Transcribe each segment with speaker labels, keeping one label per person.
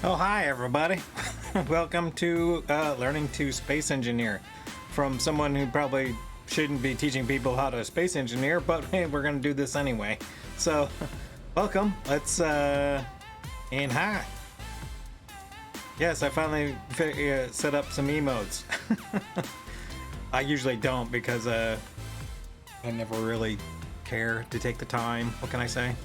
Speaker 1: Oh, hi, everybody. Welcome to Learning to Space Engineer from someone who probably shouldn't be teaching people how to space engineer, but hey, we're going to do this anyway. So, welcome. Let's, and hi. Yes, I finally set up some emotes. I usually don't because I never really care to take the time. What can I say?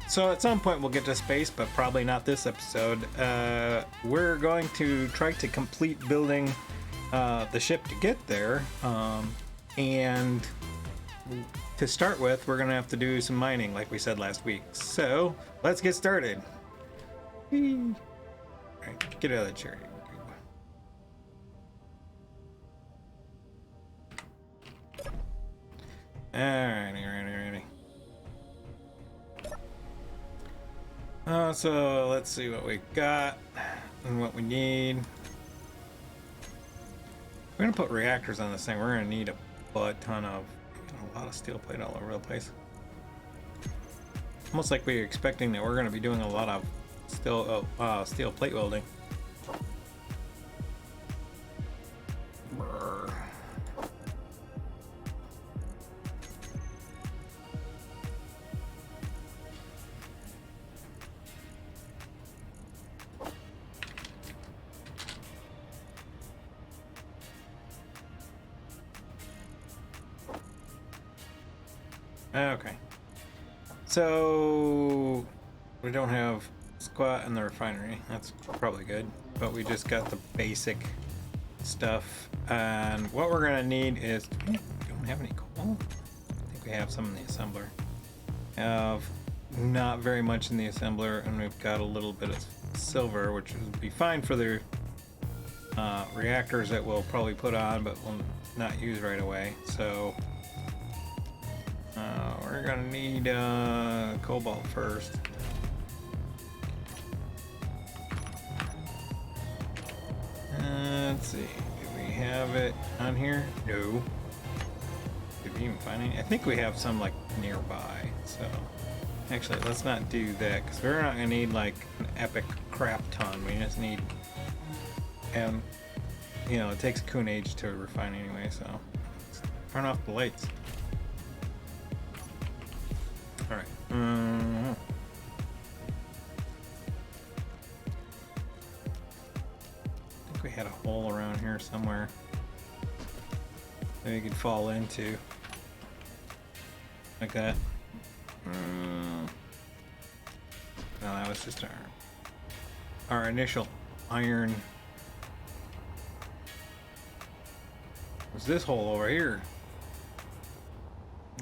Speaker 1: So at some point we'll get to space, but probably not this episode. We're going to try to complete building the ship to get there. And to start with, we're going to have to do some mining like we said last week. So let's get started. Whee. All right, get out of the chair. Alrighty. So let's see what we got and what we need. We're gonna put reactors on this thing. We're gonna need a ton of, a lot of steel plate all over the place. Almost like we're expecting that we're gonna be doing a lot of steel plate welding. Brr. Okay, so we don't have squat in the refinery. That's probably good, but we just got the basic stuff. And what we're gonna need is, we don't have any coal. I think we have some in the assembler. Have not very much in the assembler, and we've got a little bit of silver, which would be fine for the reactors that we'll probably put on, but we'll not use right away. So we're gonna need cobalt first. Let's see, do we have it on here? No. Did we even find any? I think we have some like nearby. So actually, let's not do that because we're not gonna need like an epic crap ton. We just need, and it takes a coon age to refine anyway. So let's turn off the lights. All right. I think we had a hole around here somewhere that we could fall into, like that. No, that was just our initial iron. Was this hole over here?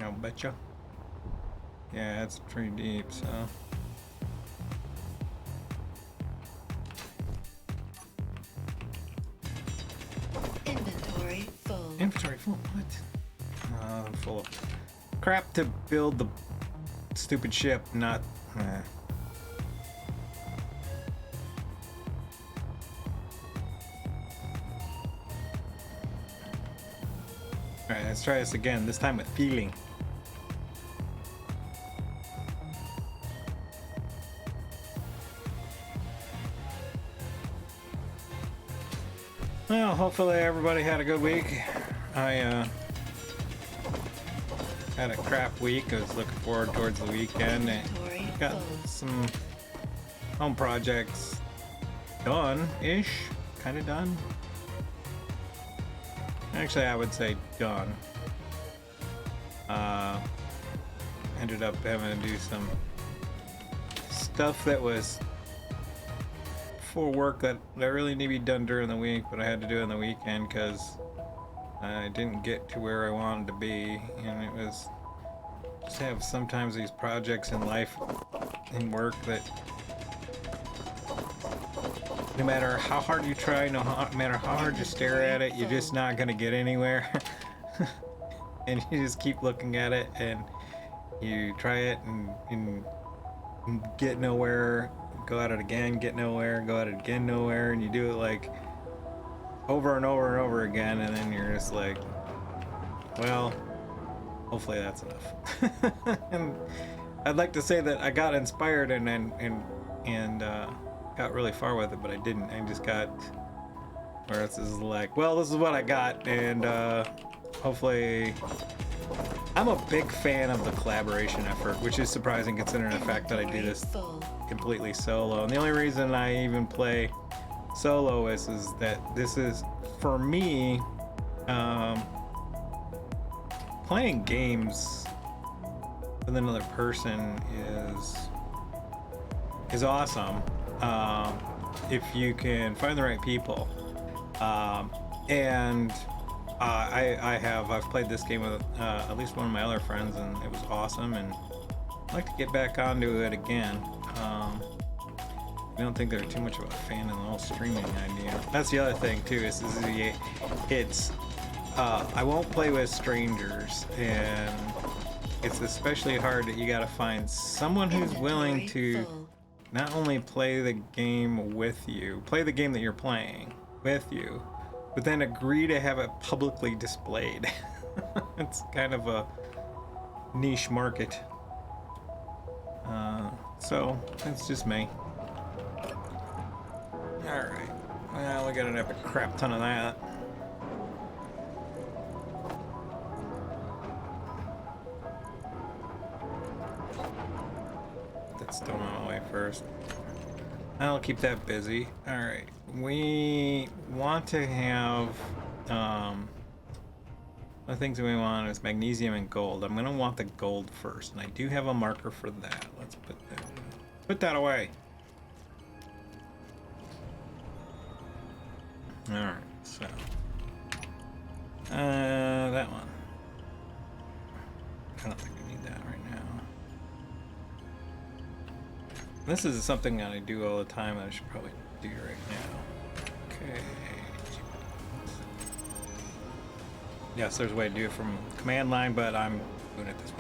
Speaker 1: I'll betcha. Yeah, it's pretty deep, so.
Speaker 2: Inventory full.
Speaker 1: Inventory full? What? I'm full of crap to build the stupid ship, not. Alright, let's try this again, this time with feeling. Well, hopefully everybody had a good week. I had a crap week. I was looking forward towards the weekend and got some home projects done-ish, kind of done. Actually, I would say done. Ended up having to do some stuff that was for work that really need to be done during the week, but I had to do it on the weekend because I didn't get to where I wanted to be. And it was just have sometimes these projects in life and work that no matter how hard you try, no matter how hard you stare at it, you're just not gonna get anywhere. And you just keep looking at it and you try it and get nowhere. Go at it again, get nowhere, go at it again, nowhere, and you do it like over and over and over again, and then you're just like, well, hopefully that's enough. And I'd like to say that I got inspired and and got really far with it, but I didn't. I just got where it's just like, well, this is what I got, and hopefully. I'm a big fan of the collaboration effort, which is surprising considering the fact that I do this completely solo. And the only reason I even play solo is that this is, for me, playing games with another person is awesome if you can find the right people. I've played this game with at least one of my other friends, and it was awesome, and I'd like to get back onto it again. I don't think they're too much of a fan of the whole streaming idea. That's the other thing too, is I won't play with strangers, and it's especially hard that you gotta find someone who's willing to not only play the game with you, play the game that you're playing with you, but then agree to have it publicly displayed. It's kind of a niche market. So it's just me. Alright, well, we got an epic crap ton of that. Put that stone on the way first. I'll keep that busy. Alright, we want to have the things we want is magnesium and gold. I'm gonna want the gold first, and I do have a marker for that. Let's put that away. Alright, so that one. I don't think we need that right now. This is something that I do all the time that I should probably do right now. Okay. Yes, there's a way to do it from command line, but I'm doing it this way.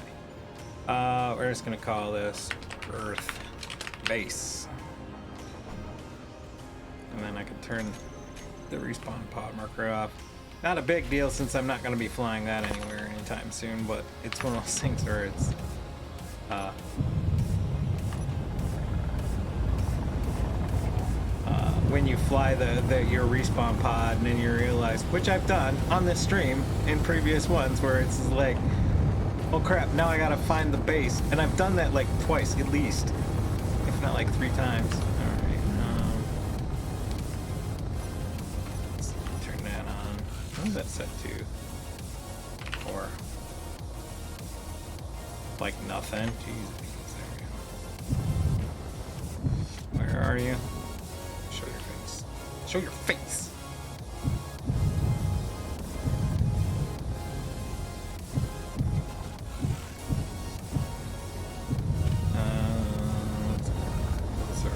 Speaker 1: We're just gonna call this Earth Base. And then I can turn the respawn pod marker off. Not a big deal since I'm not gonna be flying that anywhere anytime soon, but it's one of those things where it's when you fly your respawn pod and then you realize, which I've done on this stream in previous ones, where it's like, oh crap, now I gotta find the base, and I've done that like twice at least, if not like 3 times. All right, let's turn that on. What is that set to? 4. Like nothing. Jeez, there we go. Where are you? Show your face. Sir.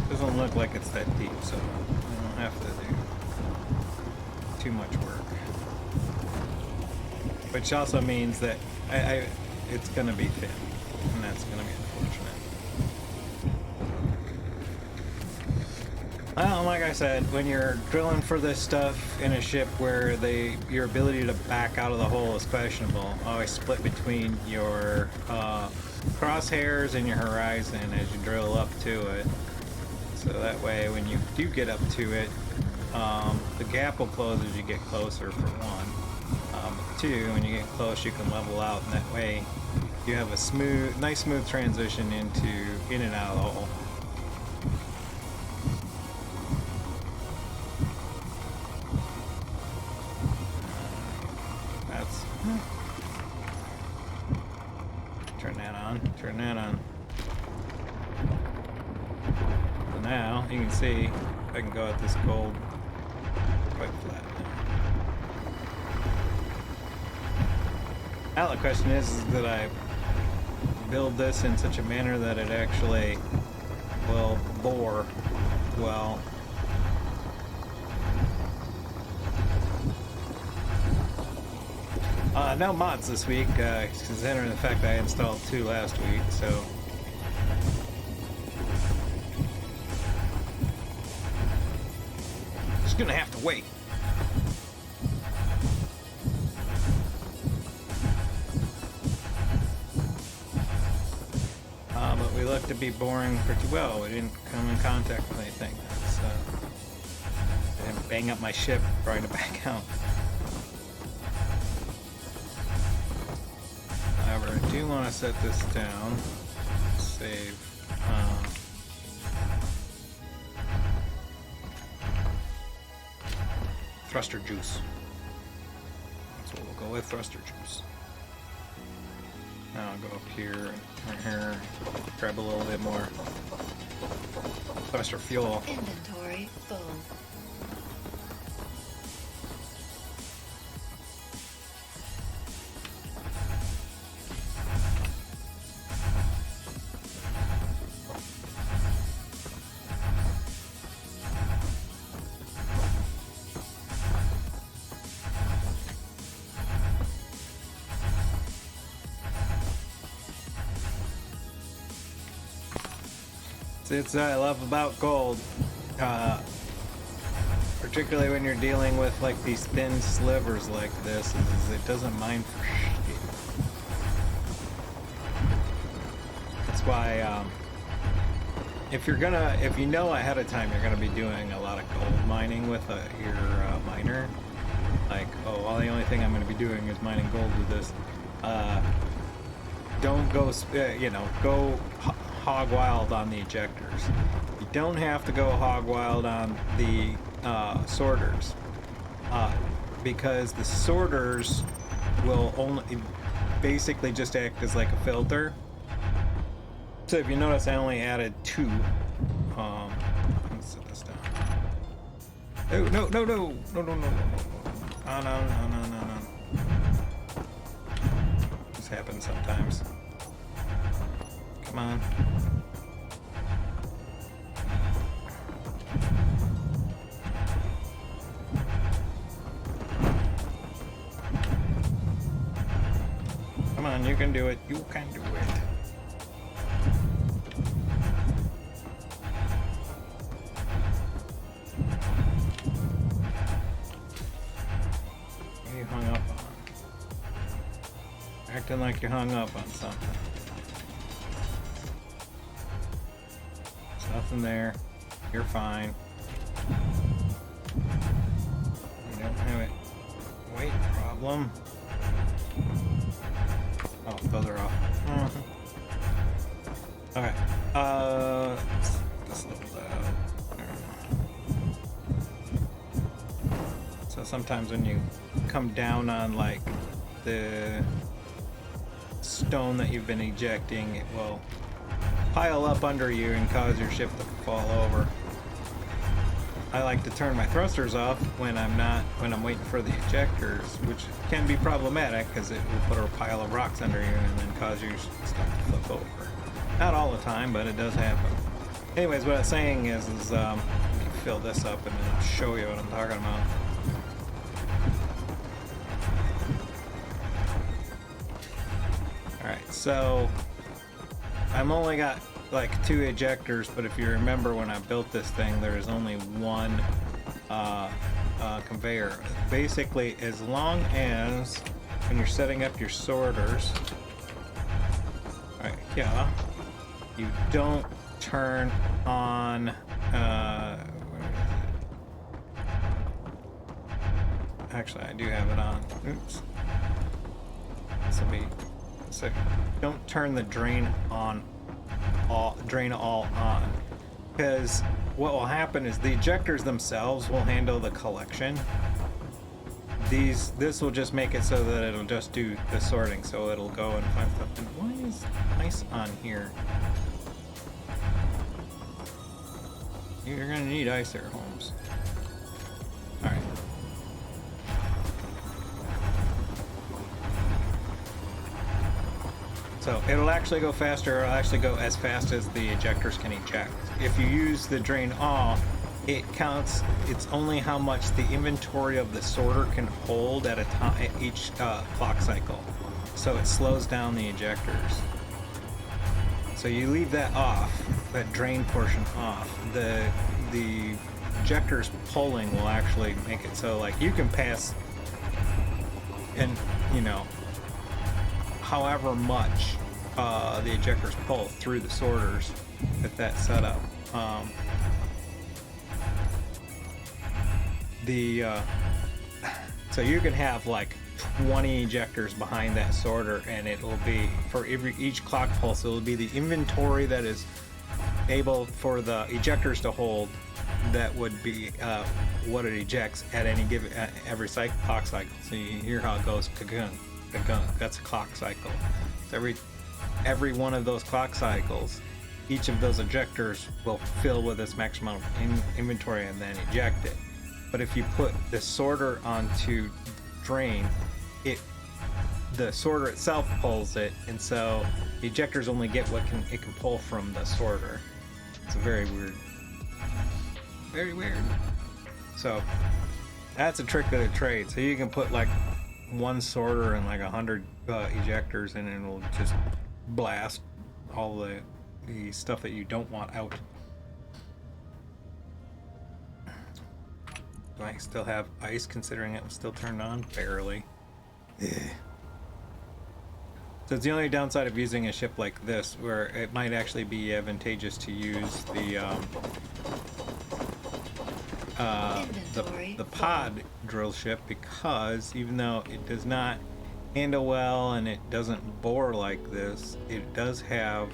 Speaker 1: Doesn't look like it's that deep, so I don't have to do too much work. Which also means that it's gonna be thin, and that's gonna be unfortunate. Well, like I said, when you're drilling for this stuff in a ship where your ability to back out of the hole is questionable, always split between your crosshairs and your horizon as you drill up to it. So that way, when you do get up to it, the gap will close as you get closer, for one. But 2, when you get close, you can level out, and that way you have a nice smooth transition in and out of the hole. That's turn that on. So now you can see I can go at this gold quite flat now. Now the question is that I build this in such a manner that it actually will bore well. No mods this week, considering the fact I installed 2 last week, so just gonna have to wait. we look to be boring pretty well. We didn't come in contact with anything. So I didn't bang up my ship trying to back out. However, I do want to set this down. Save. Thruster juice. That's what we'll go with, thruster juice. Now I'll go up here and right here, grab a little bit more thruster fuel.
Speaker 2: Inventory full.
Speaker 1: It's what I love about gold, particularly when you're dealing with like these thin slivers like this, is it doesn't mind for shit. That's why if you know ahead of time you're gonna be doing a lot of gold mining with your miner, like, oh, well, the only thing I'm gonna be doing is mining gold with this. Don't go, go hog wild on the ejectors. You don't have to go hog wild on the sorters, because the sorters will only basically just act as like a filter. So if you notice, I only added 2. Let's set this down. Oh, no. Oh, no. This happens sometimes. Come on. Come on, you can do it. You can do it. What are you hung up on? Acting like you're hung up on something. Nothing there. You're fine. You don't have a weight problem. Oh, those are off. Okay. This little So sometimes when you come down on like the stone that you've been ejecting, it will pile up under you and cause your ship to fall over. I like to turn my thrusters off when I'm waiting for the ejectors, which can be problematic because it will put a pile of rocks under you and then cause your stuff to flip over. Not all the time, but it does happen. Anyways, what I'm saying is let me fill this up and then I'll show you what I'm talking about. Alright, so I'm only got like 2 ejectors, but if you remember when I built this thing, there is only 1 conveyor. Basically, as long as when you're setting up your sorters, right here, you don't turn on actually I do have it on. Oops. This will be so don't turn the drain all on, because what will happen is the ejectors themselves will handle the collection. This will just make it so that it'll just do the sorting, so it'll go and find stuff. And why is ice on here? You're gonna need ice there, Holmes. All right. So it'll actually go faster, it'll actually go as fast as the ejectors can eject. If you use the drain off, it counts, it's only how much the inventory of the sorter can hold at a time, at each clock cycle. So it slows down the ejectors. So you leave that off, that drain portion off, the ejectors pulling will actually make it so like you can pass and, you know, however much the ejectors pull through the sorters with that setup. So you can have like 20 ejectors behind that sorter, and it'll be for each clock pulse, it'll be the inventory that is able for the ejectors to hold. That would be what it ejects at any given every clock cycle. So you hear how it goes, ka-gung, ka-gung. That's a clock cycle. So every one of those clock cycles, each of those ejectors will fill with its maximum amount of inventory and then eject it. But if you put the sorter onto drain, the sorter itself pulls it, and so the ejectors only get what it can pull from the sorter. It's very weird. Very weird. So that's a trick of the trade. So you can put like one sorter and like 100 ejectors, and it'll just blast all the stuff that you don't want out. Do I still have ice considering it was still turned on? Barely. So it's the only downside of using a ship like this, where it might actually be advantageous to use the pod drill ship, because even though it does not handle well and it doesn't bore like this, it does have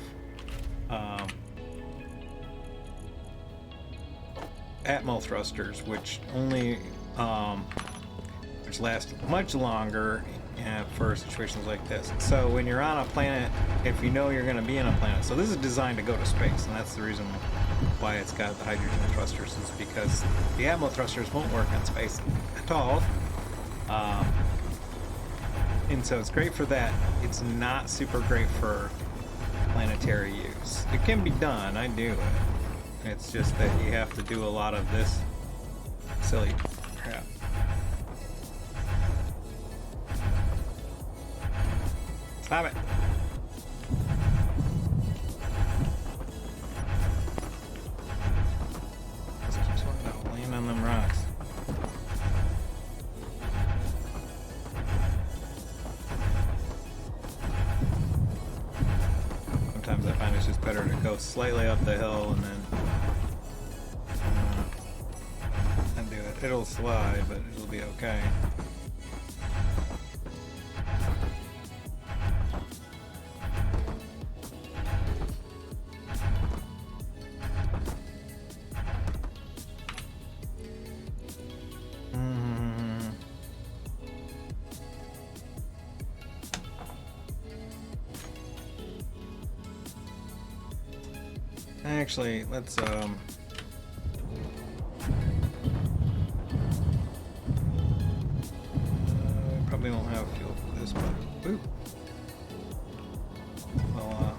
Speaker 1: atmo thrusters, which only which last much longer for situations like this. So when you're on a planet, if you know you're going to be on a planet, so this is designed to go to space, and that's the reason why it's got the hydrogen thrusters, is because the atmo thrusters won't work in space at all. And so it's great for that. It's not super great for planetary use. It can be done, I do it. It's just that you have to do a lot of this silly crap. Stop it. Just keep sweating out, laying on them rocks. Sometimes I find it's just better to go slightly up the hill and then do it. It'll slide, but it'll be okay. Actually, let's probably won't have fuel for this, but ooh. Well,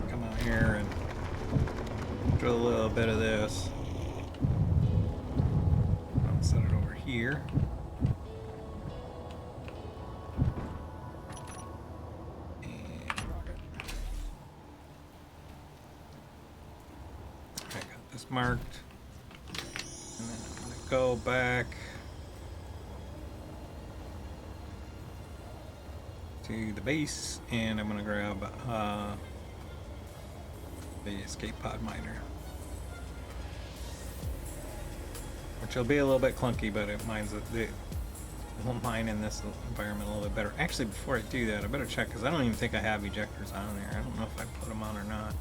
Speaker 1: come out here and drill a little bit of this. I'll set it over here. Marked, and then I'm going to go back to the base, and I'm going to grab the escape pod miner, which will be a little bit clunky, but it will mine in this environment a little bit better. Actually, before I do that, I better check, because I don't even think I have ejectors on there. I don't know if I put them on or not.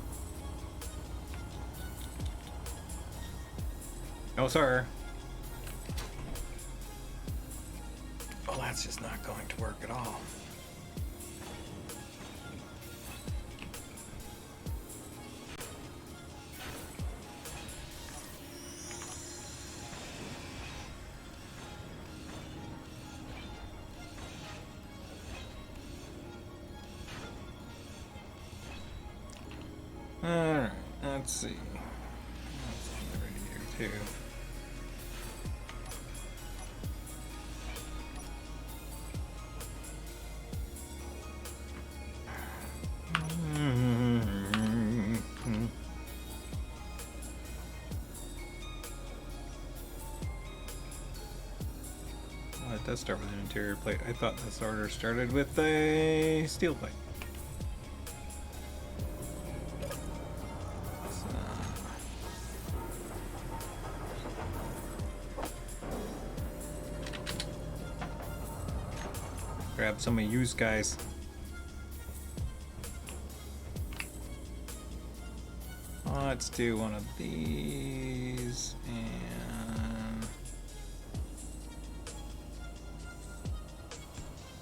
Speaker 1: No, sir. Well, that's just not going to work at all. All right, let's see. That's right here too. Let's start with an interior plate. I thought this order started with a steel plate. watch some of you guys. Let's do one of these and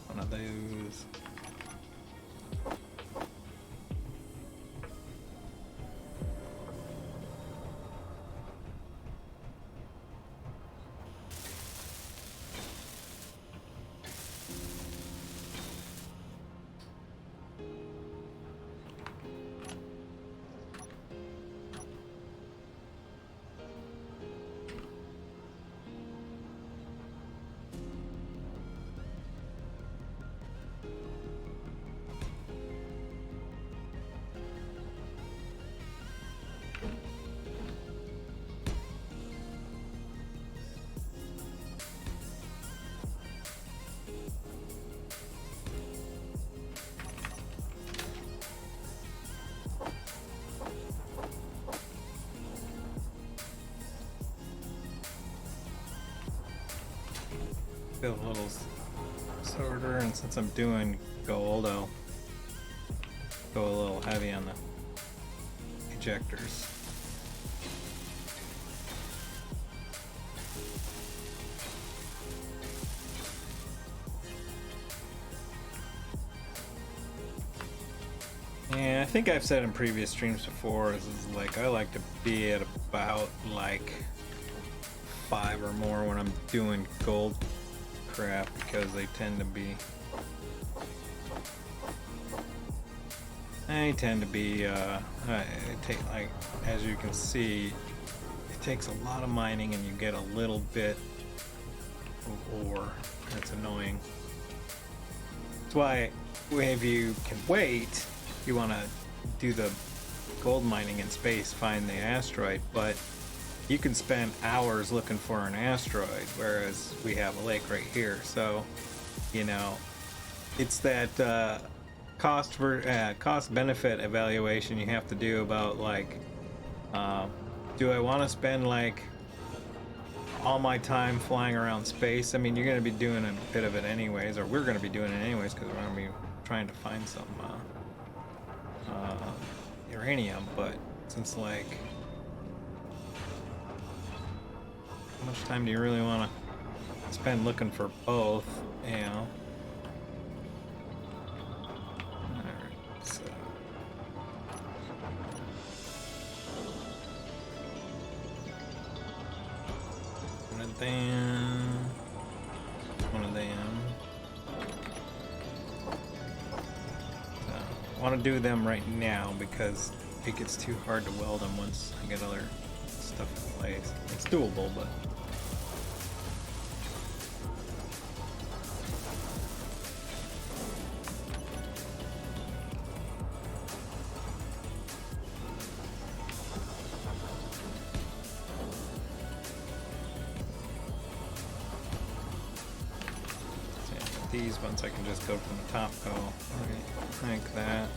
Speaker 1: one of those. Build a little sorter, and since I'm doing gold, I'll go a little heavy on the ejectors. Yeah, I think I've said in previous streams before, is like I like to be at about like 5 or more when I'm doing gold crap, because they tend to be like, as you can see, it takes a lot of mining and you get a little bit of ore. That's annoying. That's why if you can wait, you want to do the gold mining in space, find the asteroid, but you can spend hours looking for an asteroid, whereas we have a lake right here. So, you know, it's that cost benefit evaluation you have to do about like, do I want to spend like all my time flying around space? I mean, you're going to be doing a bit of it anyways, or we're going to be doing it anyways, because we're going to be trying to find some uranium. But since like, how much time do you really want to spend looking for both, you know? Alright, so one of them. So, I want to do them right now because it gets too hard to weld them once I get other stuff in place. It's doable, but these ones I can just go from the top, go right like that.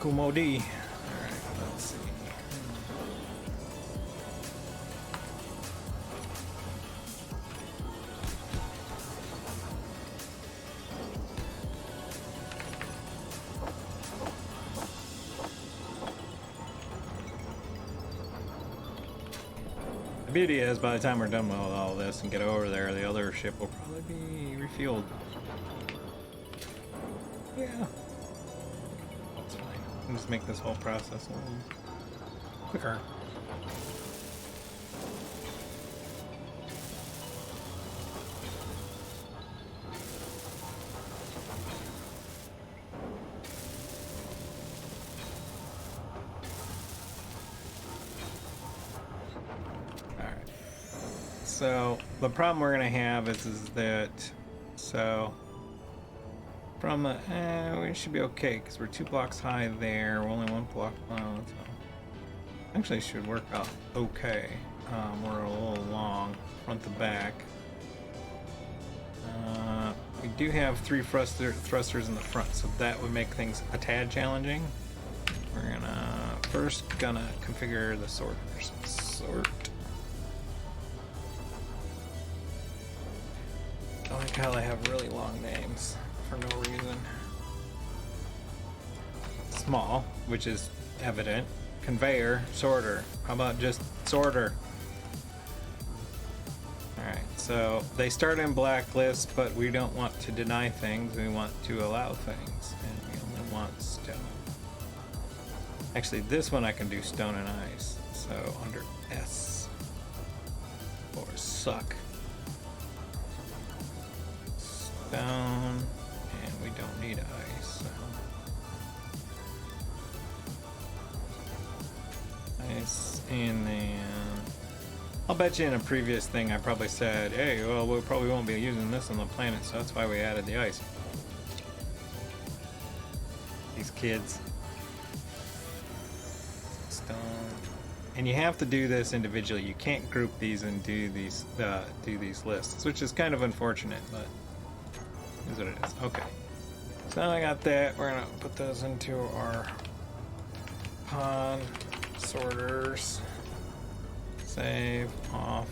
Speaker 1: Kumodi. Alright, let's see. The beauty is, by the time we're done with all this and get over there, the other ship will probably be refueled. Yeah. That's fine. I'll just make this whole process a little quicker. So the problem we're gonna have is that, so from the we should be okay because we're 2 blocks high there. We're only 1 block low, so actually should work out okay. We're a little long front to back. do have 3 thrusters in the front, so that would make things a tad challenging. We're gonna first configure the sorters. Sort. I like how they have really long names for no reason. Small, which is evident. Conveyor, sorter. How about just sorter? Alright, so they start in blacklist, but we don't want to deny things, we want to allow things. And we only want stone. Actually, this one I can do stone and ice. So under S. Or suck. Stone, and we don't need ice. So. Ice, and then I'll bet you in a previous thing I probably said, hey, well, we probably won't be using this on the planet, so that's why we added the ice. These kids. Stone. And you have to do this individually. You can't group these and do these lists, which is kind of unfortunate, but is what it is. Okay. So I got that. We're gonna put those into our pond sorters. Save, off.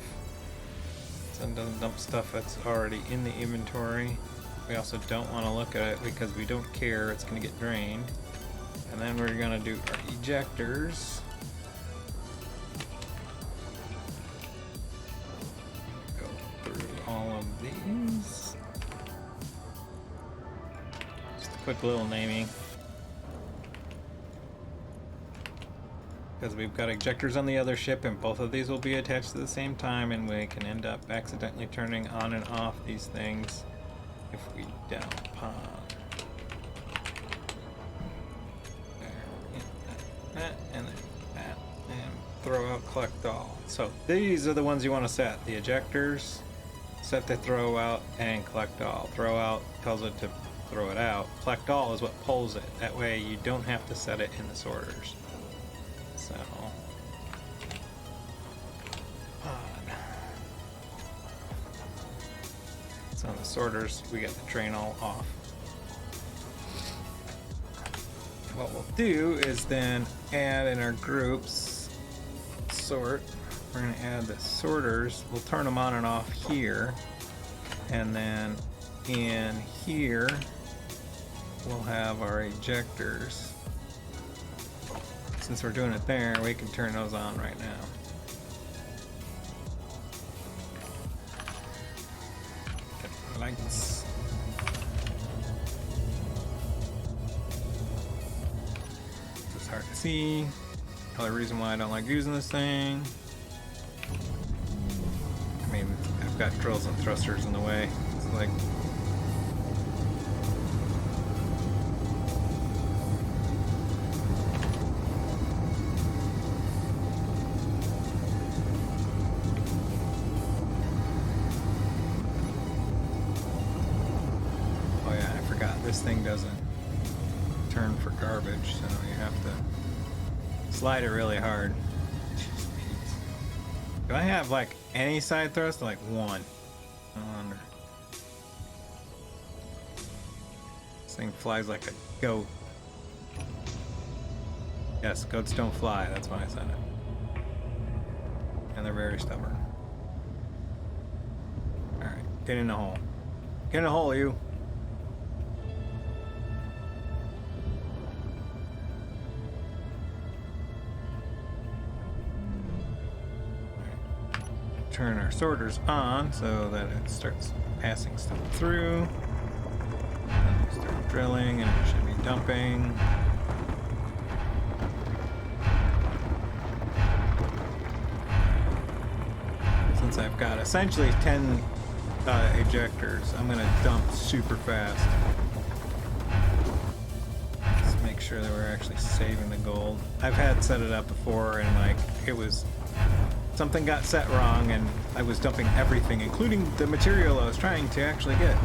Speaker 1: So it doesn't dump stuff that's already in the inventory. We also don't want to look at it because we don't care. It's going to get drained. And then we're going to do our ejectors. Go through all of these. Just a quick little naming. Because we've got ejectors on the other ship, and both of these will be attached at the same time, and we can end up accidentally turning on and off these things if we don't pond. There, that, and then that, and throw out, collect all. So these are the ones you want to set. The ejectors, set the throw out, and collect all. Throw out tells it to throw it out. Collect all is what pulls it. That way you don't have to set it in the sorters. So, so on the sorters, we get the drain all off. What we'll do is then add in our groups, sort. We're going to add the sorters. We'll turn them on and off here. And then in here, we'll have our ejectors. Since we're doing it there, we can turn those on right now. Lights. It's hard to see. Another reason why I don't like using this thing. I mean, I've got drills and thrusters in the way. It's like this thing doesn't turn for garbage, so you have to slide it really hard. Do I have like any side thrust? Like one. I wonder. This thing flies like a goat. Yes, goats don't fly. That's why I said it. And they're very stubborn. Alright, get in the hole. Get in the hole, you. Turn our sorters on so that it starts passing stuff through. Then we start drilling and it should be dumping. Since I've got essentially 10 ejectors, I'm going to dump super fast. Let's make sure that we're actually saving the gold. I've had set it up before and like it was something got set wrong and I was dumping everything, including the material I was trying to actually get.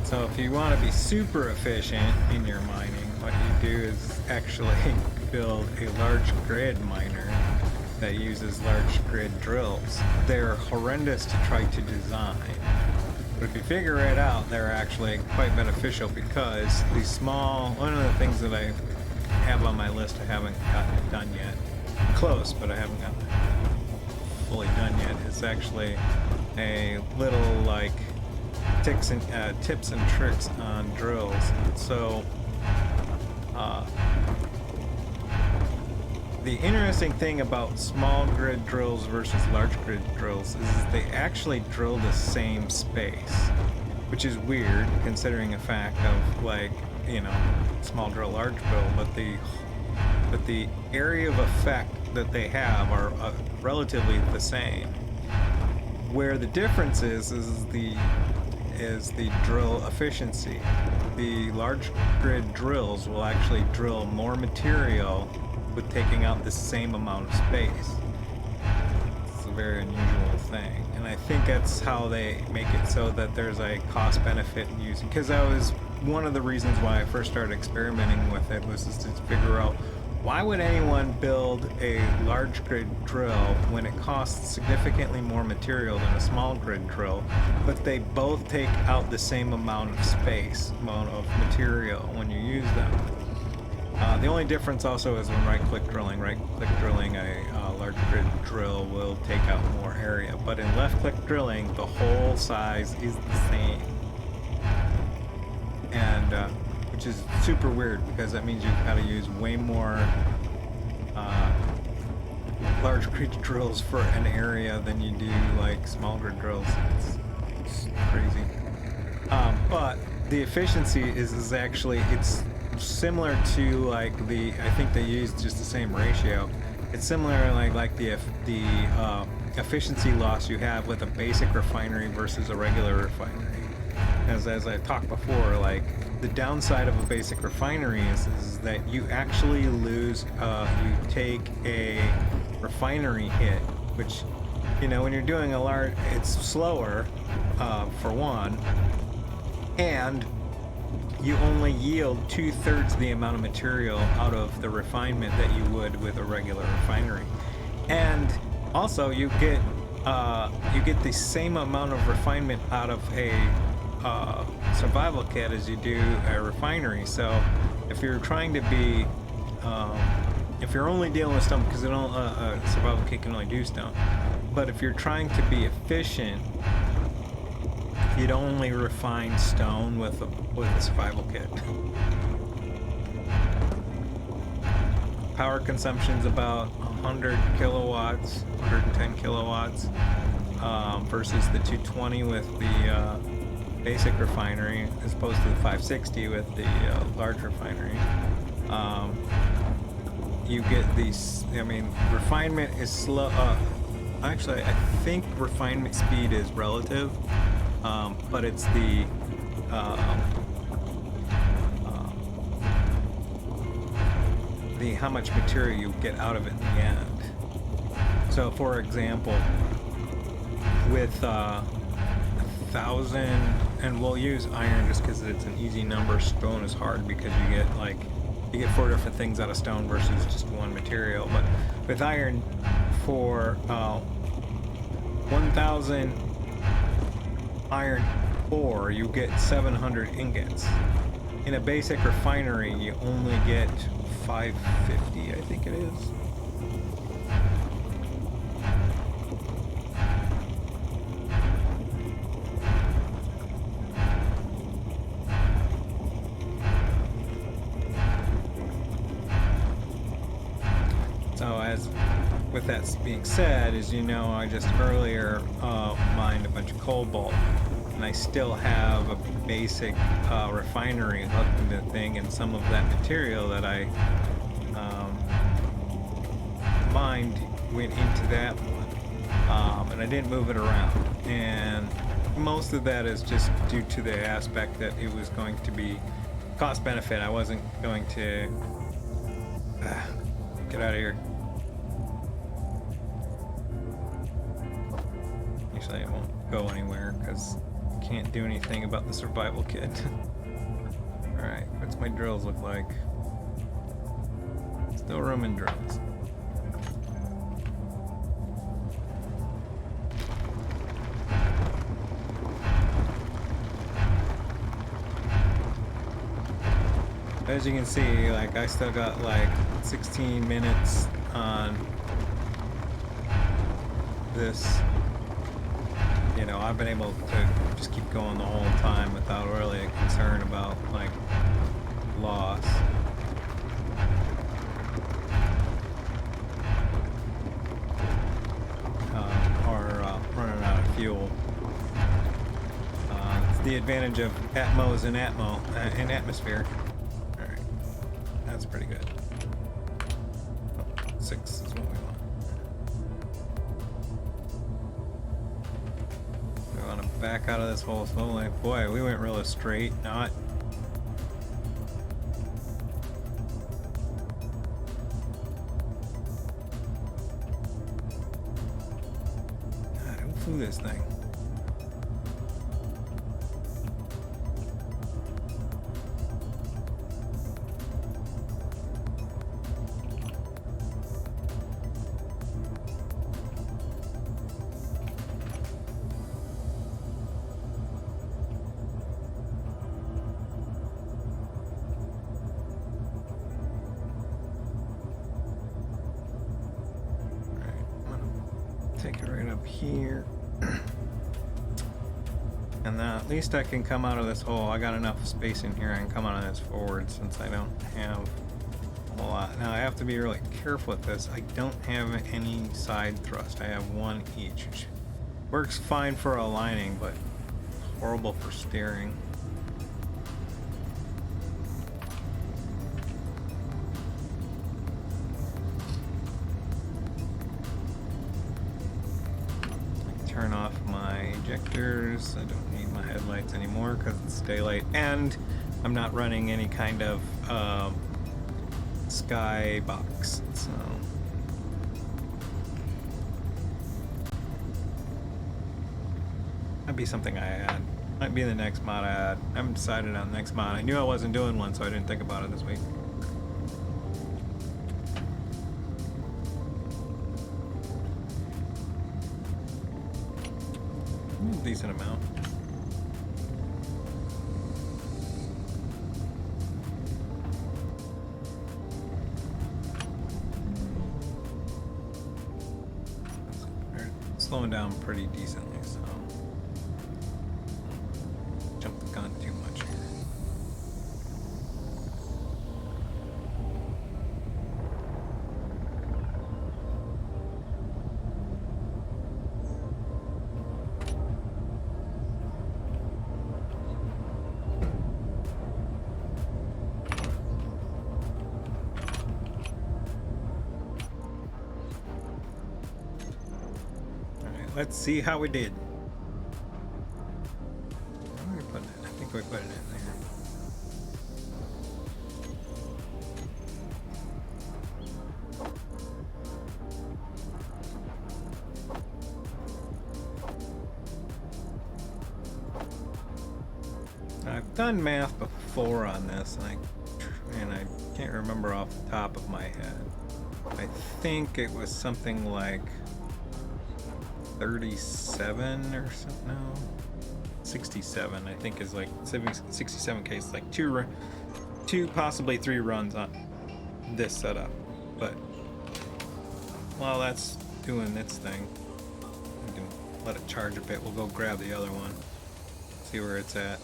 Speaker 1: So if you want to be super efficient in your mining, what you do is actually build a large grid miner that uses large grid drills. They're horrendous to try to design, but if you figure it out, they're actually quite beneficial because these small, one of the things that I have on my list I haven't gotten it done yet, close, but I haven't gotten it fully done yet, is actually a little like tips and tricks on drills. So the interesting thing about small grid drills versus large grid drills is they actually drill the same space, which is weird considering the fact of, like, you know, small drill, large drill, but the area of effect that they have are relatively the same. Where the difference is the drill efficiency. The large grid drills will actually drill more material with taking out the same amount of space. It's a very unusual thing, and I think that's how they make it so that there's a cost benefit in using, because that was one of the reasons why I first started experimenting with it, was just to figure out why would anyone build a large grid drill when it costs significantly more material than a small grid drill, but they both take out the same amount of material when you use them. The only difference also is when right-click drilling. Right-click drilling, a large grid drill will take out more area, but in left-click drilling, the whole size is the same. And which is super weird because that means you've got to use way more large grid drills for an area than you do like small grid drills. It's crazy. But the efficiency is actually, it's similar to like I think they use just the same ratio. It's similar like the efficiency loss you have with a basic refinery versus a regular refinery. As I talked before, like the downside of a basic refinery is that you actually lose, you take a refinery hit, which, you know, when you're doing a large, it's slower, for one, and you only yield 2/3 the amount of material out of the refinement that you would with a regular refinery. And also you get the same amount of refinement out of a survival kit as you do a refinery. So if you're trying to be, if you're only dealing with stone, because a survival kit can only do stone, but if you're trying to be efficient, you'd only refine stone with a survival kit. Power consumption's about 100 kilowatts, 110 kilowatts, versus the 220 with the basic refinery, as opposed to the 560 with the large refinery. You get these, I mean, refinement is slow. Actually, I think refinement speed is relative, but it's the how much material you get out of it in the end. So, for example, with 1,000, and we'll use iron just because it's an easy number. Stone is hard because you get 4 different things out of stone versus just one material. But with iron, for 1,000 iron ore, you get 700 ingots. In a basic refinery, you only get 550, I think it is. So as with that being said, as you know, I just earlier mined a bunch of cobalt, and I still have a basic refinery hooked into the thing, and some of that material that I mined went into that one, and I didn't move it around, and most of that is just due to the aspect that it was going to be cost benefit. I wasn't going to get out of here. Actually, it won't go anywhere because Can't do anything about the survival kit. Alright, what's my drills look like? Still room in drills. As you can see, like, I still got like 16 minutes on this. You know, I've been able to just keep going the whole time without really a concern about, like, loss. Or running out of fuel. It's the advantage of Atmos and in atmosphere. Alright, that's pretty good. 6 is what we want. Back out of this hole slowly. Boy, we went real straight, not. God, who flew this thing? Take it right up here. And then at least I can come out of this hole. I got enough space in here. I can come out of this forward since I don't have a lot. Now I have to be really careful with this. I don't have any side thrust. I have one each, which works fine for aligning, but horrible for steering. Turn off my ejectors. I don't need my headlights anymore because it's daylight, and I'm not running any kind of sky box. So that'd be something I add. Might be the next mod I add. I haven't decided on the next mod. I knew I wasn't doing one, so I didn't think about it this week. Decent amount. They're slowing down pretty decently, so jump the gun too much here. Let's see how we did. Where are we putting it? I think we're putting it in there. I've done math before on this, and I can't remember off the top of my head. I think it was something like 37 or something. No, 67 I think is like 67 cases, like two possibly 3 runs on this setup. But while that's doing its thing, we can let it charge a bit. We'll go grab the other one, see where it's at.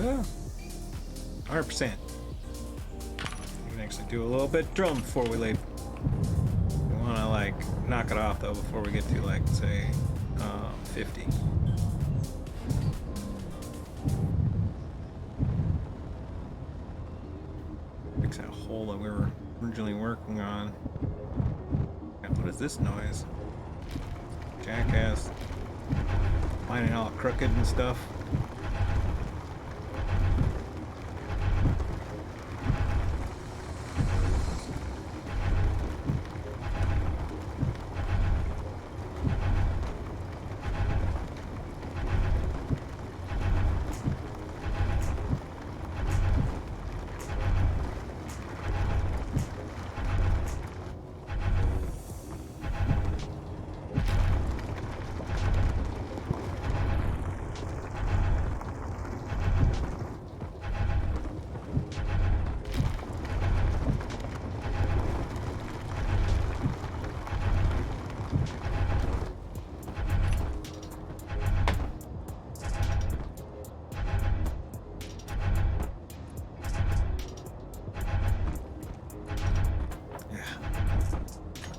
Speaker 1: Oh, 100%. We can actually do a little bit drum before we leave. We want to like knock it off though before we get to like say 50. Fix that hole that we were originally working on. And what is this noise? Jackass. Finding all crooked and stuff.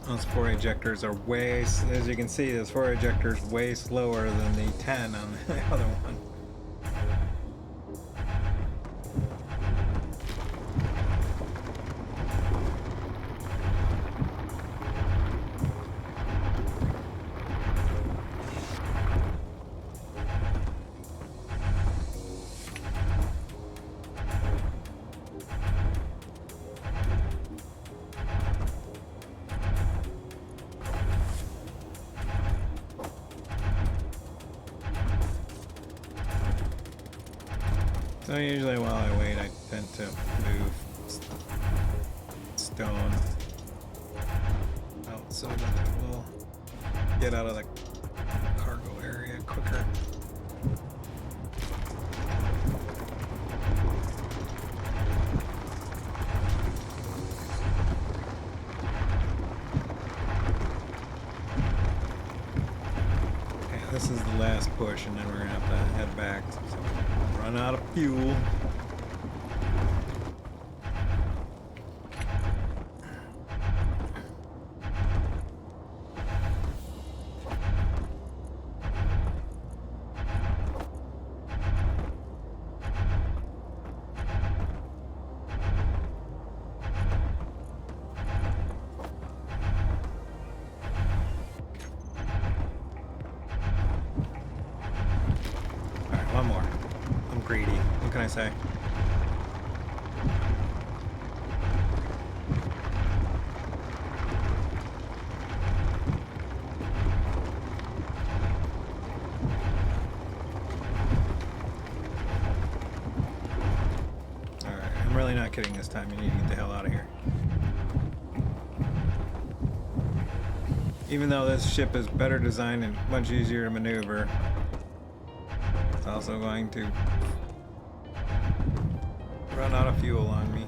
Speaker 1: Those 4 ejectors are way, as you can see, this 4 ejectors way slower than the 10 on the other one. So usually while I wait, I tend to move stone out so that it will get out of the cargo area quicker. Okay, this is the last push, and then we're gonna have to head back. So run out of fuel. Alright, one more. I'm greedy. What can I say? Alright, I'm really not kidding this time. You need to get the hell out of here. Even though this ship is better designed and much easier to maneuver, it's also going to run out of fuel on me.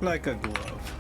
Speaker 1: Like a glove.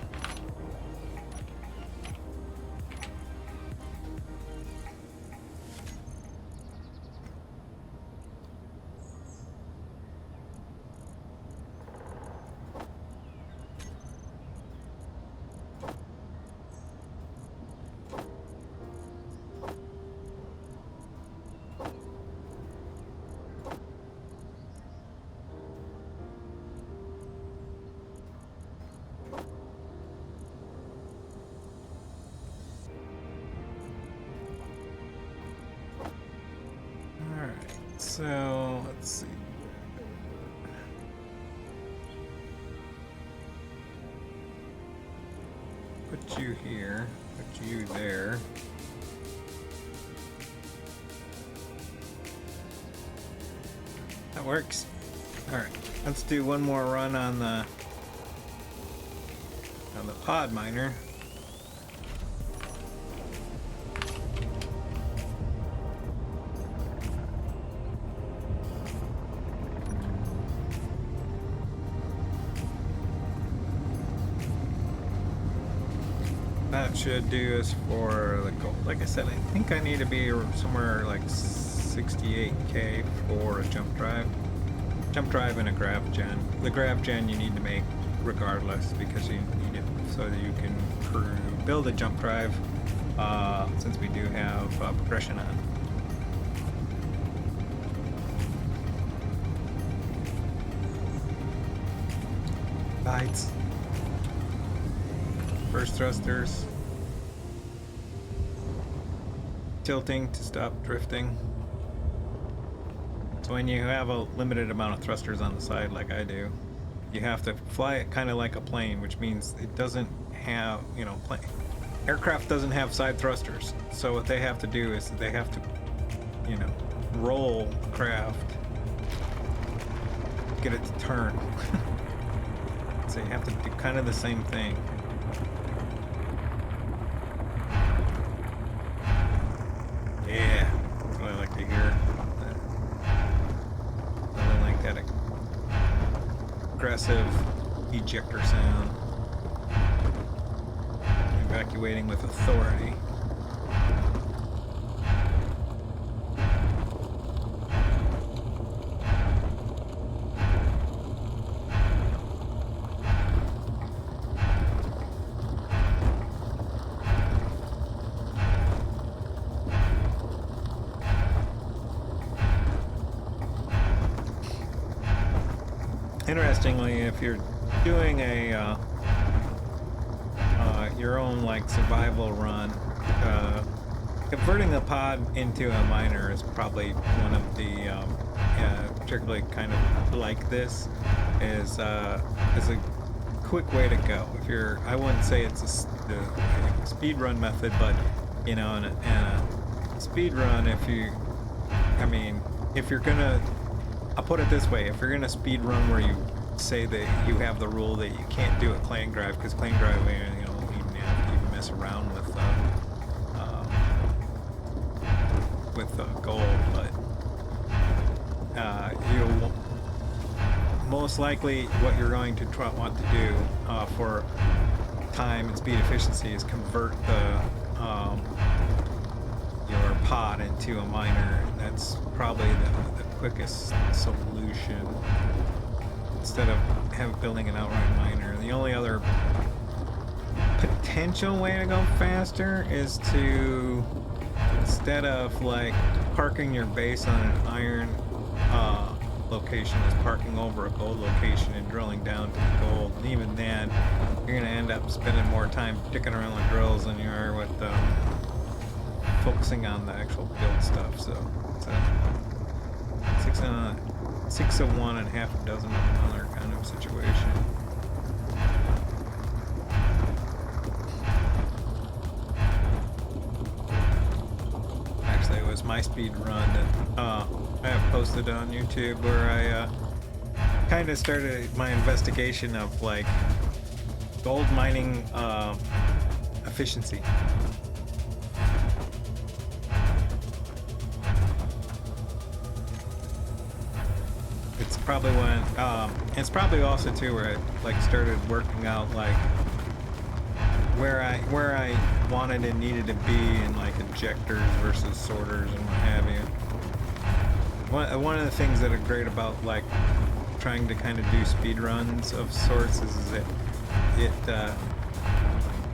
Speaker 1: So let's see. Put you here, put you there. That works. Alright, let's do one more run on the pod miner. That should do us for the goal. Like I said, I think I need to be somewhere like 68k for a jump drive. Jump drive and a grav gen. The grav gen you need to make regardless because you need it so that you can build a jump drive since we do have progression on. Lights. First thrusters. tilting to stop drifting. So when you have a limited amount of thrusters on the side like I do, you have to fly it kind of like a plane, which means it doesn't have, you know, aircraft doesn't have side thrusters. So what they have to do is they have to, you know, roll the craft, get it to turn. So you have to do kind of the same thing. Yeah, that's what I like to hear. Nothing like that aggressive ejector sound. Evacuating with authority. Interestingly, if you're doing a your own like survival run, converting a pod into a miner is probably one of the particularly kind of like this is a quick way to go. If you're, I wouldn't say it's the speed run method, but you know, in a speed run, if you, I mean, if you're gonna, I'll put it this way: if you're gonna speed run where you say that you have the rule that you can't do a clang drive, because clang drive, you know, you mess around with gold, but you most likely what you're going to want to do for time and speed efficiency is convert the your pod into a miner. That's probably the quickest solution instead of building an outright miner. The only other potential way to go faster is to, instead of like parking your base on an iron location, is parking over a gold location and drilling down to the gold. And even then, you're going to end up spending more time dicking around with drills than you are with focusing on the actual build stuff. So it's a 6 of one and half a dozen of another kind of situation. Actually, it was my speed run that I have posted on YouTube where I kind of started my investigation of like gold mining efficiency. It's probably when it's probably also too where I like started working out like where I wanted and needed to be in like injectors versus sorters and what have you. One of the things that are great about like trying to kind of do speed runs of sorts is that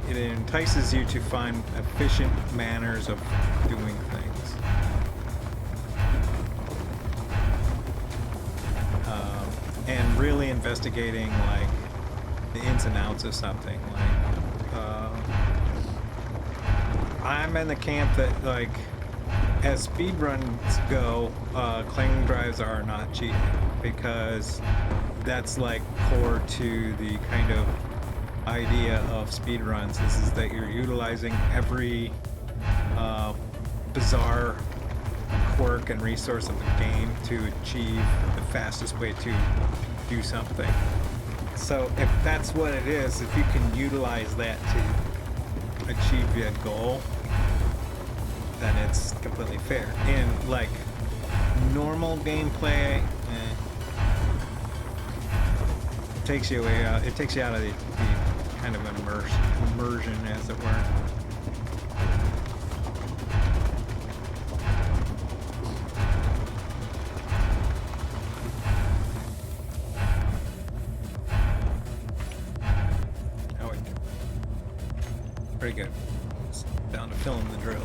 Speaker 1: it entices you to find efficient manners of doing things. And really investigating like the ins and outs of something. Like I'm in the camp that like as speed runs go, clang drives are not cheap, because that's like core to the kind of idea of speed runs is that you're utilizing every bizarre quirk and resource of the game to achieve the fastest way to do something. So if that's what it is, if you can utilize that to achieve your goal, then it's completely fair. In like normal gameplay, it takes you away. It takes you out of the kind of immersion, as it were. Oh wait, pretty good. It's down to filling the drills.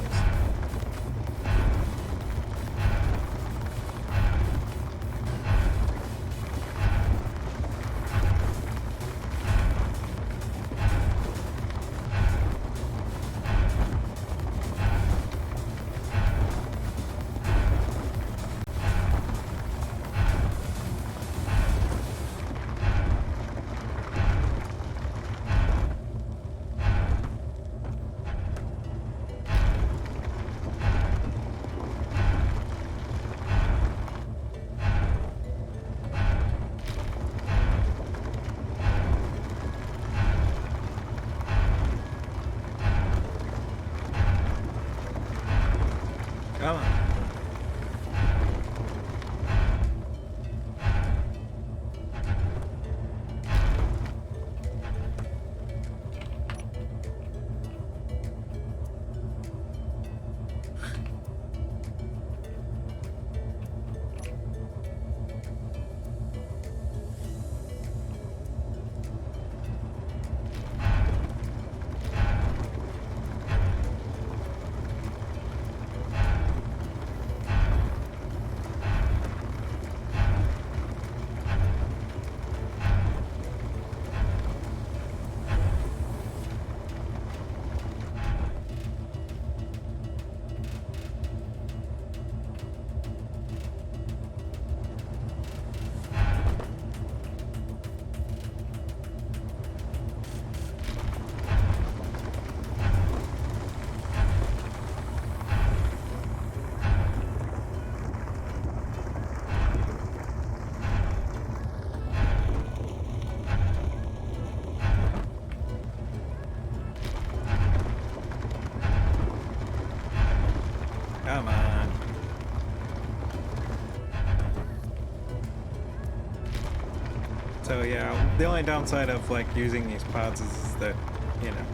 Speaker 1: So yeah, the only downside of like using these pods is that, you know,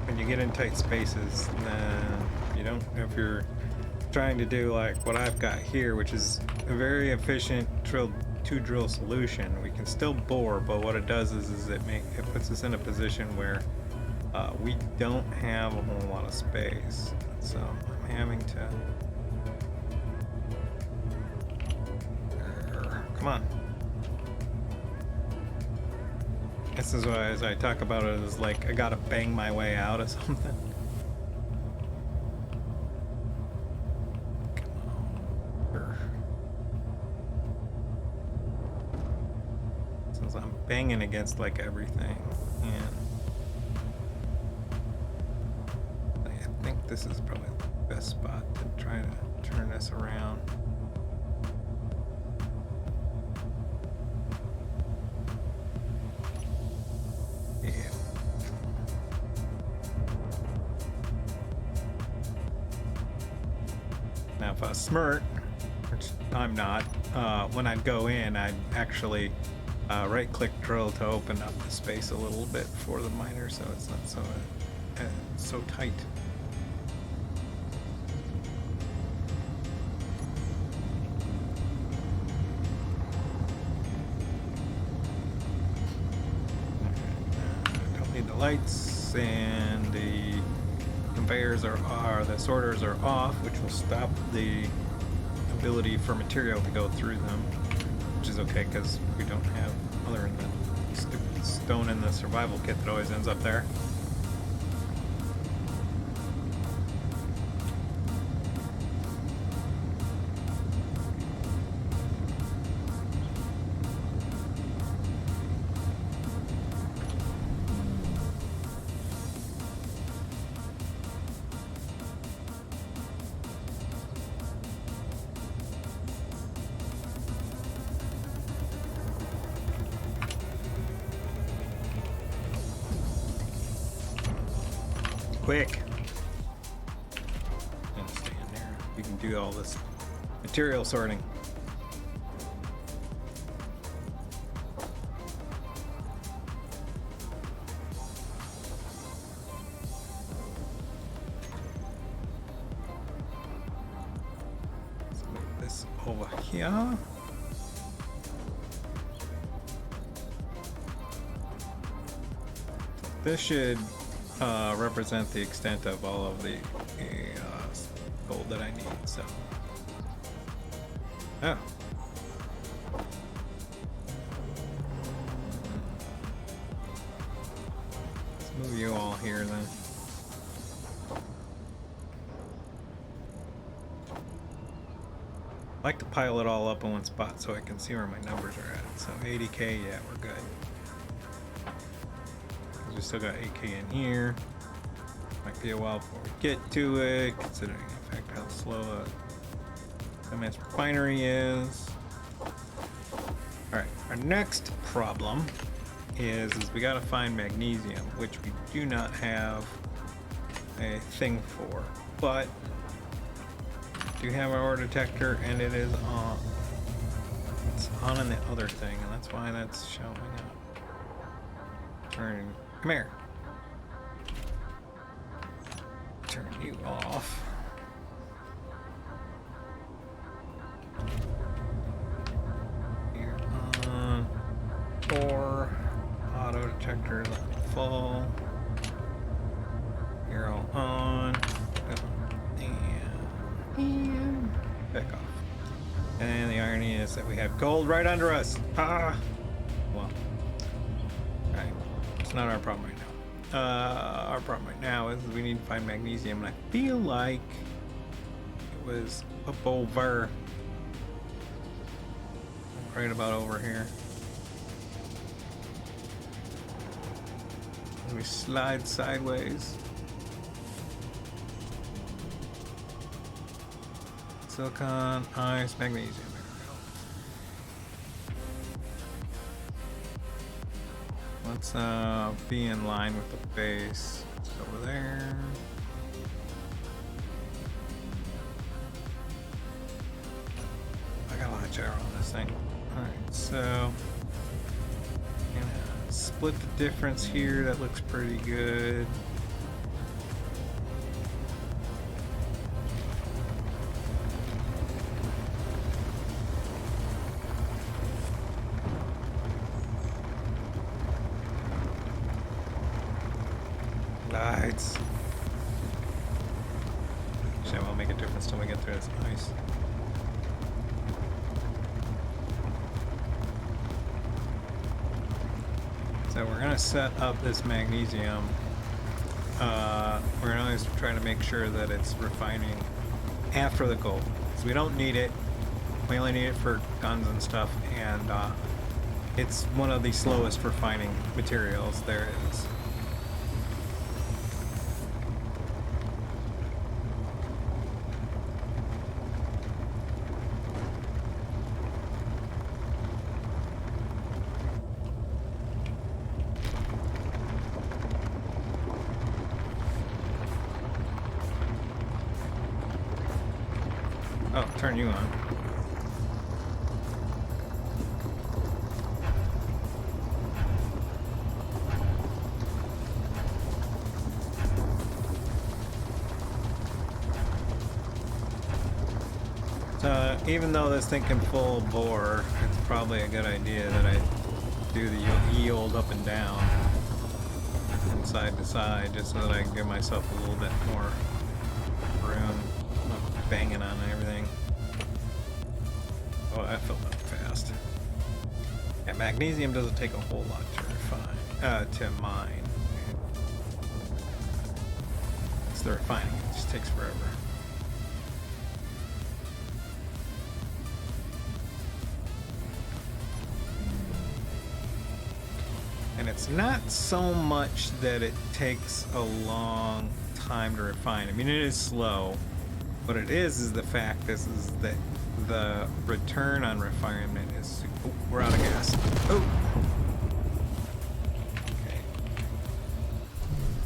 Speaker 1: when you get in tight spaces, then you don't, if you're trying to do like what I've got here, which is a very efficient two drill solution, we can still bore, but what it does is it puts us in a position where we don't have a whole lot of space. So I'm having to, come on. This is why, as I talk about it, is like I gotta bang my way out of something. Since I'm banging against like everything, and I think this is probably the best spot to try to turn this around. Now if I was smart, which I'm not, when I'd go in, I'd actually right-click drill to open up the space a little bit for the miner, so it's not so tight. Don't need the lights, and the conveyors the sorters are off, which will stop the ability for material to go through them, which is okay because we don't have, other than the stupid stone in the survival kit that always ends up there. Quick. And stay in there. You can do all this material sorting. Let's move this over here. This should represent the extent of all of the gold that I need, so. Oh. Let's move you all here then. I like to pile it all up in one spot so I can see where my numbers are at. So 80K, yeah, we're good. We still got 8K in here. Might be a while before we get to it, considering in fact how slow the mass refinery is. Alright, our next problem is we gotta find magnesium, which we do not have a thing for, but we do have our ore detector, and it is on. It's on in the other thing, and that's why that's showing up. Come here. Turn you off. You're on. 4. Auto detectors on full. You're all on. And back off. And the irony is that we have gold right under us. Ah! Well. Right. It's not our problem right now. Our problem right now is we need to find magnesium, and I feel like it was up over, right about over here. We slide sideways. Silicon, ice, magnesium. Let's be in line with the base. It's over there. I got a lot of gyro on this thing. Alright, so split the difference here. That looks pretty good. Lights. Actually, that won't make a difference till we get through this ice. So we're gonna set up this magnesium. We're gonna try to make sure that it's refining after the gold. So we don't need it. We only need it for guns and stuff, and it's one of the slowest refining materials there is. Oh, turn you on. So even though this thing can full bore, it's probably a good idea that I do the yield up and down and side to side, just so that I can give myself a little bit more room. I'm banging on everything. Oh, that filled up fast. Yeah, magnesium doesn't take a whole lot to refine, to mine. It's the refining, it just takes forever. And it's not so much that it takes a long time to refine. I mean, it is slow. What it is the fact is that the return on refinement is... Oh, we're out of gas. Oh!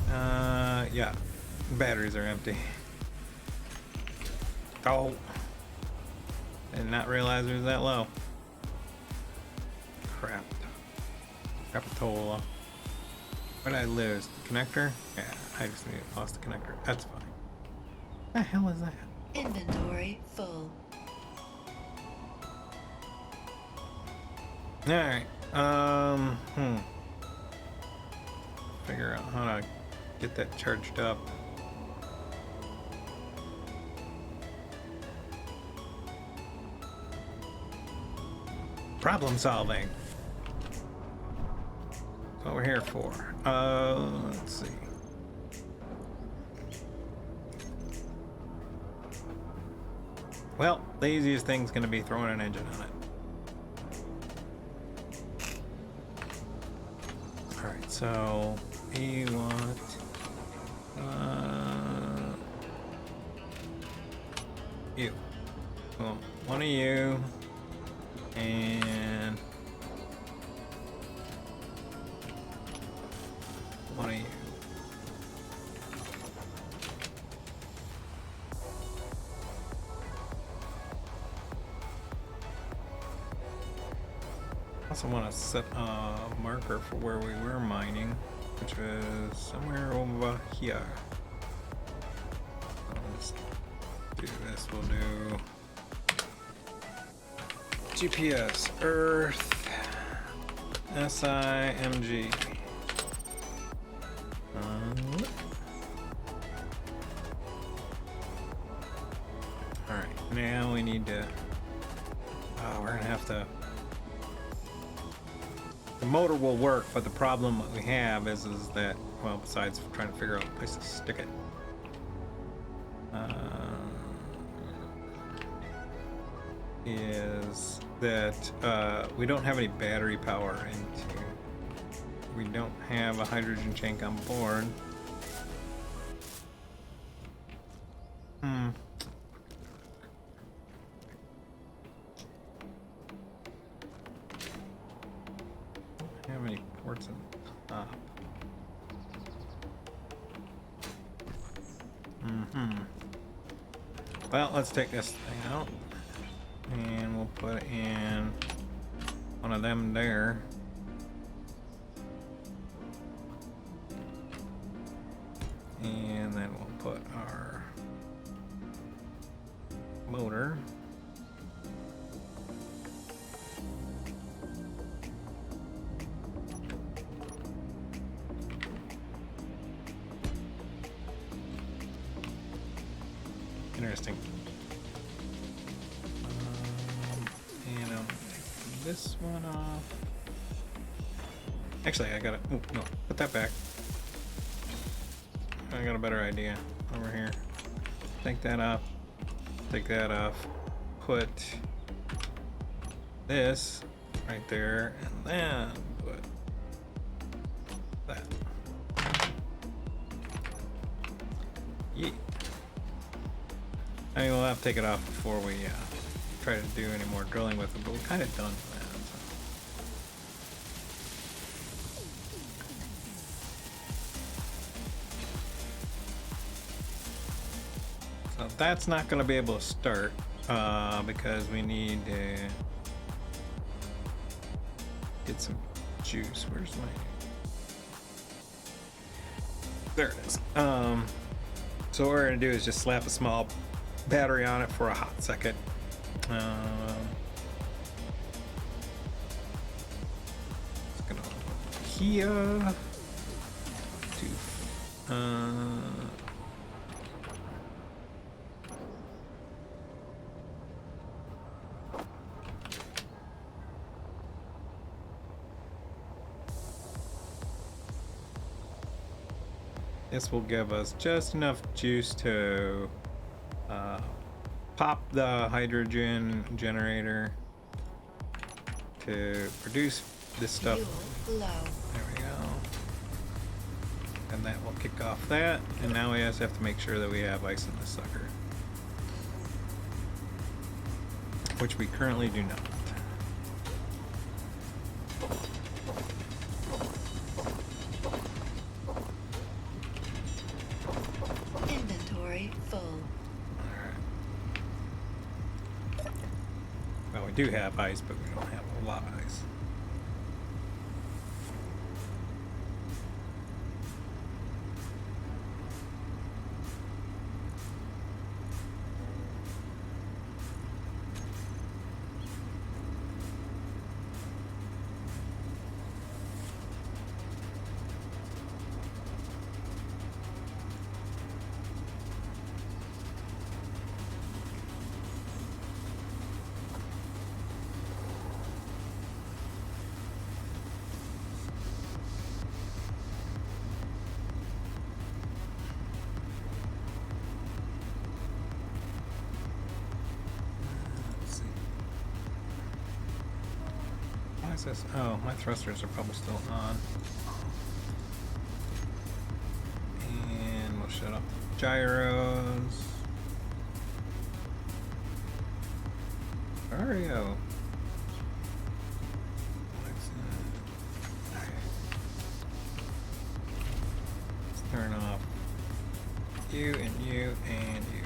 Speaker 1: Okay. Yeah. Batteries are empty. Oh! Did not realize it was that low. Crap. Capitola. What did I lose? The connector? Yeah, I just lost the connector. That's fine. What the hell is that?
Speaker 2: Inventory full.
Speaker 1: Alright. Figure out how to get that charged up. Problem solving. That's what we're here for. Let's see. Well, the easiest thing's gonna be throwing an engine on it. Alright, so we want you. Well, one of you and one of you. I also want to set a marker for where we were mining, which was somewhere over here. Let's do this. We'll do GPS, Earth, SIMG. Alright, now we need to... Oh, we're gonna have to... The motor will work, but the problem that we have is that, well, besides trying to figure out a place to stick it. Is that we don't have any battery power into... We don't have a hydrogen tank on board. How many ports in the top? Well, let's take this thing out. And we'll put in one of them there. interesting. And I'll take this one off. Actually, I gotta. Oh, no, put that back. I got a better idea over here. Take that off. Take that off. Put this right there, and then put that. Yeah. I mean, we'll have to take it off before we try to do any more drilling with it, but we're kind of done with that. So that's not going to be able to start because we need to get some juice. Where's my... There it is. So what we're going to do is just slap a small battery on it for a hot second. It's going to here to this will give us just enough juice to pop the hydrogen generator to produce this stuff.
Speaker 2: Fuel low.
Speaker 1: There we go. And that will kick off that. And now we just have to make sure that we have ice in the sucker, which we currently do not.
Speaker 2: Inventory full.
Speaker 1: Well, we do have ice, but we don't have a lot of ice. This? Oh, my thrusters are probably still on. And we'll shut off the gyros. Mario. Let's turn off you and you and you.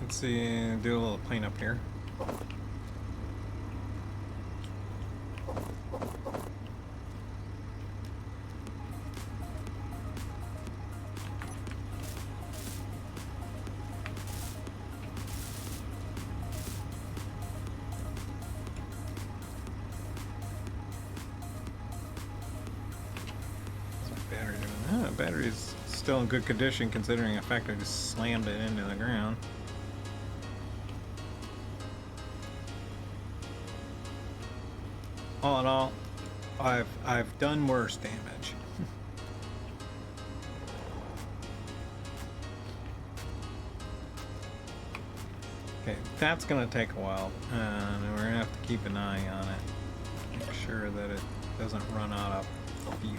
Speaker 1: Let's see, do a little cleanup here. What's my battery doing? The battery's still in good condition considering the fact I just slammed it into the ground. All in all, I've done worse damage. Okay, that's gonna take a while, and we're gonna have to keep an eye on it. Make sure that it doesn't run out of fuel.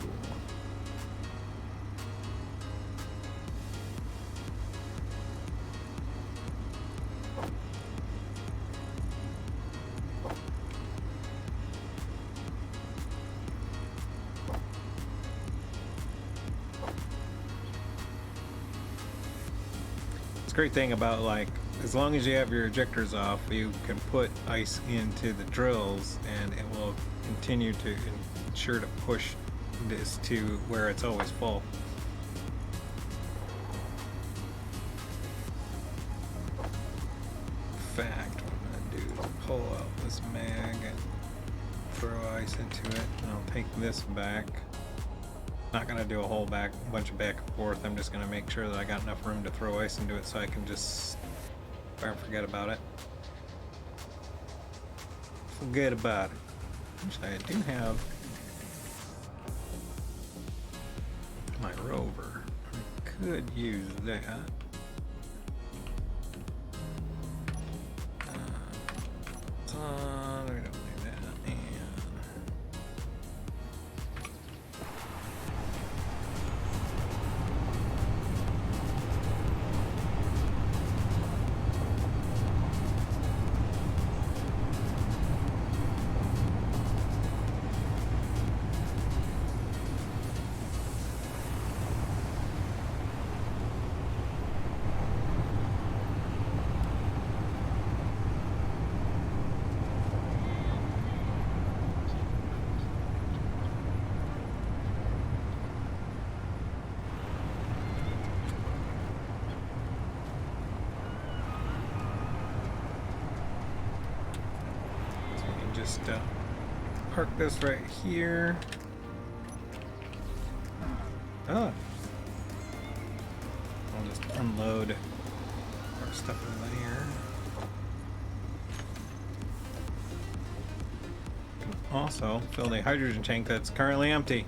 Speaker 1: It's a great thing about, like, as long as you have your ejectors off, you can put ice into the drills and it will continue to ensure to push this to where it's always full. In fact, what I'm gonna do is pull out this mag throw ice into it, and I'll take this back. Not gonna do a whole bunch of back and forth. I'm just gonna make sure that I got enough room to throw ice into it so I can just forget about it. Forget about it. Which I do have my rover. I could use that. We don't need that. And just park this right here. Oh, I'll just unload our stuff in there. Can also fill the hydrogen tank that's currently empty.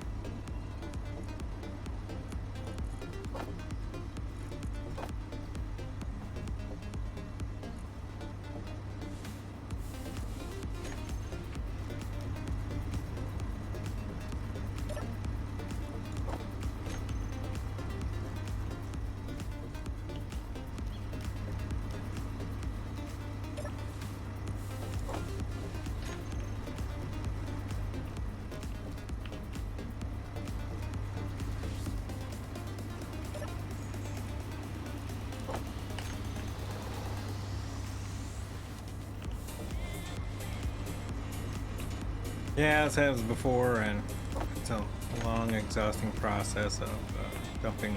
Speaker 1: Yeah, this happens before, and it's a long, exhausting process of dumping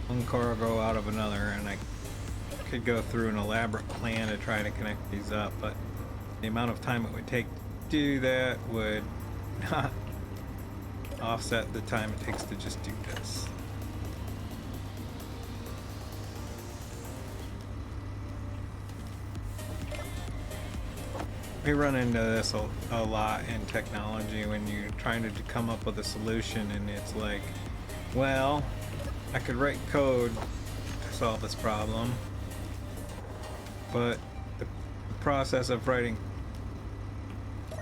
Speaker 1: one cargo out of another, and I could go through an elaborate plan to try to connect these up, but the amount of time it would take to do that would not offset the time it takes to just do this. We run into this a lot in technology when you're trying to come up with a solution, and it's like, well, I could write code to solve this problem, but the process of writing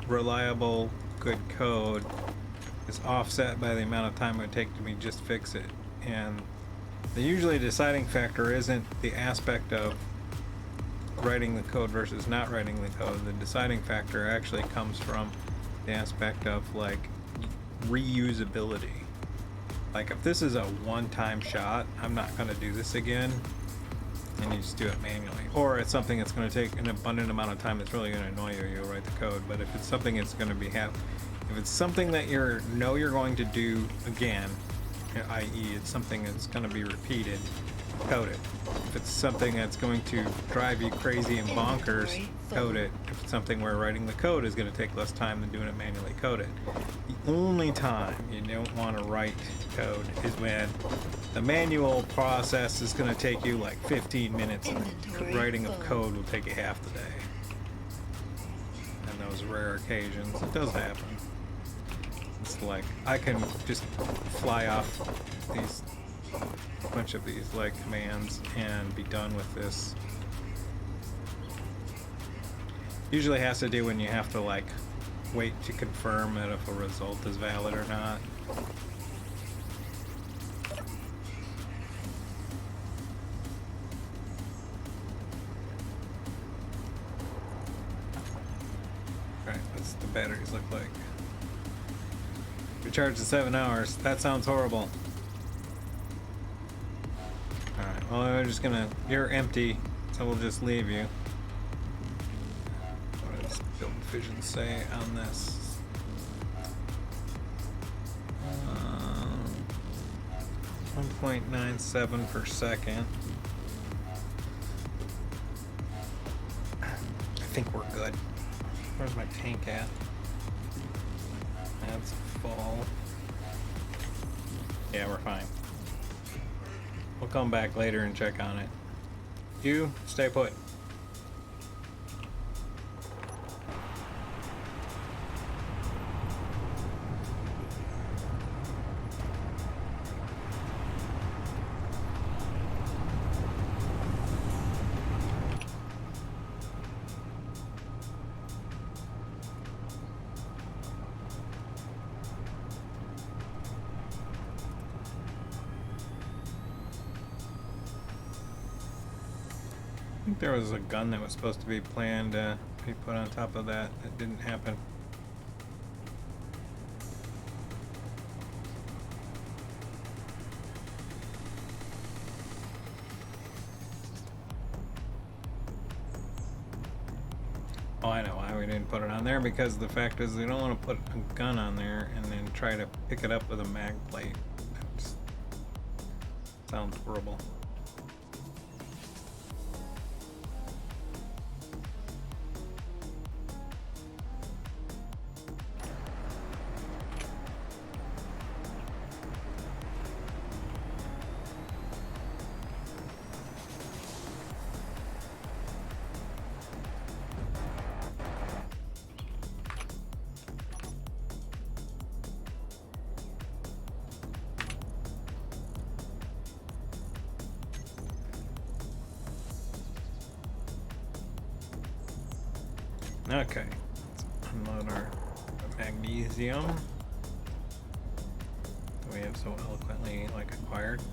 Speaker 1: reliable, good code is offset by the amount of time it would take to me just fix it. And the usually deciding factor isn't the aspect of writing the code versus not writing the code. The deciding factor actually comes from the aspect of like reusability. Like if this is a one-time shot, I'm not going to do this again, and you just do it manually. Or it's something that's going to take an abundant amount of time that's really going to annoy you, you'll write the code. But if it's something that's going to be if it's something that you're going to do again, i.e. it's something that's going to be repeated, code it. If it's something that's going to drive you crazy and bonkers, code it. If it's something where writing the code is going to take less time than doing it manually, code it. The only time you don't want to write code is when the manual process is going to take you like 15 minutes and the writing of code will take you half the day. And those rare occasions, it does happen. It's like I can just fly off these bunch of these like commands and be done with this. Usually has to do when you have to like wait to confirm that if a result is valid or not. Alright, what's the batteries look like? Recharge in 7 hours. That sounds horrible. Alright, well, we're just gonna... You're empty, so we'll just leave you. What does BuildInfo say on this? 1.97 per second. I think we're good. Where's my tank at? That's full. Yeah, we're fine. We'll come back later and check on it. You stay put. I think there was a gun that was supposed to be planned to be put on top of that. That didn't happen. Oh, I know why we didn't put it on there, because the fact is we don't want to put a gun on there and then try to pick it up with a mag plate. That sounds horrible. Okay, let's unload our magnesium that we have so eloquently acquired. Oh,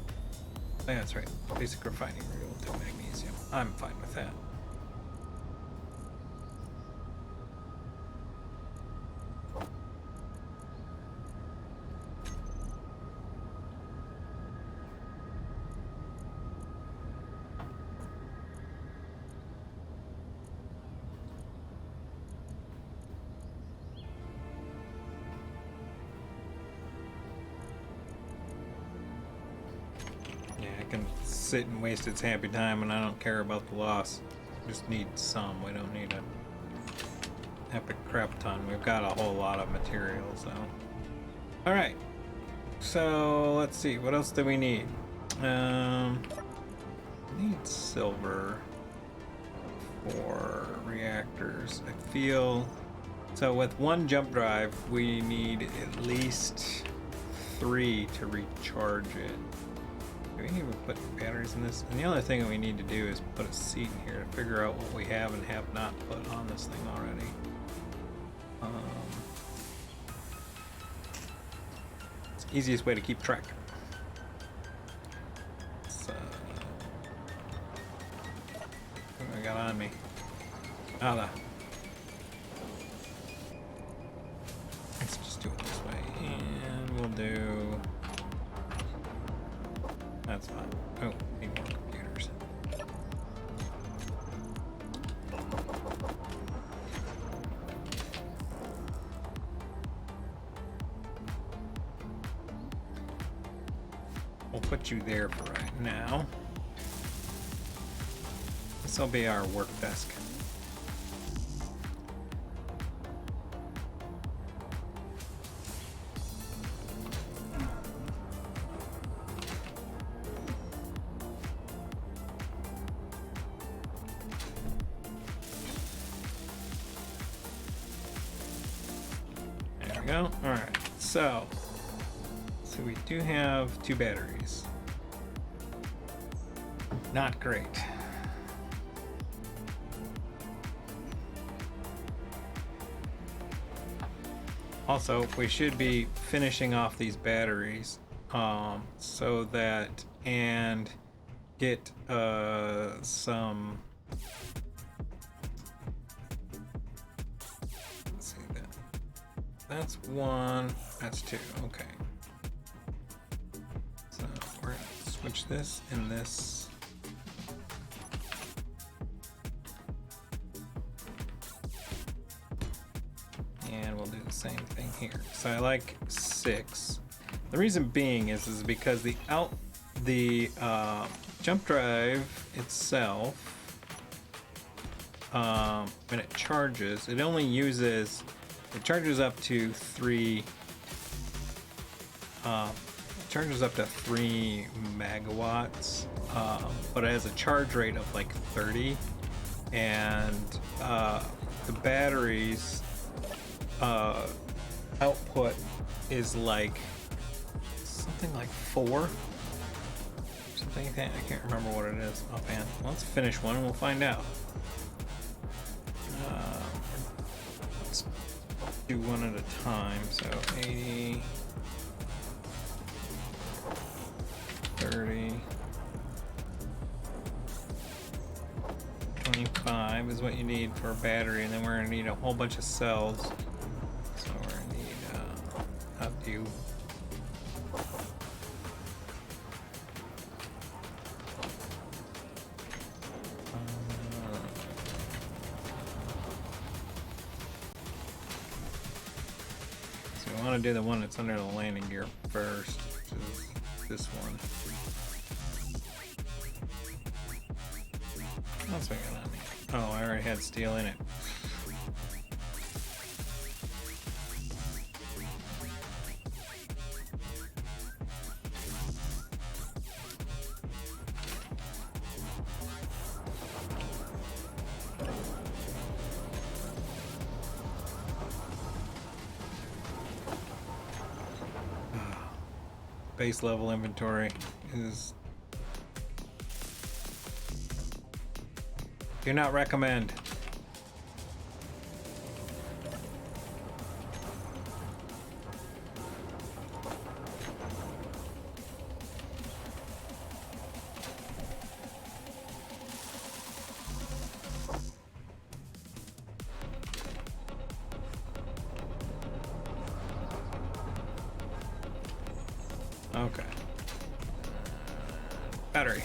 Speaker 1: yeah, that's right. Basic refining rule to magnesium. I'm fine with that. Sit and waste its happy time, and I don't care about the loss. Just need some. We don't need a epic crap ton. We've got a whole lot of materials, so. Alright. So let's see, what else do we need? Need silver for reactors. I feel so with one jump drive we need at least 3 to recharge it. Do we even put batteries in this? And the other thing that we need to do is put a seat in here to figure out what we have and have not put on this thing already. It's the easiest way to keep track. So, what do I got on me? Let's just do it this way, and we'll do. That's fine. Oh, need more computers. We'll put you there for right now. This will be our work desk. Go. All right, so we do have 2 batteries. Not great. Also, we should be finishing off these batteries so that and get some. That's 1, that's 2, okay. So we're gonna switch this and this. And we'll do the same thing here. So I like 6. The reason being is because the jump drive itself, when it charges, it only uses. It charges up to 3 charges up to 3 megawatts, but it has a charge rate of like 30, and the batteries output is like something like 4. Something I can't remember what it is offhand. Let's finish one and we'll find out. Let's do one at a time. So 80, 30, 25 is what you need for a battery, and then we're gonna need a whole bunch of cells. So we're gonna need up to I want to do the one that's under the landing gear first, which is this one. What's we got on me? Oh, I already had steel in it. Base level inventory is do not recommend. Okay. Battery.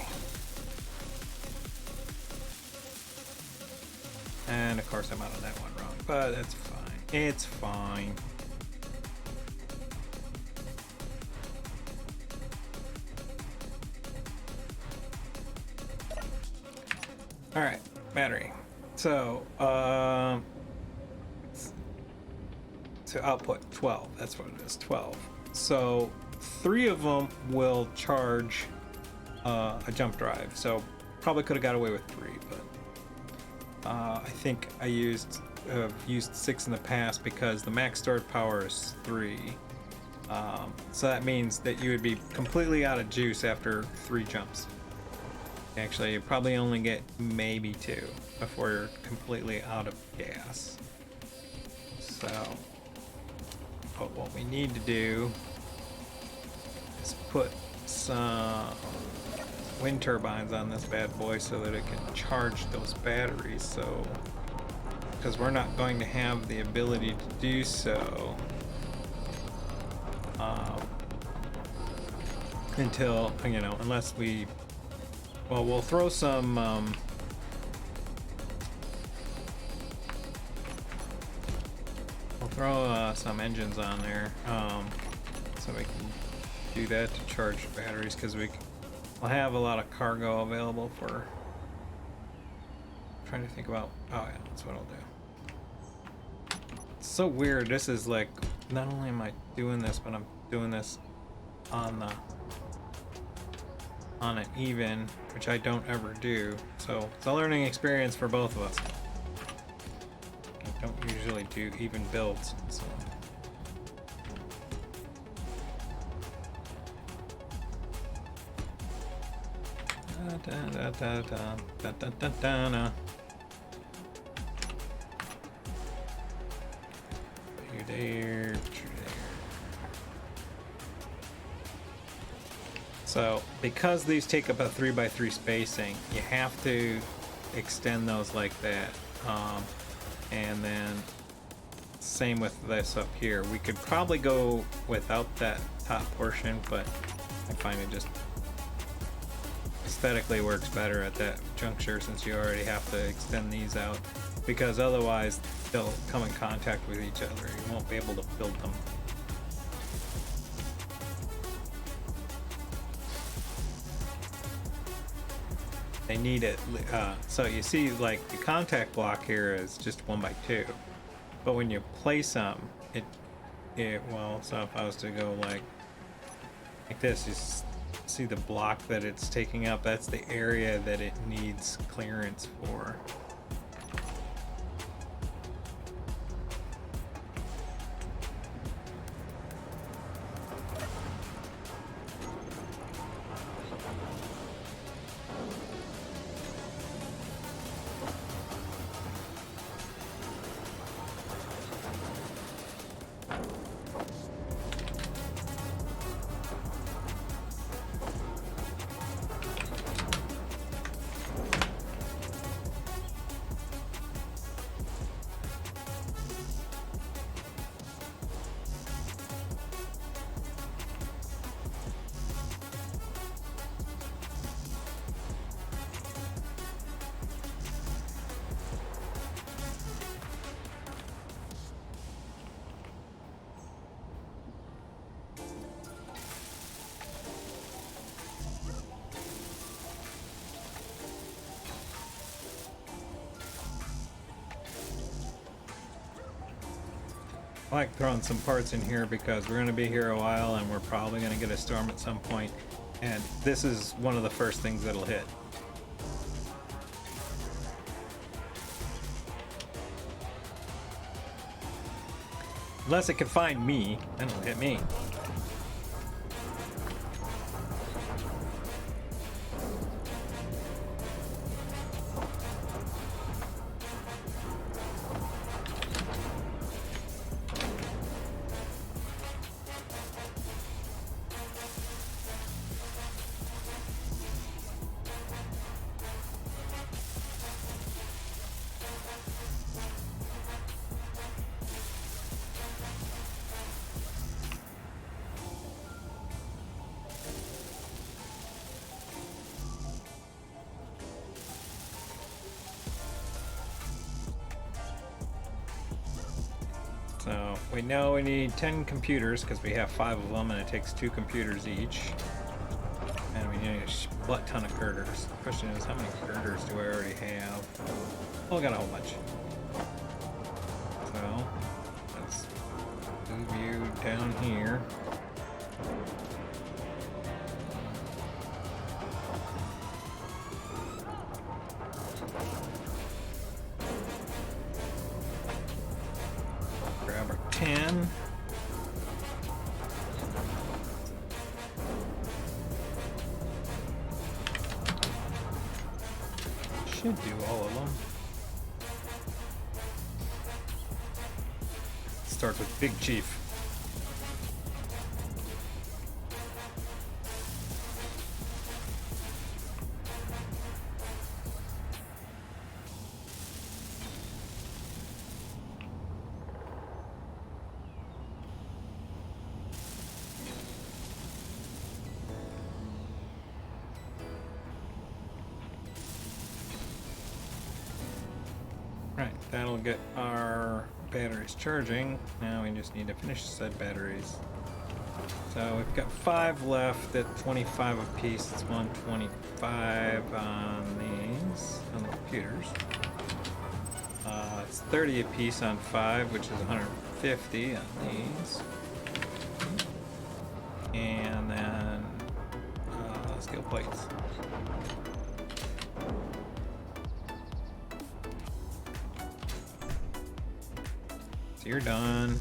Speaker 1: And of course I'm out on that one wrong, but it's fine. It's fine. All right, battery. So output 12. That's what it is, 12. So 3 of them will charge a jump drive. So probably could have got away with 3, but I think I used 6 in the past because the max stored power is 3. So that means that you would be completely out of juice after 3 jumps. Actually, you probably only get maybe 2 before you're completely out of gas. So, but what we need to do is put some wind turbines on this bad boy so that it can charge those batteries. So, because we're not going to have the ability to do so until, you know, unless we, well, we'll throw some some engines on there so we can do that to charge batteries, because we'll have a lot of cargo available for. I'm trying to think about, oh yeah, that's what I'll do. It's so weird. This is like, not only am I doing this, but I'm doing this on an even, which I don't ever do. So it's a learning experience for both of us. I don't usually do even builds, so. You there, you there. So, because these take up a 3x3 spacing, you have to extend those like that. And then, same with this up here. We could probably go without that top portion, but I find it just aesthetically works better at that juncture, since you already have to extend these out, because otherwise they'll come in contact with each other. You won't be able to build them. They need it, so you see, like, the contact block here is just 1x2, but when you place them, well, so if I was to go like Like this, you see the block that it's taking up? That's the area that it needs clearance for. I like throwing some parts in here because we're going to be here a while and we're probably going to get a storm at some point, and this is one of the first things that'll hit. Unless it can find me, then it'll hit me. So we know we need 10 computers because we have 5 of them and it takes 2 computers each. And we need a butt ton of girders. The question is, how many girders do I already have? Oh, I got a whole bunch. So let's move you down here. Grab our 10. Should do all of them. Start with Big Chief. Right, that'll get our batteries charging. Now we just need to finish said batteries. So we've got 5 left at 25 a piece. It's 125 on these, on the computers. It's 30 a piece on 5, which is 150 on these. And then steel plates. So you're done.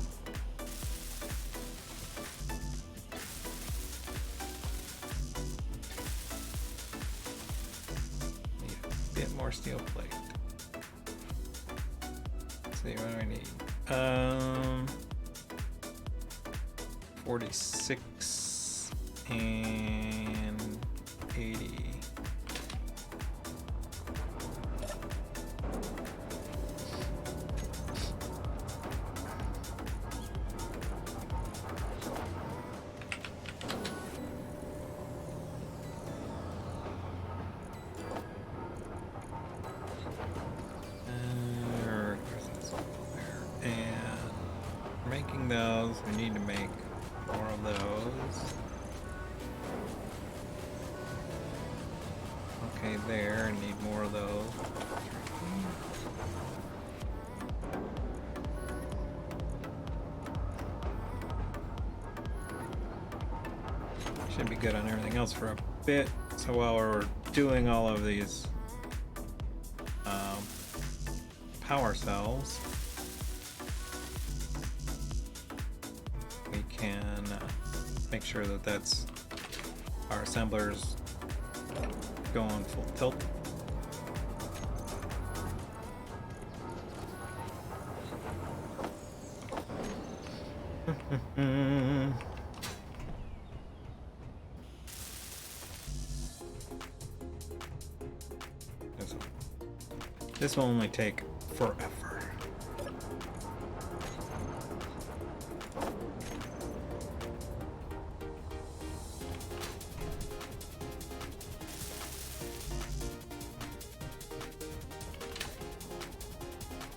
Speaker 1: Need a bit more steel plate. Let's see, what do I need? 46 and 80. Those, we need to make more of those. Okay, there, need more of those. Should be good on everything else for a bit. So while we're doing all of these power cells, we can make sure that that's our assemblers going full tilt. This will only take forever.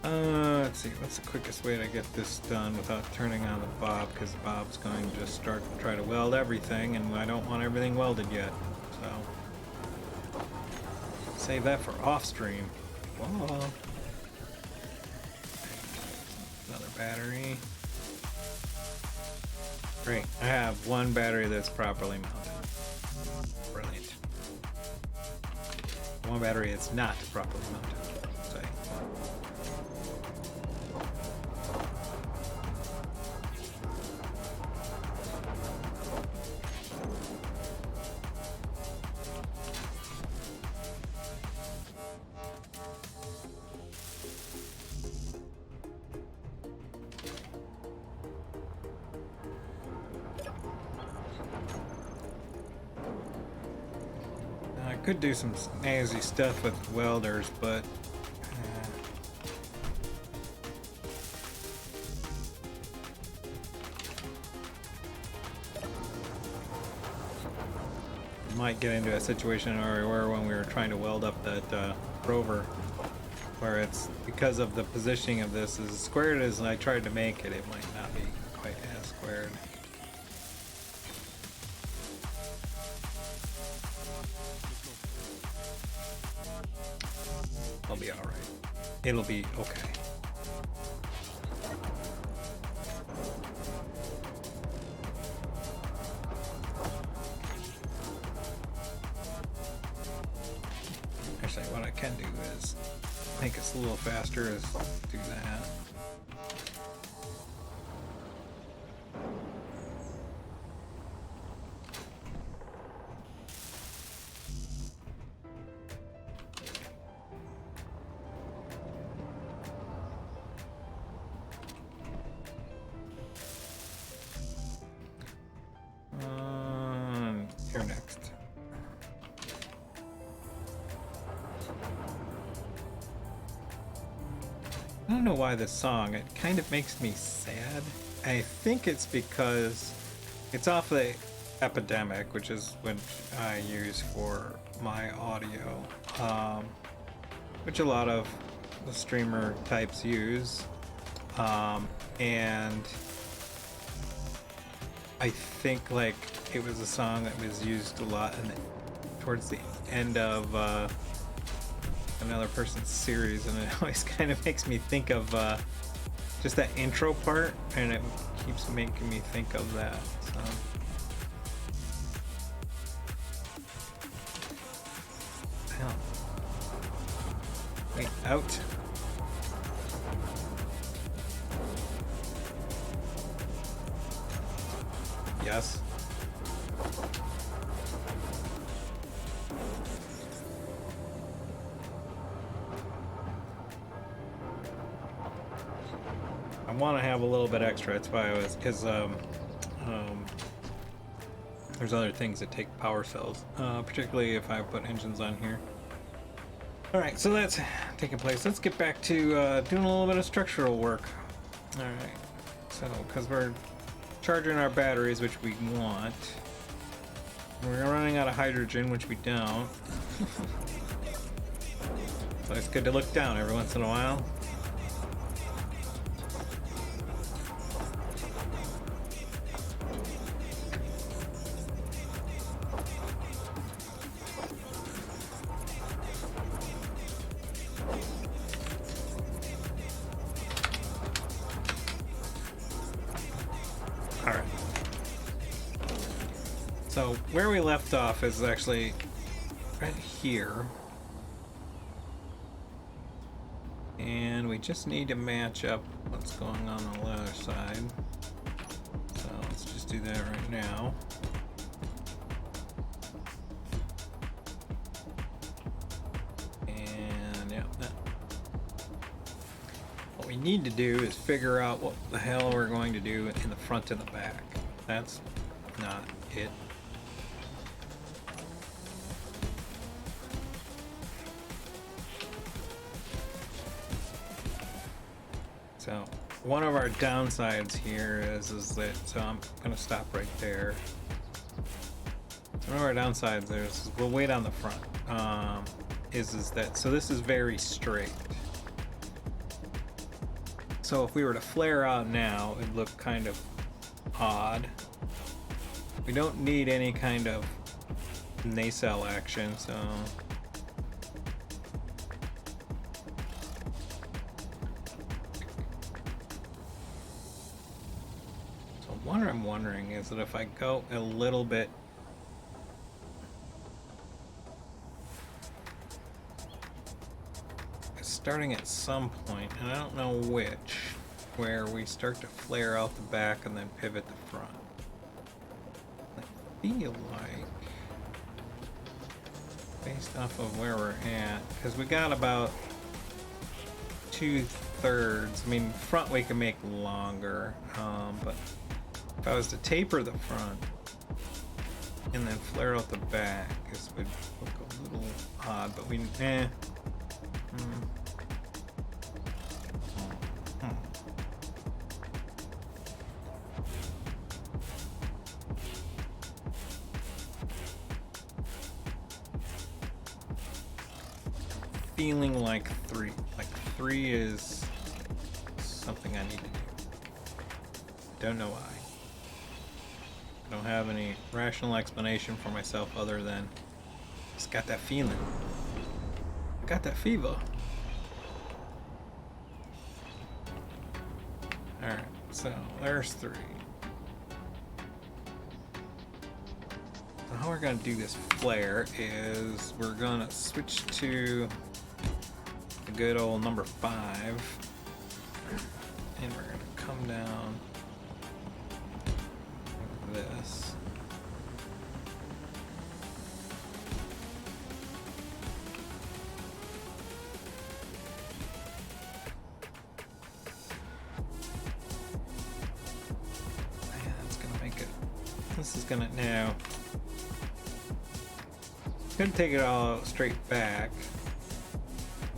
Speaker 1: Let's see, what's the quickest way to get this done without turning on the Bob, because Bob's going to just start to try to weld everything, and I don't want everything welded yet, so save that for off stream. Whoa. Another battery. Great, I have one battery that's properly mounted. Brilliant. One battery that's not properly mounted. Say. I could do some snazzy stuff with welders, but might get into a situation where we were when we were trying to weld up that rover, where it's because of the positioning of this, as squared as I tried to make it, it might not be quite as squared. I'll be alright. It'll be okay. Actually, what I can do is make this a little faster, is do that. You're next. I don't know why this song, it kind of makes me sad. I think it's because it's off the Epidemic, which is what I use for my audio, which a lot of the streamer types use, and I think like it was a song that was used a lot towards the end of another person's series, and it always kind of makes me think of just that intro part, and it keeps making me think of that. So. Hell. Wait, out. Yes. I want to have a little bit extra. That's why I was, because there's other things that take power cells, particularly if I put engines on here. All right, so that's taking place. Let's get back to doing a little bit of structural work. All right, so because we're charging our batteries, which we want, we're running out of hydrogen, which we don't. So it's good to look down every once in a while. So where we left off is actually right here. And we just need to match up what's going on the other side. So let's just do that right now. And yeah, what we need to do is figure out what the hell we're going to do in the front and the back. That's not it. So one of our downsides here is that, so I'm gonna stop right there. So one of our downsides is we'll wait on the front. Is that, so this is very straight. So if we were to flare out now, it'd look kind of odd. We don't need any kind of nacelle action, so what I'm wondering is that if I go a little bit starting at some point, and I don't know which, where we start to flare out the back and then pivot the front. I feel like, based off of where we're at, because we got about 2/3. I mean, front we can make longer, but if I was to taper the front and then flare out the back, this would look a little odd, but we, feeling like three is something I need to do. Don't know why. I don't have any rational explanation for myself other than just got that feeling. Got that fever. Alright, so there's 3. So how we're gonna do this flare is we're gonna switch to the good old number 5. And we're gonna come down like this. Man, that's gonna make it. This is gonna now. Gonna take it all straight back.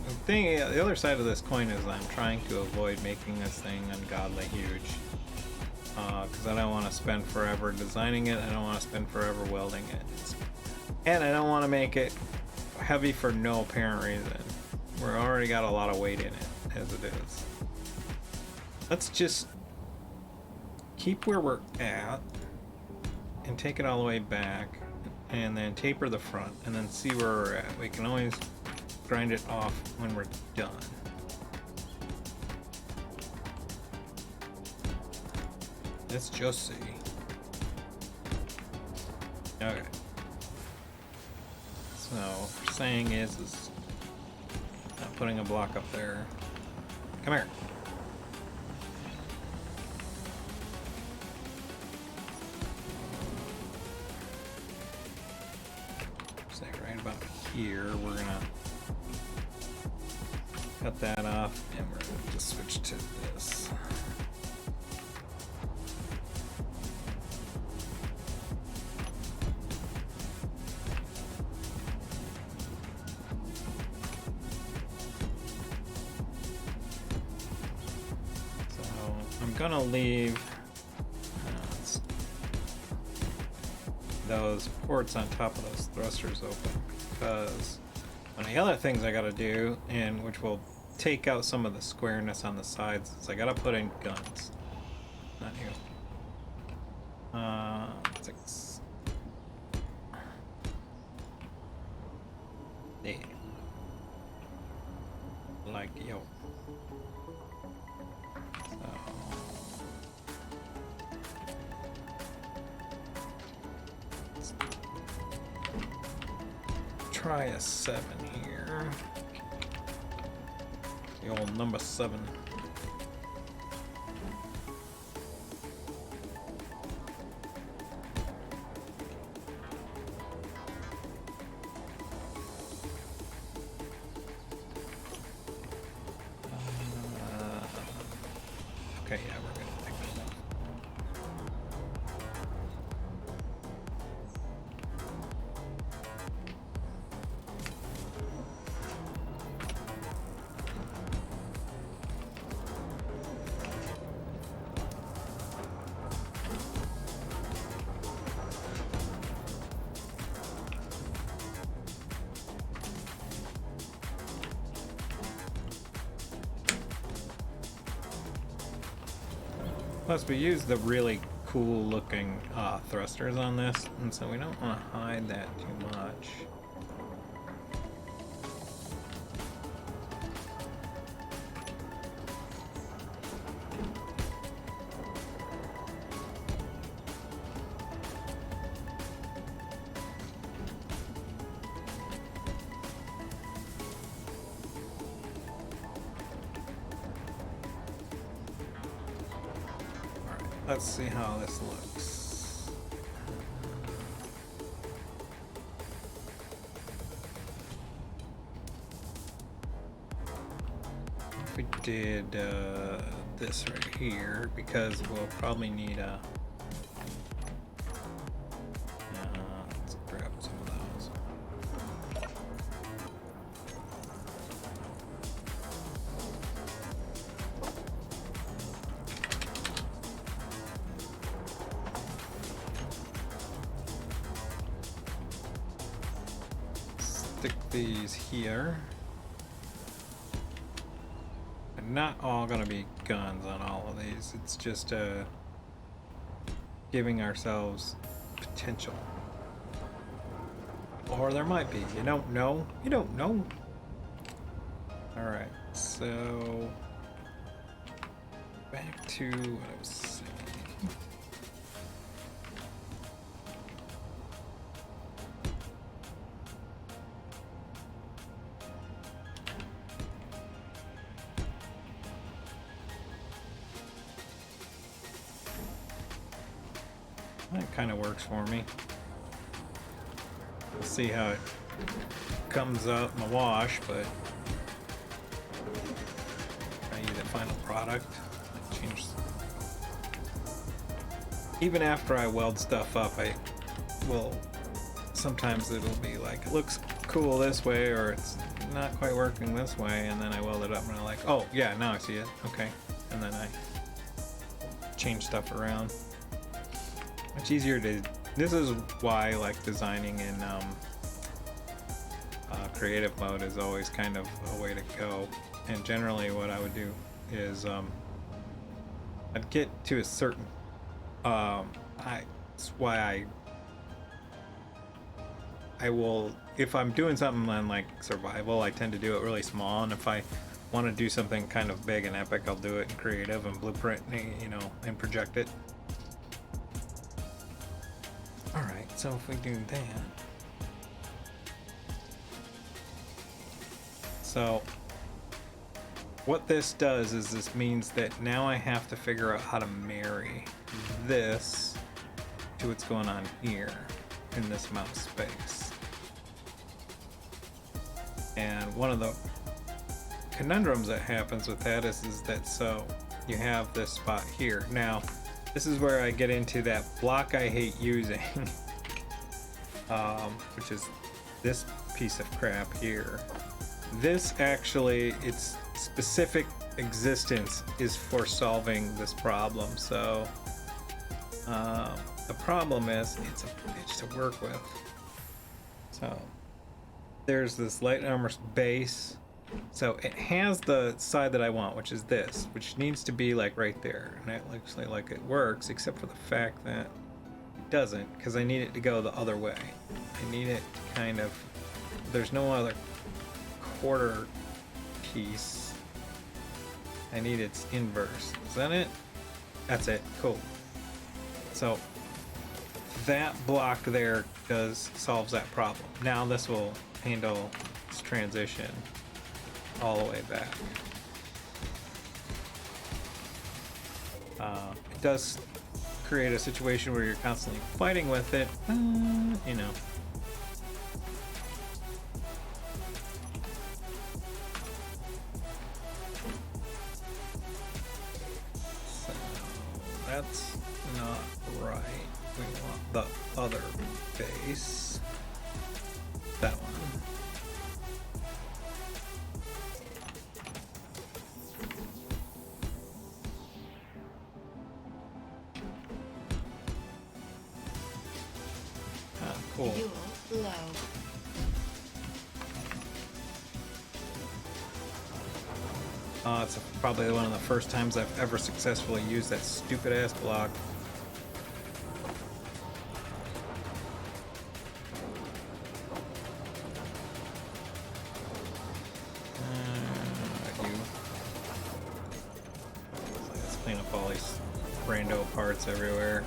Speaker 1: The thing, the other side of this coin is I'm trying to avoid making this thing ungodly huge. Because I don't want to spend forever designing it, I don't want to spend forever welding it. And I don't want to make it heavy for no apparent reason. We're already got a lot of weight in it, as it is. Let's just keep where we're at, and take it all the way back, and then taper the front, and then see where we're at. We can always grind it off when we're done. Let's just see. Okay. So what we're saying is not putting a block up there. Come here. Say right about here, we're gonna cut that off, and we're going to switch to this. So I'm going to leave those ports on top of those thrusters open, because one of the other things I got to do, and which will take out some of the squareness on the sides, is I gotta put in guns. Not you. 6. Yeah. Like yo. So let's try a 7 here. The old number 7. Okay, yeah, we're gonna take that off. Plus, we use the really cool looking thrusters on this, and so we don't want to hide that too much. Let's see how this looks. If we did this right here, because we'll probably need a... let's grab some of those. Stick these here. And not all gonna be guns on all of these. It's just giving ourselves potential. Or there might be. You don't know. You don't know. Alright, so back to what I was saying. That kind of works for me. We'll see how it comes out in the wash, but I need the final product. Change. Even after I weld stuff up, I will. Sometimes it'll be like it looks cool this way, or it's not quite working this way, and then I weld it up, and I'm like, oh yeah, now I see it. Okay, and then I change stuff around. Much easier to. This is why like designing in creative mode is always kind of a way to go. And generally, what I would do is I'd get to a certain. That's why I will. If I'm doing something on like survival, I tend to do it really small. And if I want to do something kind of big and epic, I'll do it in creative and blueprint, you know, and project it. Alright, so if we do that. So, what this does is this means that now I have to figure out how to marry this to what's going on here in this mouse space. And one of the conundrums that happens with that is that so you have this spot here. Now, this is where I get into that block I hate using, which is this piece of crap here. This actually, its specific existence is for solving this problem. So the problem is it's a bitch to work with. So there's this light armor base. So it has the side that I want, which is this, which needs to be like right there. And it looks like it works, except for the fact that it doesn't, because I need it to go the other way. I need it to kind of, there's no other quarter piece. I need its inverse. Is that it? That's it. Cool. So that block there solves that problem. Now this will handle this transition all the way back. It does create a situation where you're constantly fighting with it, you know. So that's not right. We want the other base. That one. Cool.
Speaker 2: Fuel low.
Speaker 1: It's probably one of the first times I've ever successfully used that stupid ass block. Let's clean up all these rando parts everywhere.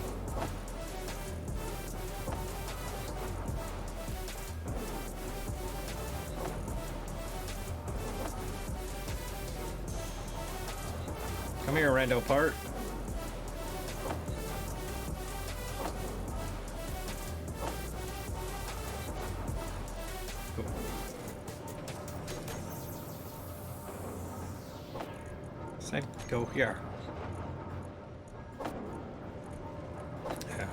Speaker 1: Come here, rando part. Cool. Said go here. Yeah.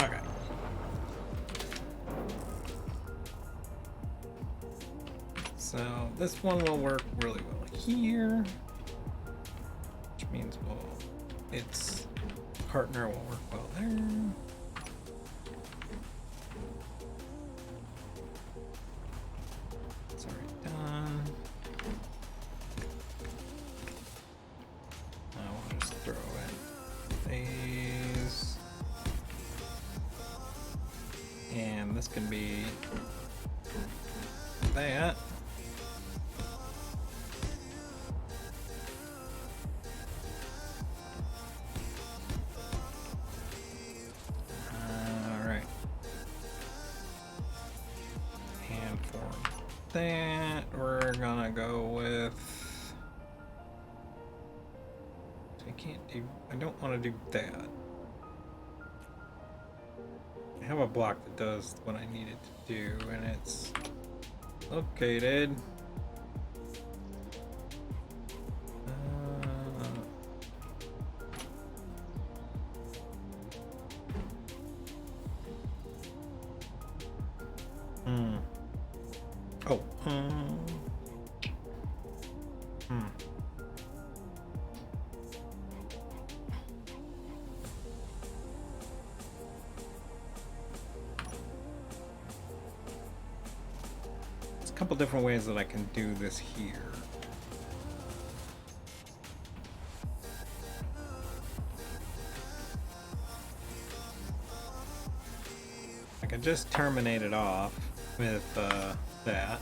Speaker 1: Okay. So this one will work really well here, which means its partner will work well there. It's already done. I will just throw in these. And this can be that. Alright. And for that, we're gonna go with. I don't want to do that. I have a block that does what I need it to do, and it's located. Couple different ways that I can do this here. I can just terminate it off with that.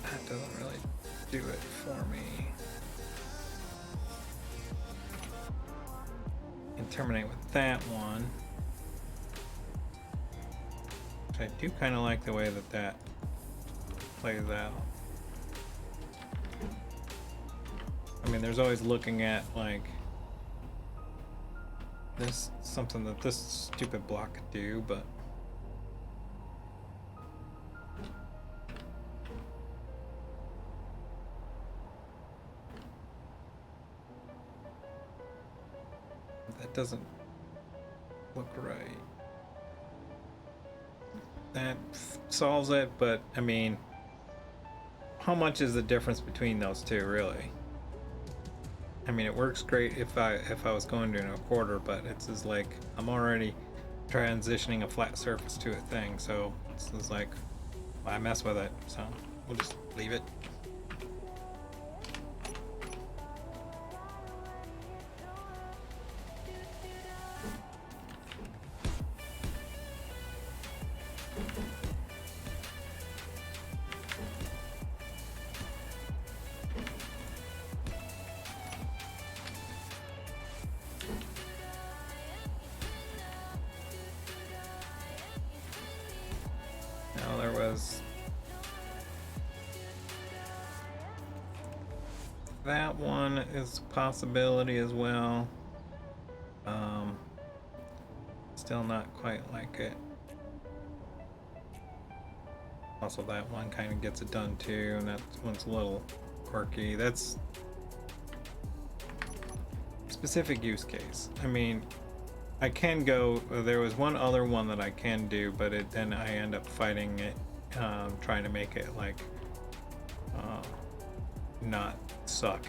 Speaker 1: That doesn't really do it for me. Terminate with that one. I do kind of like the way that that plays out. I mean, there's always looking at like this, something that this stupid block could do, but doesn't look right. That solves it, but I mean, how much is the difference between those two, really? I mean, it works great if I was going to a quarter, but it's just like I'm already transitioning a flat surface to a thing, so it's just like why mess with it? So we'll just leave it. that one is a possibility as well. Still not quite like it. Also, that one kind of gets it done too, and that one's a little quirky. That's specific use case. I mean, I can go. There was one other one that I can do, but then I end up fighting it, trying to make it like not suck,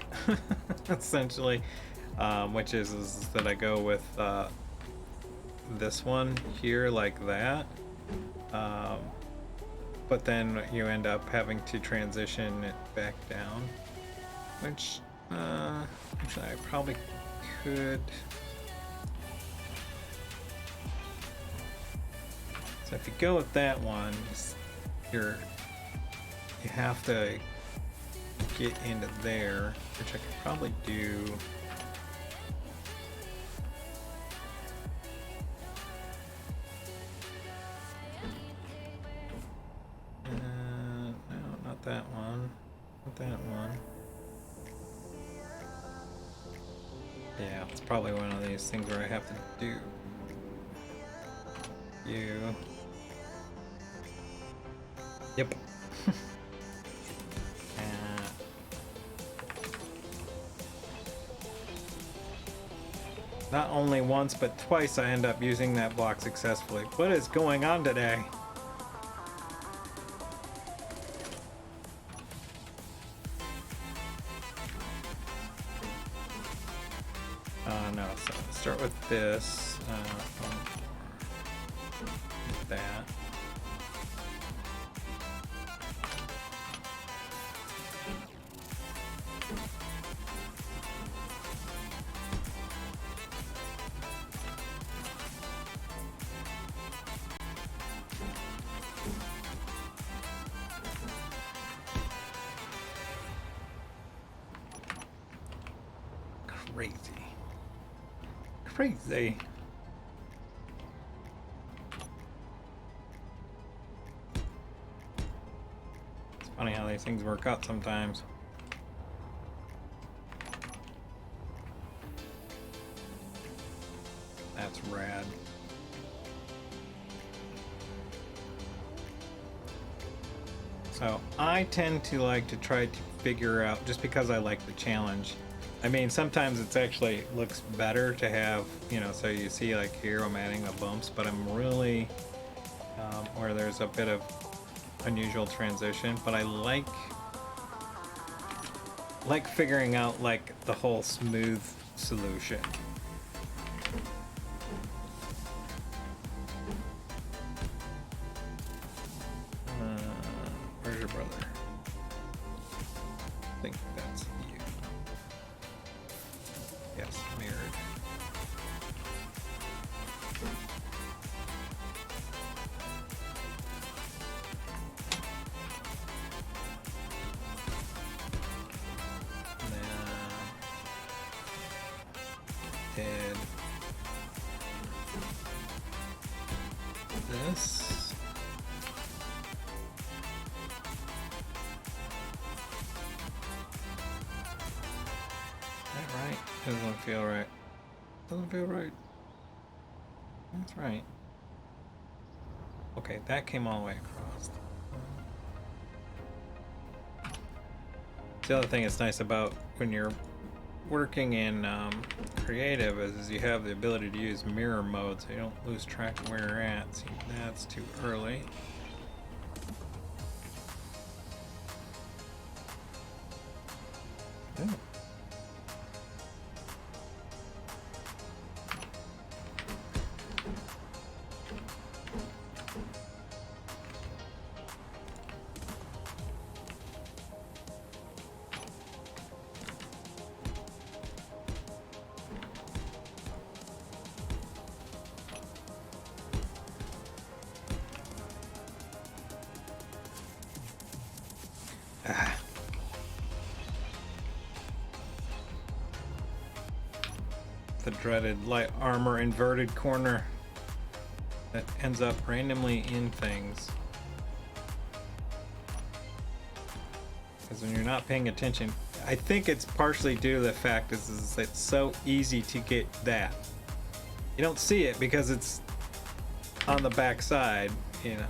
Speaker 1: essentially. Which is that I go with this one here like that. But then you end up having to transition it back down, which actually I probably could. So if you go with that one, you have to get into there, which I could probably do. No, not that one. Not that one. Yeah, it's probably one of these things where I have to do you. Yep. Not only once, but twice I end up using that block successfully. What is going on today? No, so let's start with this. That. Crazy. It's funny how these things work out sometimes. That's rad. So I tend to like to try to figure out, just because I like the challenge. I mean, sometimes it's actually looks better to have, you know, so you see like here I'm adding the bumps, but I'm really, where there's a bit of unusual transition, but I like figuring out like the whole smooth solution. Where's your brother? I think that's you. Yes, mirrored. Did this. That right? Doesn't feel right. Doesn't feel right. That's right. Okay, that came all the way across. The other thing that's nice about when you're working in creative is you have the ability to use mirror mode, so you don't lose track of where you're at. See, that's too early. Oh. The dreaded light armor inverted corner that ends up randomly in things. Because when you're not paying attention, I think it's partially due to the fact is it's so easy to get that. You don't see it because it's on the back side, you know.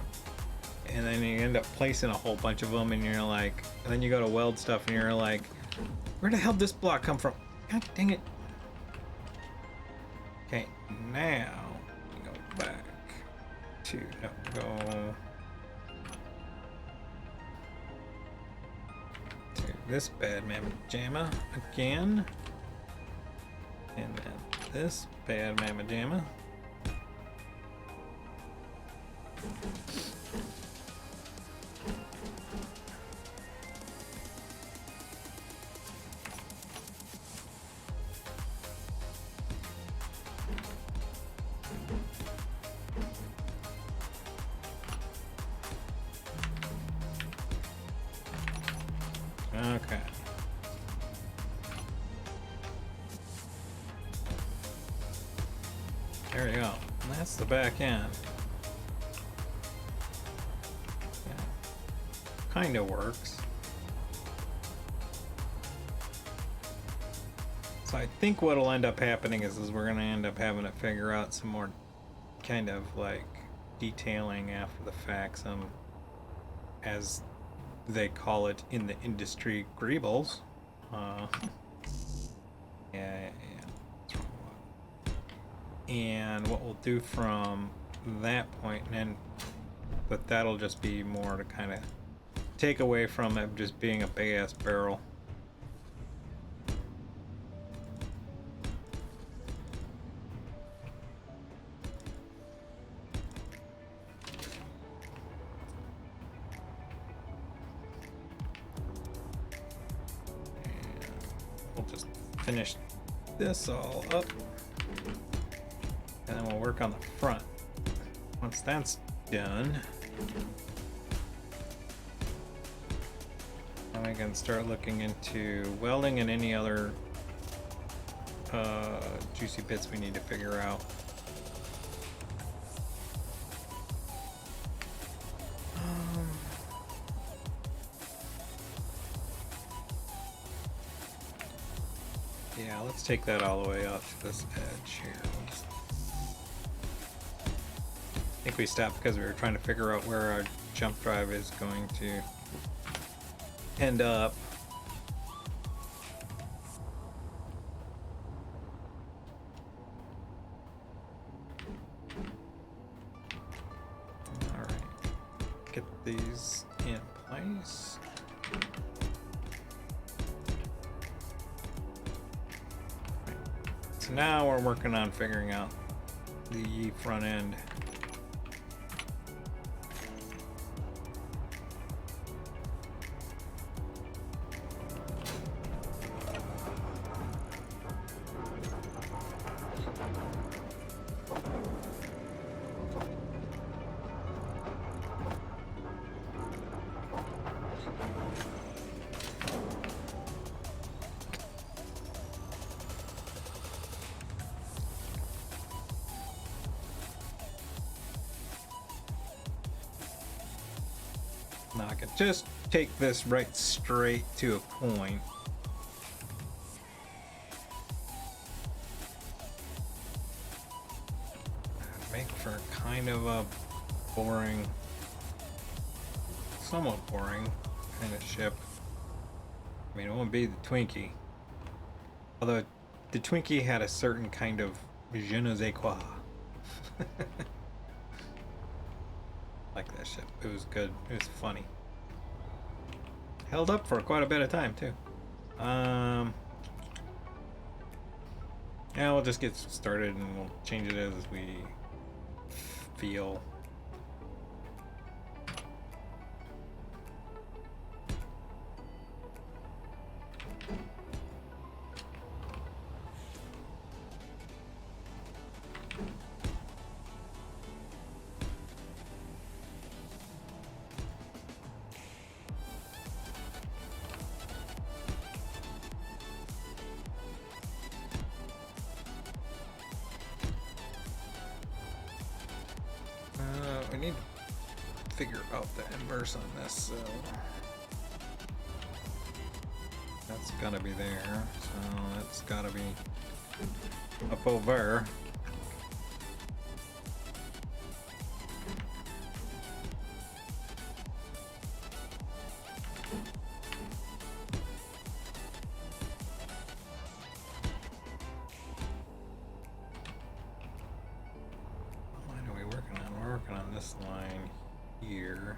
Speaker 1: And then you end up placing a whole bunch of them, and you're like, and then you go to weld stuff, and you're like, where the hell did this block come from? God dang it. Okay, now go back to, no, go to this bad mamma jamma again, and then this bad mamma jamma. Okay. There we go. And that's the back end. Yeah. Kind of works. So I think what'll end up happening is we're going to end up having to figure out some more kind of like detailing after the fact, some, as they call it in the industry, greebles. Yeah. And what we'll do from that point, and then, but that'll just be more to kind of take away from it just being a big ass barrel. We'll just finish this all up, and then we'll work on the front. Once that's done, then we can start looking into welding and any other juicy bits we need to figure out. Yeah, let's take that all the way up to this edge here. I think we stopped because we were trying to figure out where our jump drive is going to end up. Alright, get these in place. So now we're working on figuring out the front end. Now I can just take this right straight to a point. Make for kind of a boring, somewhat boring kind of ship. I mean, it won't be the Twinkie. Although the Twinkie had a certain kind of je ne sais quoi. Like that ship. It was good. It was funny. Held up for quite a bit of time too. Yeah, we'll just get started and we'll change it as we feel. We need to figure out the inverse on this, so That's gotta be there, so that's gotta be up over. What line are we working on? We're working on this line here.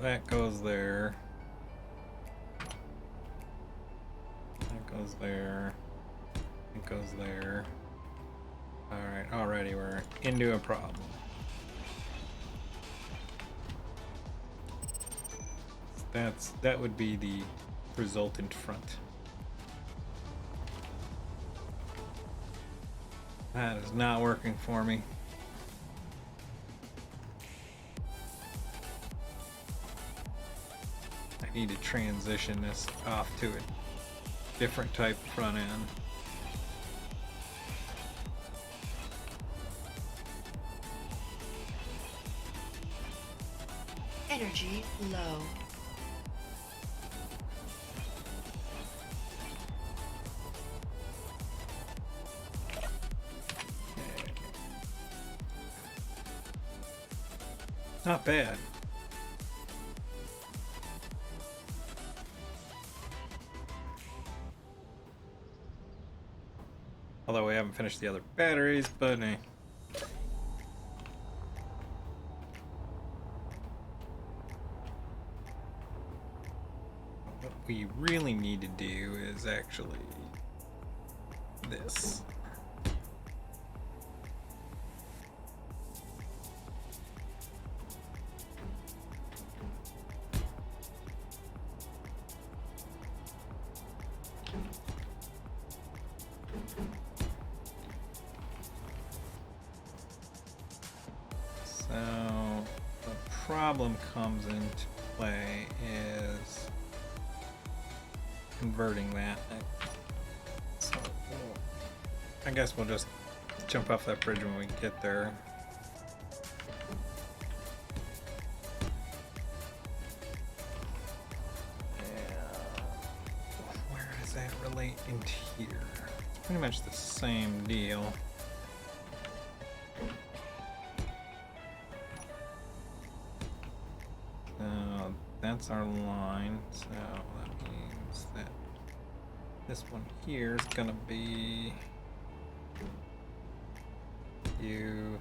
Speaker 1: That goes there. That goes there. It goes there. Alright, already we're into a problem. That would be the resultant front. That is not working for me. I need to transition this off to a different type front end.
Speaker 2: Energy low.
Speaker 1: Not bad. Although we haven't finished the other batteries, but eh. What we really need to do is actually this. So the problem comes into play is converting that. So I guess we'll just jump off that bridge when we get there. Where does that relate into here? It's pretty much the same deal. That's our line, so that means that this one here is gonna be you.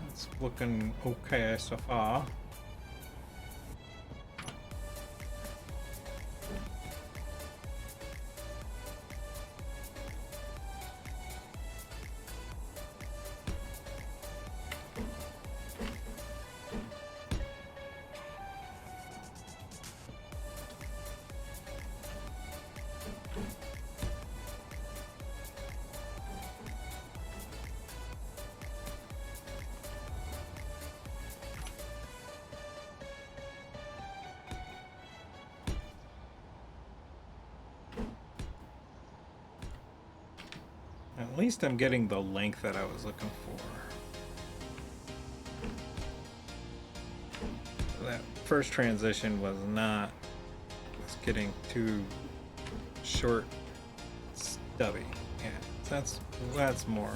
Speaker 1: It's looking okay so far. At least I'm getting the length that I was looking for. That first transition was getting too short, stubby. Yeah, that's more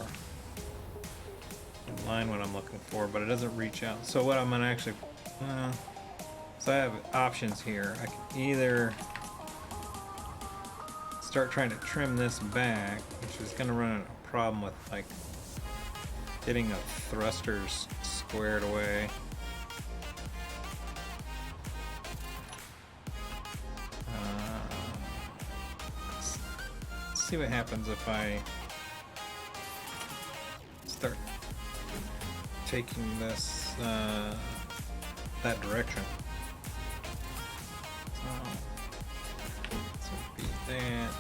Speaker 1: in line what I'm looking for, but it doesn't reach out. So what I'm gonna actually, so I have options here. I can either start trying to trim this back, which is going to run into a problem with like getting the thrusters squared away. Let's see what happens if I start taking this that direction. So be that.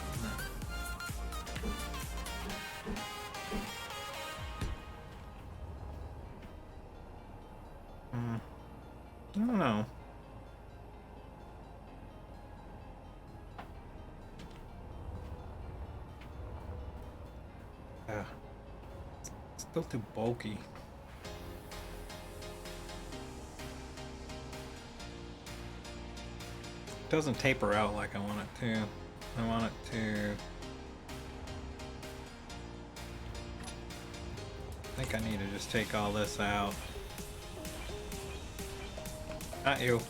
Speaker 1: I don't know. Still too bulky. It doesn't taper out like I want it to. I want it to... I think I need to just take all this out. Not you.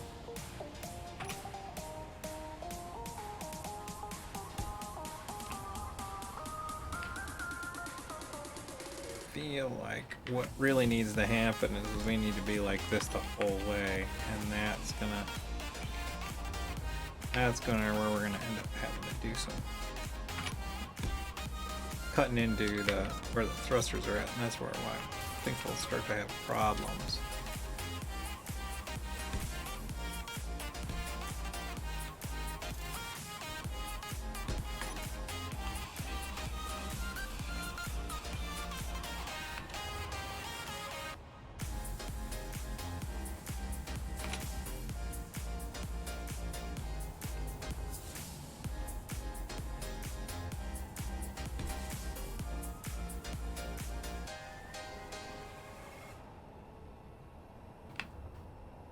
Speaker 1: Feel like what really needs to happen is we need to be like this the whole way, and that's gonna where we're gonna end up having to do some cutting into where the thrusters are at, and that's where I think we'll start to have problems.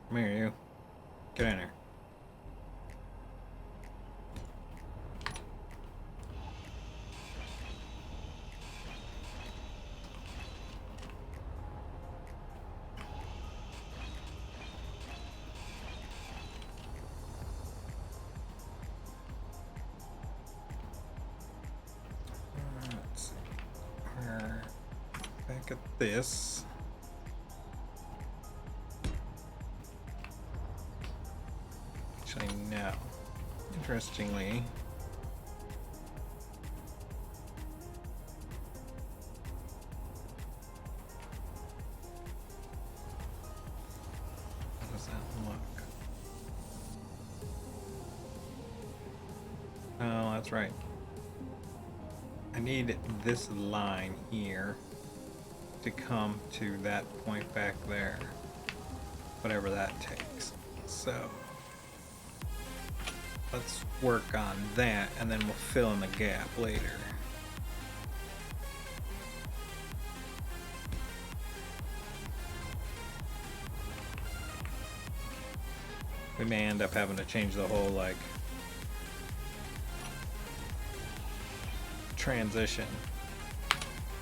Speaker 1: Come here, you. Get in here. Let's see. We're back at this. No. Interestingly, how does that look? Oh, that's right. I need this line here to come to that point back there, whatever that takes. So let's work on that, and then we'll fill in the gap later. We may end up having to change the whole, like, transition.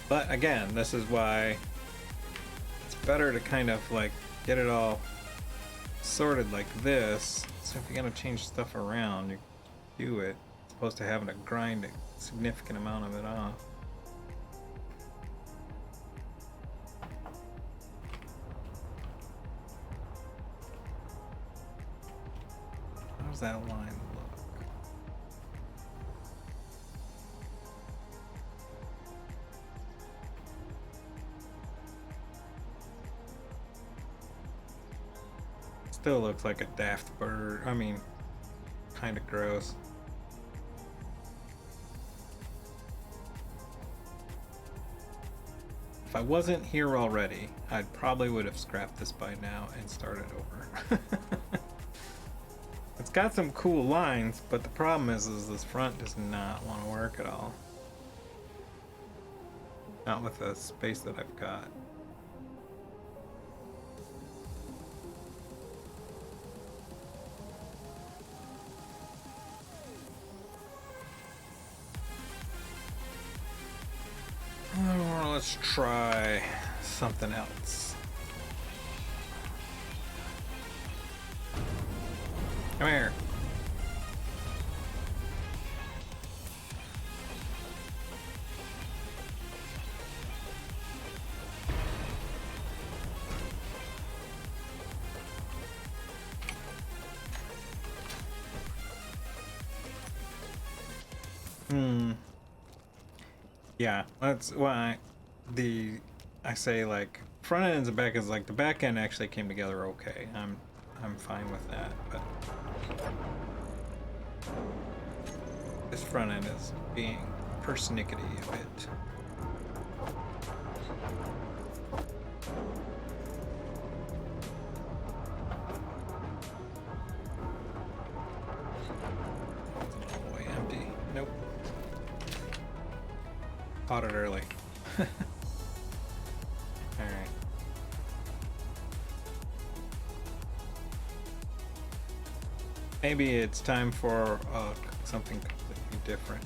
Speaker 1: But again, this is why it's better to kind of, like, get it all sorted like this. So if you're gonna change stuff around, you do it, as opposed to having to grind a significant amount of it off. How does that line look? Still looks like a daft bird. I mean, kind of gross. If I wasn't here already, I probably would have scrapped this by now and started over. It's got some cool lines, but the problem is this front does not want to work at all. Not with the space that I've got. Let's try something else. Come here. Yeah, that's why I say, like, front ends and back ends, like the back end actually came together okay. I'm fine with that, but this front end is being persnickety a bit. It's all the way empty. Nope. Caught it early. maybe it's time for something completely different.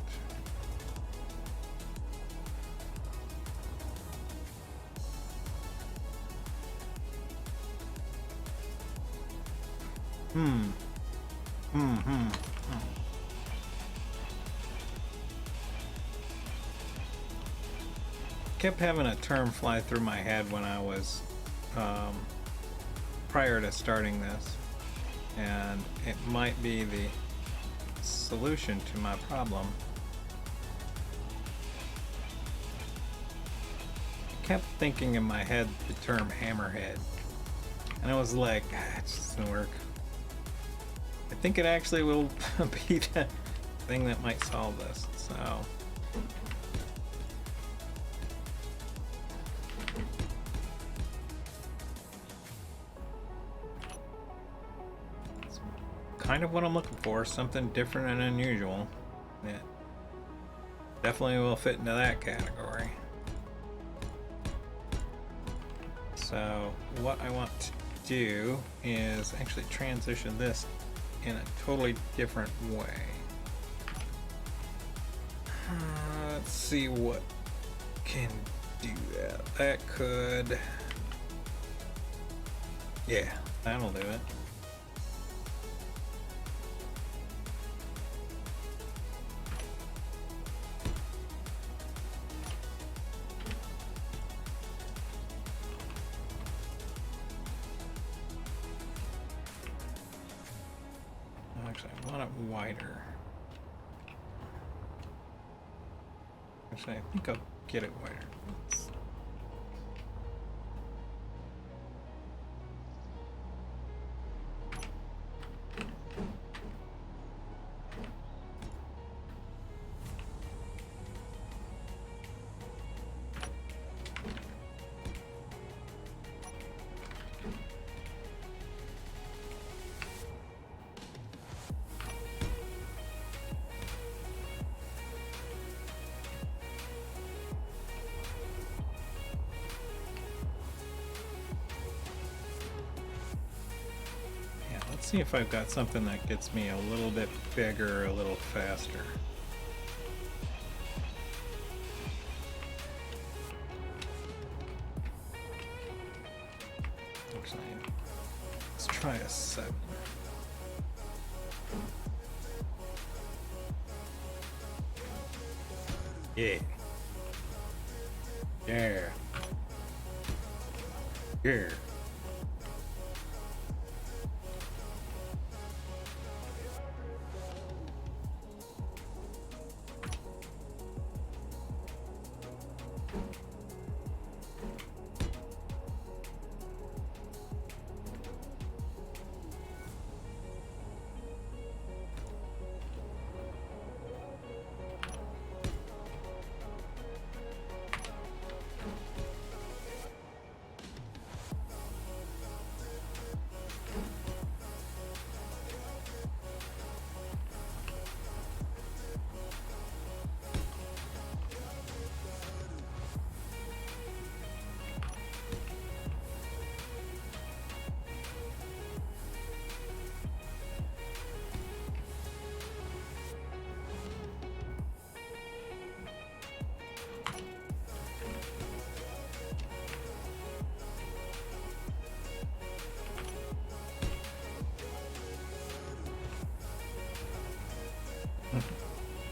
Speaker 1: Kept having a term fly through my head when I was prior to starting this, and it might be the solution to my problem. I kept thinking in my head the term hammerhead, and I was like, it just doesn't work. I think it actually will be the thing that might solve this, so. It's kind of what I'm looking for, something different and unusual. It definitely will fit into that category. So what I want to do is actually transition this in a totally different way. Let's see what can do that. That could, yeah, that'll do it. Actually, I want it wider. Actually, I think I'll get it wider. See if I've got something that gets me a little bit bigger, a little faster. Actually, let's try a 7. Yeah. Yeah. Yeah.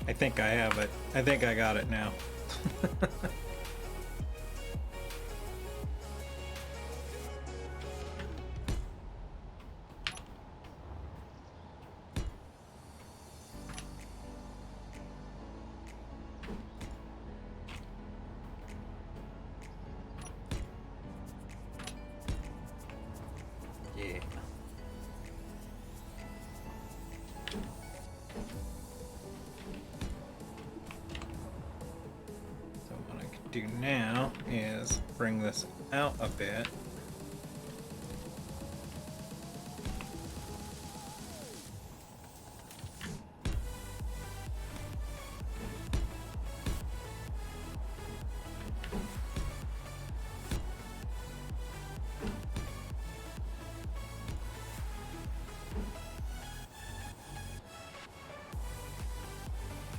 Speaker 1: I think I have it. I think I got it now. Yeah. Do now is bring this out a bit.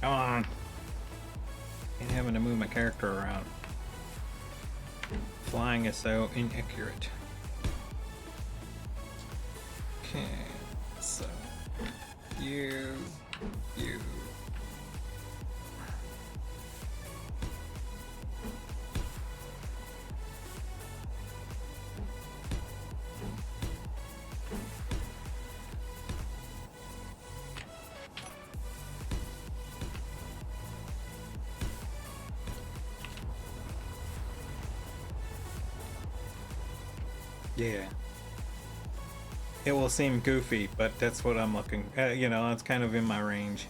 Speaker 1: Come on. Ain't having to move my character around. Flying is so inaccurate. Okay, so you. Yeah. It will seem goofy, but that's what I'm looking at. You know, it's kind of in my range.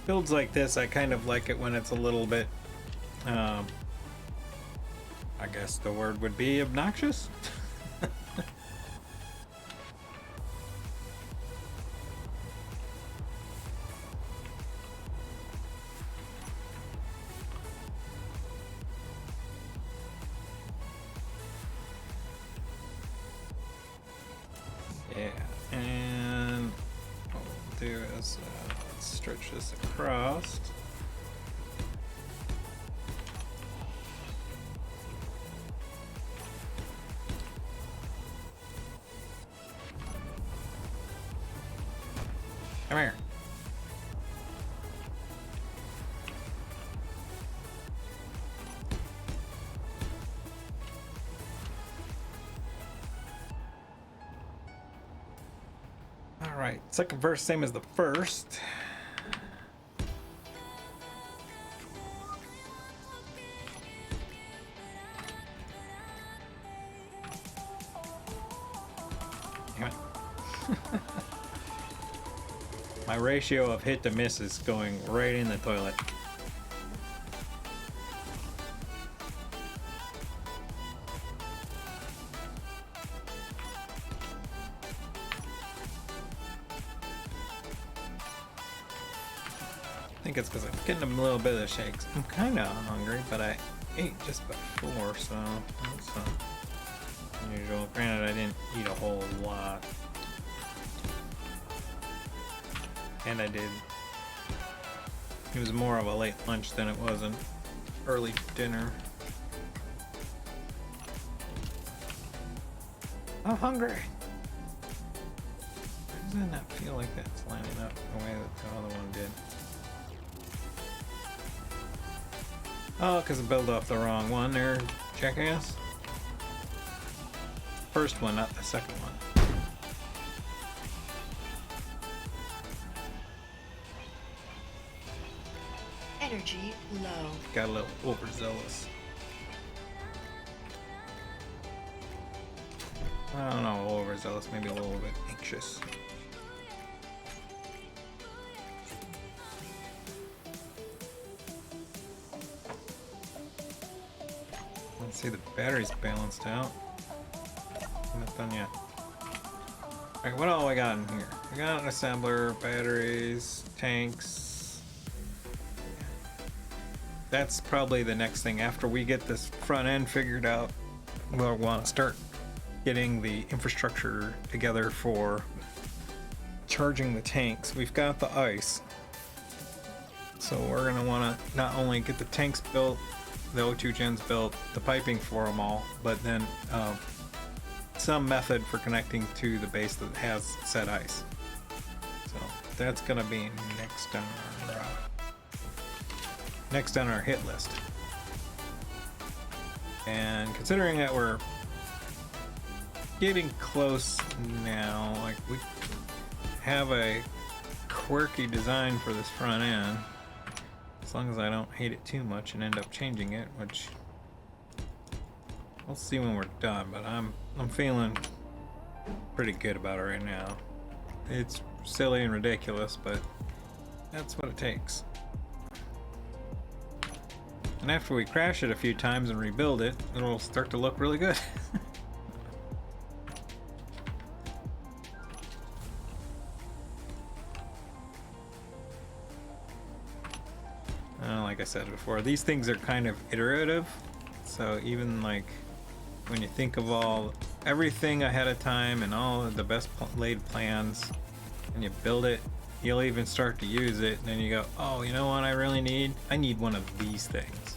Speaker 1: Builds like this, I kind of like it when it's a little bit, I guess the word would be obnoxious. Yeah, and what we'll do is let's stretch this across. Come here. All right, second verse, same as the first. Damn it. My ratio of hit to miss is going right in the toilet. I think it's because I'm getting a little bit of the shakes. I'm kind of hungry, but I ate just before, so that's unusual. Granted, I didn't eat a whole lot. And I did. It was more of a late lunch than it was an early dinner. I'm hungry. Why does that not feel like that's lining up the way that the other one did? Oh, because I built off the wrong one there, jackass. First one, not the second one.
Speaker 2: Energy low.
Speaker 1: Got a little overzealous. I don't know, overzealous, maybe a little bit anxious. Let's see, the battery's balanced out. Not done yet. Alright, what all I got in here? I got an assembler, batteries, tanks. That's probably the next thing. After we get this front end figured out, we'll want to start getting the infrastructure together for charging the tanks. We've got the ice, so we're going to want to not only get the tanks built, the O2 gens built, the piping for them all, but then some method for connecting to the base that has said ice. So that's going to be next on our hit list. And considering that we're getting close now, like we have a quirky design for this front end, as long as I don't hate it too much and end up changing it, which we'll see when we're done, but I'm feeling pretty good about it right now. It's silly and ridiculous, but that's what it takes. And after we crash it a few times and rebuild it, it'll start to look really good. Like I said before, these things are kind of iterative. So even like when you think of everything ahead of time and all of the best laid plans, and you build it, you'll even start to use it, and then you go, oh, you know what I really need? I need one of these things.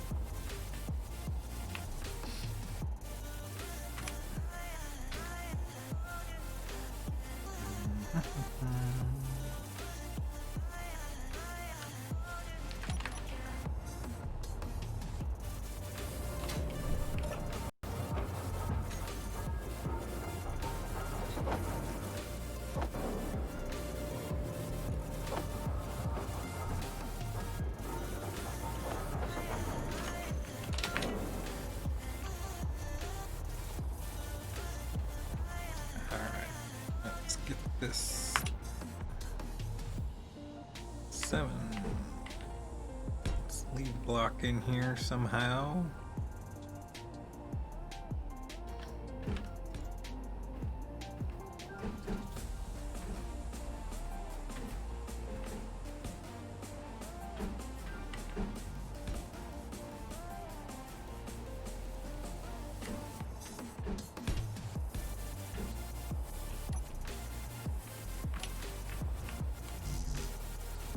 Speaker 1: This 7. Let's leave block in here somehow.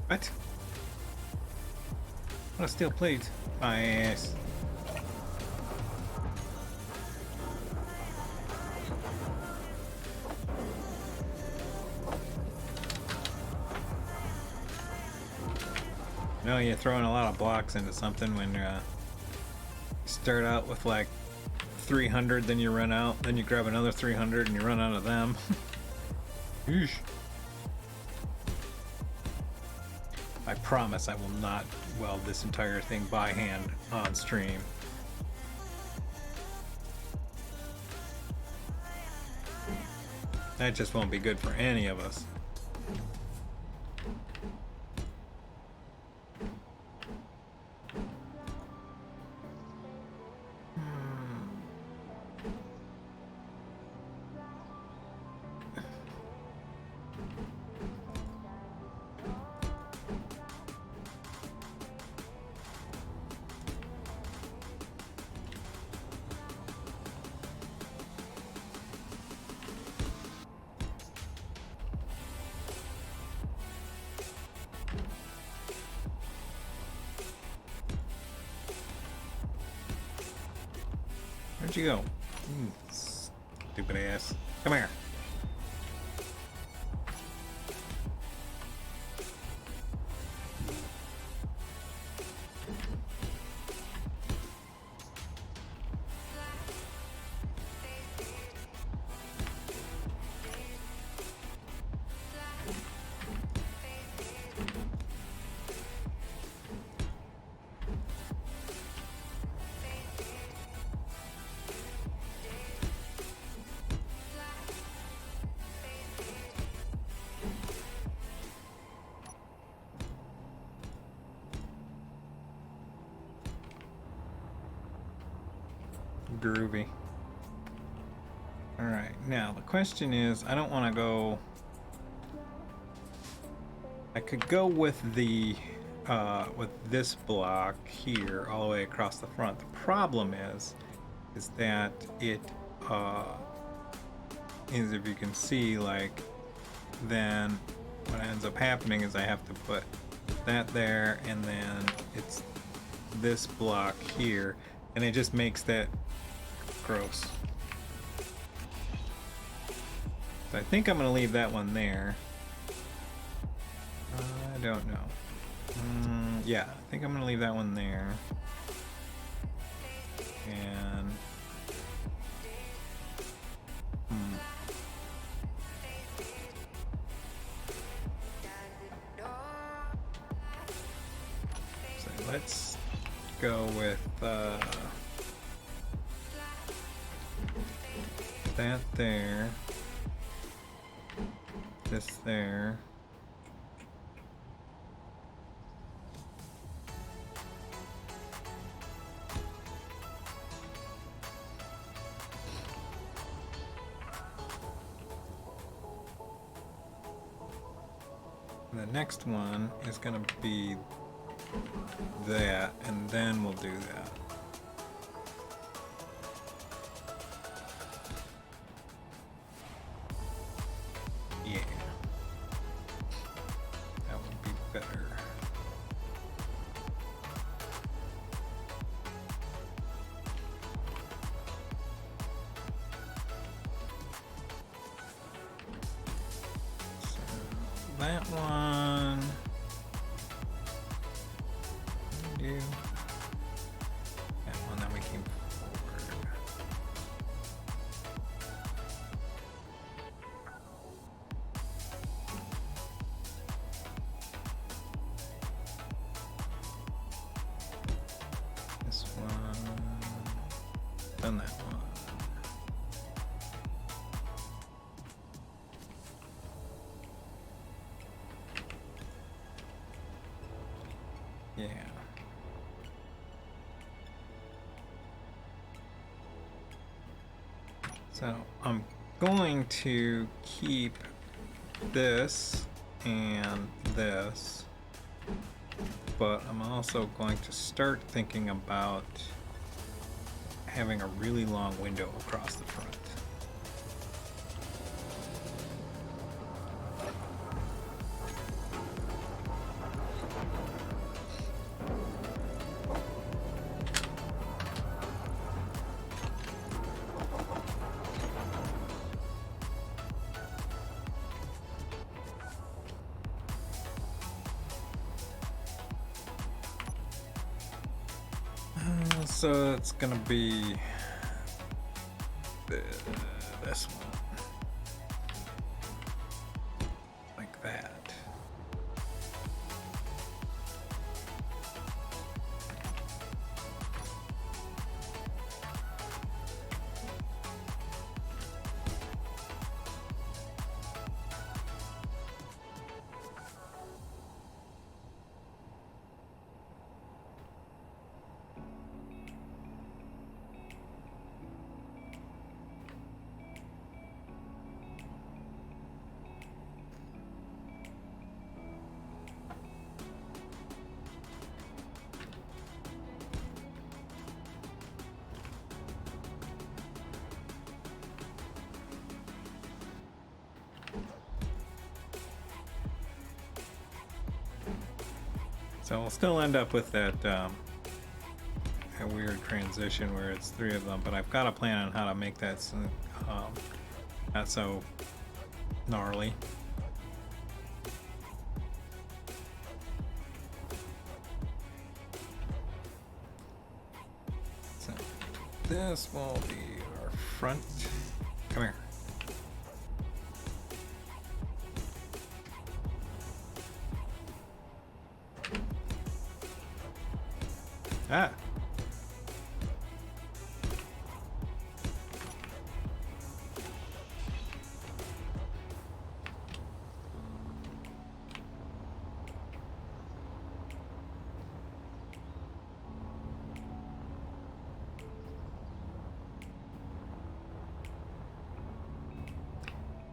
Speaker 1: What? What a steel plate. My ass. No, you're throwing a lot of blocks into something when you start out with like 300, then you run out, then you grab another 300 and you run out of them. Eesh. I promise I will not weld this entire thing by hand on stream. That just won't be good for any of us. Where'd you go? Stupid ass. Come here. Groovy. Alright, now the question is, I don't want to go... I could go with the with this block here all the way across the front. The problem is that it is, if you can see, like, then what ends up happening is I have to put that there, and then it's this block here, and it just makes that gross. So I think I'm going to leave that one there. I don't know. Yeah, I think I'm going to leave that one there. And... So let's go with... that there, this there, The next one is gonna be that, and then we'll do that. Yeah. That would be better. That one. Do that one, then we came forward. This one. Done that one. Yeah. So I'm going to keep this and this, but I'm also going to start thinking about having a really long window across the front. So it's gonna be this one, like that. So we'll still end up with that that weird transition where it's three of them, but I've got a plan on how to make that not so gnarly. So this will be our front. Come here. Ah.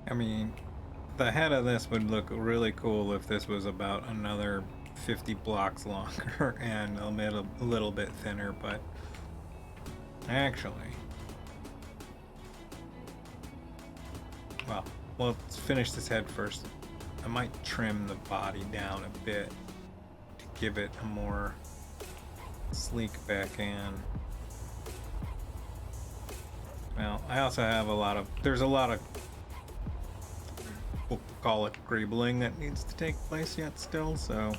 Speaker 1: I mean, the head of this would look really cool if this was about another 50 blocks longer and a little bit thinner, but actually, well, let's finish this head first. I might trim the body down a bit to give it a more sleek back end. Well, I also have there's a lot of, we'll call it greebling, that needs to take place yet still, so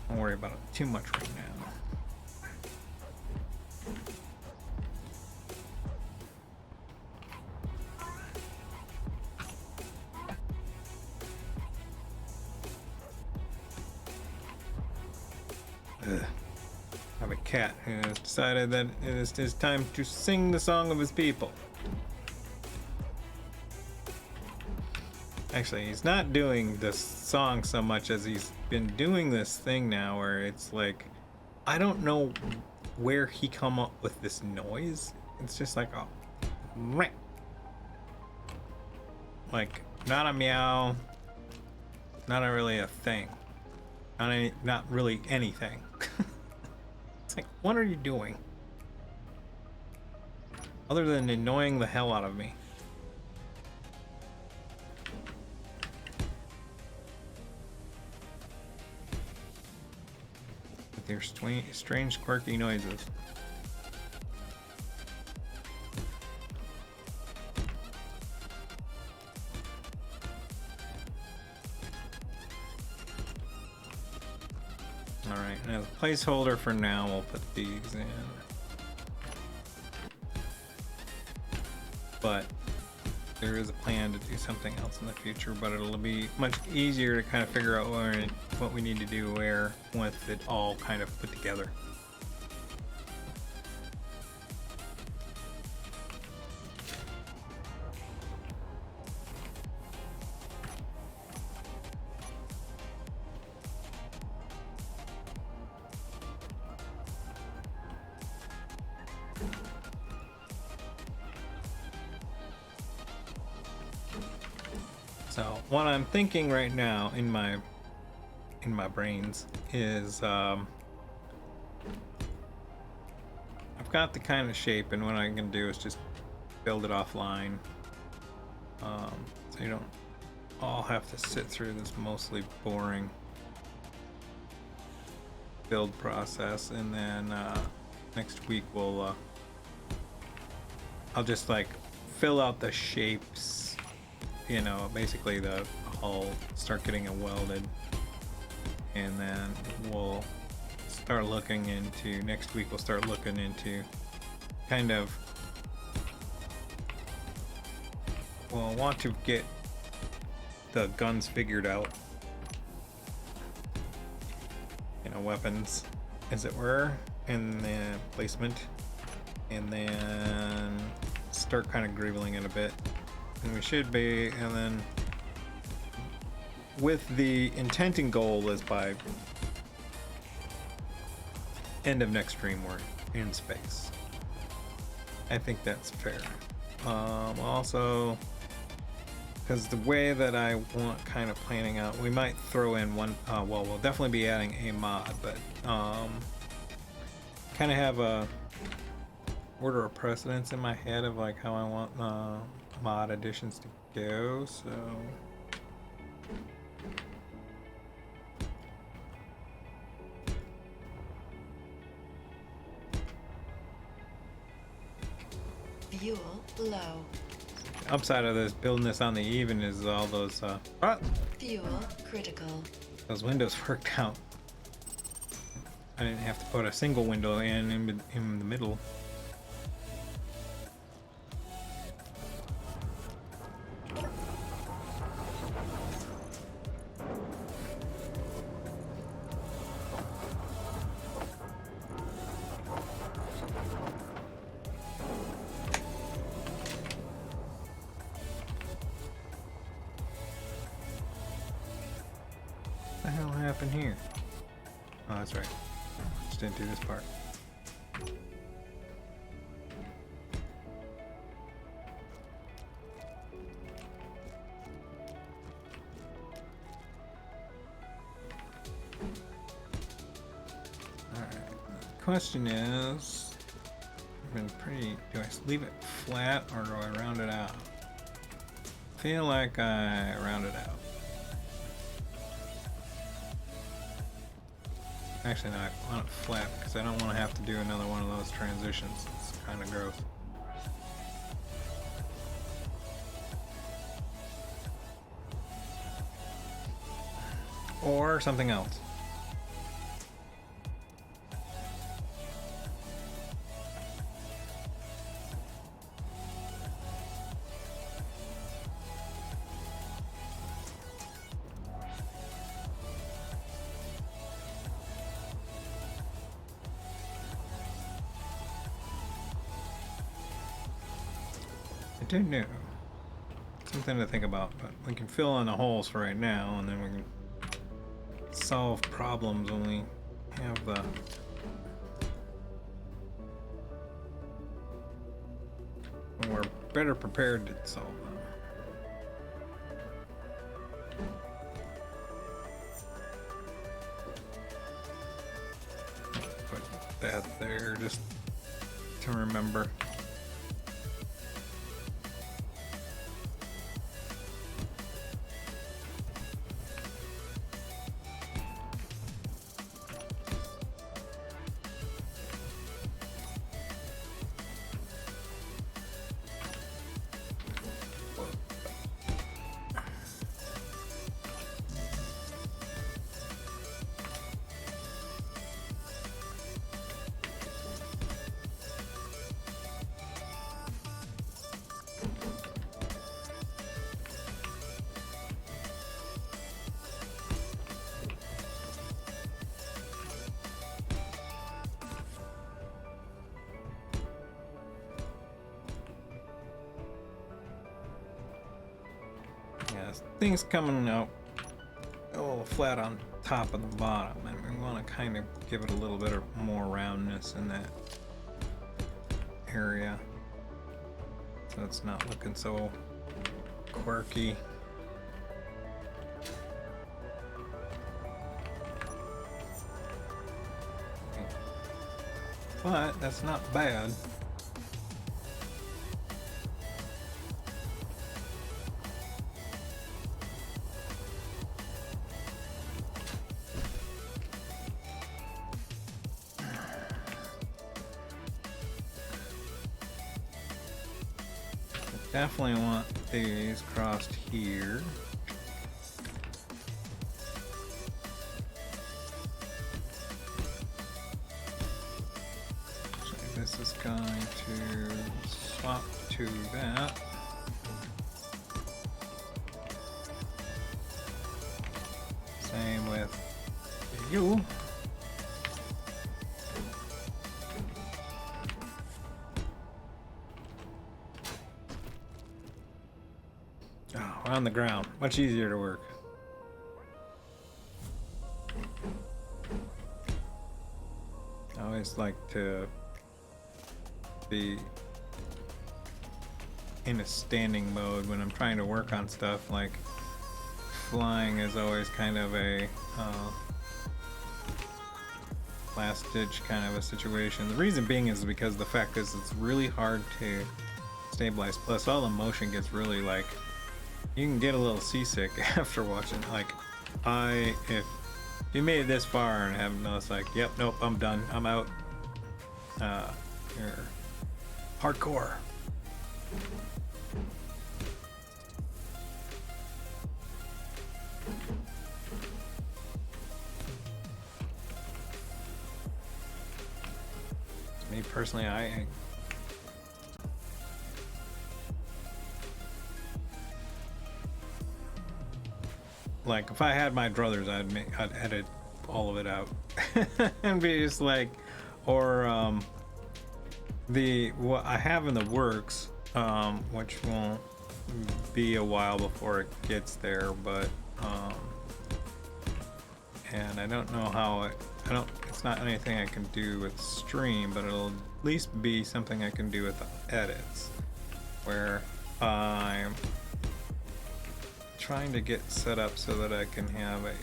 Speaker 1: don't worry about it too much right now. Ugh. I have a cat who has decided that it is his time to sing the song of his people. Actually, he's not doing this song so much as he's been doing this thing now where it's like, I don't know where he come up with this noise. It's just like a like not a meow, Not really a thing. Not really anything. It's like, what are you doing? Other than annoying the hell out of me. With their strange, quirky noises. Alright, and as a placeholder for now, we'll put these in. But there is a plan to do something else in the future, but it'll be much easier to kind of figure out what we need to do where with it all kind of put together. So what I'm thinking right now in my brains is I've got the kind of shape, and what I can do is just build it offline, so you don't all have to sit through this mostly boring build process. And then next week we'll I'll just like fill out the shapes, you know, basically the hull, start getting it welded, and then we'll start looking into, next week we'll start looking into kind of, we'll want to get the guns figured out, you know, weapons as it were, and then placement, and then start kind of greebling it a bit. And we should be, and then with the intent and goal is by end of next stream we're in space. I think that's fair. Also, because the way that I want kind of planning out, we might throw in one, well, we'll definitely be adding a mod, but kind of have a order of precedence in my head of like how I want mod additions to go. So
Speaker 2: Fuel low.
Speaker 1: the upside of this building this on the even is all those
Speaker 2: Fuel critical.
Speaker 1: those windows worked out. I didn't have to put a single window in the middle. What the hell happened here? Oh, that's right. Just didn't do this part. Alright. The question is, I've been pretty, do I leave it flat or do I round it out? I feel like I round it out. Actually, no, I want it flat because I don't want to have to do another one of those transitions. It's kind of gross. Or something else. I don't know. Something to think about, but we can fill in the holes for right now, and then we can solve problems when we have the when we're better prepared to solve them. that there just to remember. Things coming out a little flat on top of the bottom, and we want to kind of give it a little bit of more roundness in that area so it's not looking so quirky. But that's not bad. Definitely want these crossed here. So this is going to swap to that. Same with you. On the ground, much easier to work. I always like to be in a standing mode when I'm trying to work on stuff. Like flying is always kind of a last ditch kind of a situation. The reason being is because the fact is it's really hard to stabilize, plus all the motion gets really like, you can get a little seasick after watching. Like, if you made it this far and haven't noticed, like, yep, nope, I'm done, I'm out. You're hardcore. Me personally, like if I had my druthers, I'd edit all of it out and be just like, or what I have in the works, which won't be a while before it gets there, but and I don't know how it's not anything I can do with stream, but it'll at least be something I can do with the edits, where I'm trying to get set up so that I can have a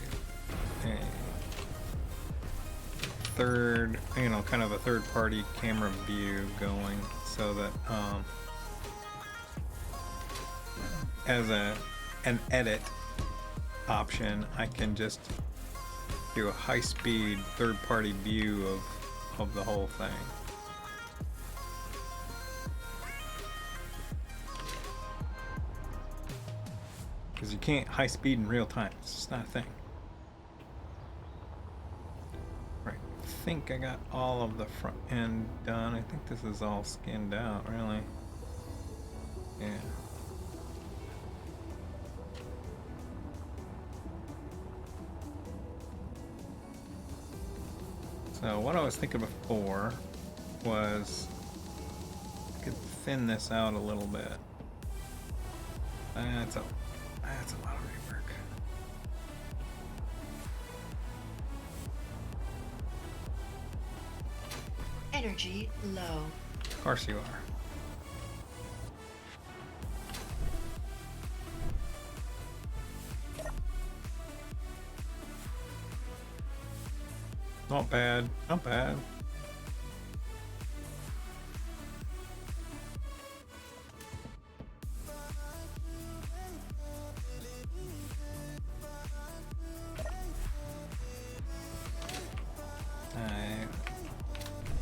Speaker 1: third, kind of a third party camera view going, so that as an edit option, I can just do a high-speed third party view of the whole thing. Because you can't high speed in real time. It's just not a thing. Right. I think I got all of the front end done. I think this is all skinned out, really. Yeah. So what I was thinking before was I could thin this out a little bit. That's a lot of rework.
Speaker 2: Energy low.
Speaker 1: Of course you are. Not bad, not bad.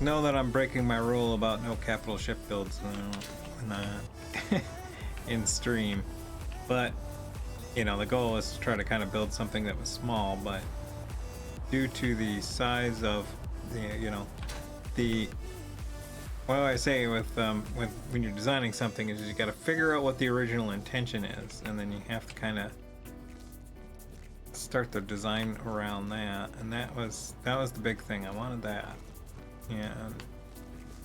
Speaker 1: know that I'm breaking my rule about no capital ship builds in stream, but you know, the goal is to try to kind of build something that was small, but due to the size of the, you know, what I say with when you're designing something is you got to figure out what the original intention is, and then you have to kind of start the design around that. And that was the big thing. I wanted that, and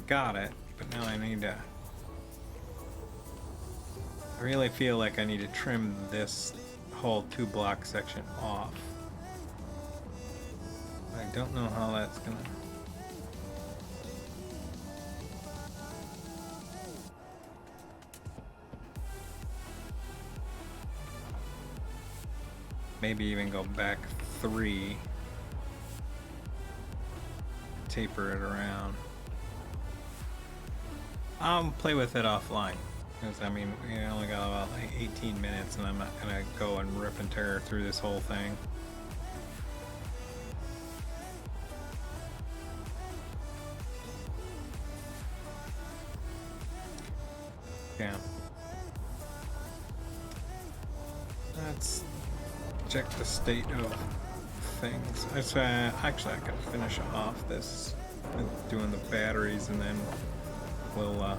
Speaker 1: got it, but now I need to. I really feel like I need to trim this whole 2-block section off. I don't know how that's gonna. Maybe even go back 3. Taper it around. I'll play with it offline. Because, I mean, we only got about like 18 minutes, and I'm not gonna go and rip and tear through this whole thing. Yeah. Let's check the state of things. Actually, I can finish off this doing the batteries, and then we'll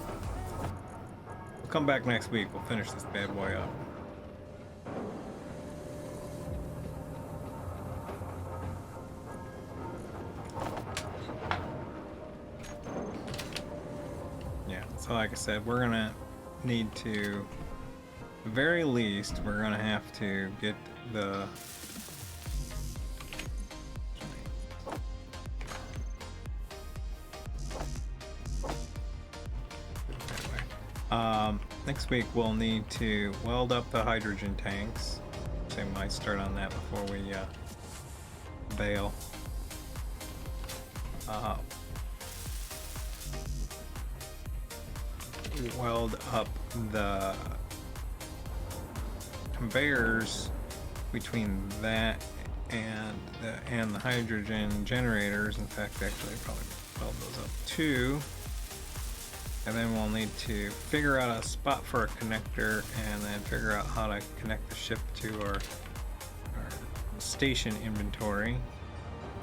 Speaker 1: come back next week. We'll finish this bad boy up. Yeah, so like I said, we're gonna need to, at the very least, we're gonna have to get the next week we'll need to weld up the hydrogen tanks. So we might start on that before we bail. Weld up the conveyors between that and the hydrogen generators. In fact, actually, probably weld those up too. And then we'll need to figure out a spot for a connector, and then figure out how to connect the ship to our station inventory,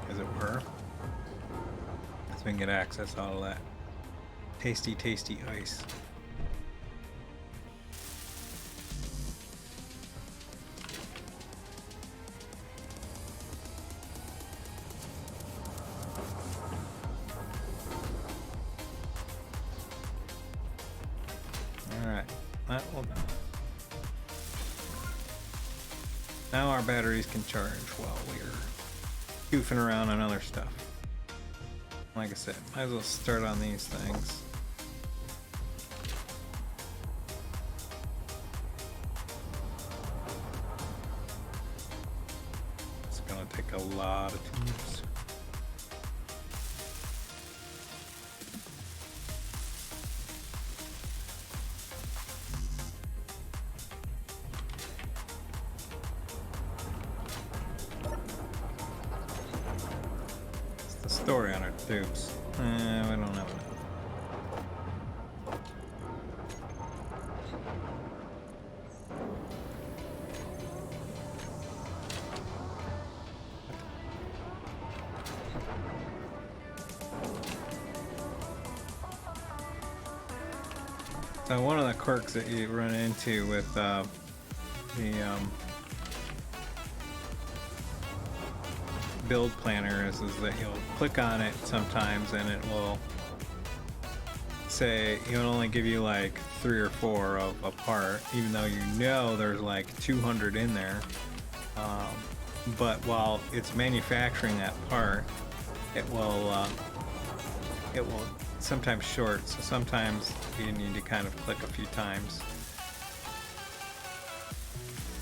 Speaker 1: as it were, so we can get access out of that tasty, tasty ice. Now our batteries can charge while we're goofing around on other stuff. Like I said, might as well start on these things. It's gonna take a lot of tubes. Story on our tubes. We don't have enough. So one of the quirks that you run into with the build planner is that you'll click on it sometimes and it will say it'll only give you like 3 or 4 of a part, even though you know there's like 200 in there. But while it's manufacturing that part, it will sometimes short, so sometimes you need to kind of click a few times.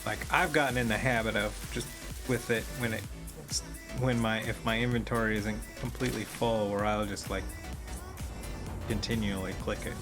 Speaker 1: Like I've gotten in the habit of just with it if my inventory isn't completely full, where I'll just like continually click it.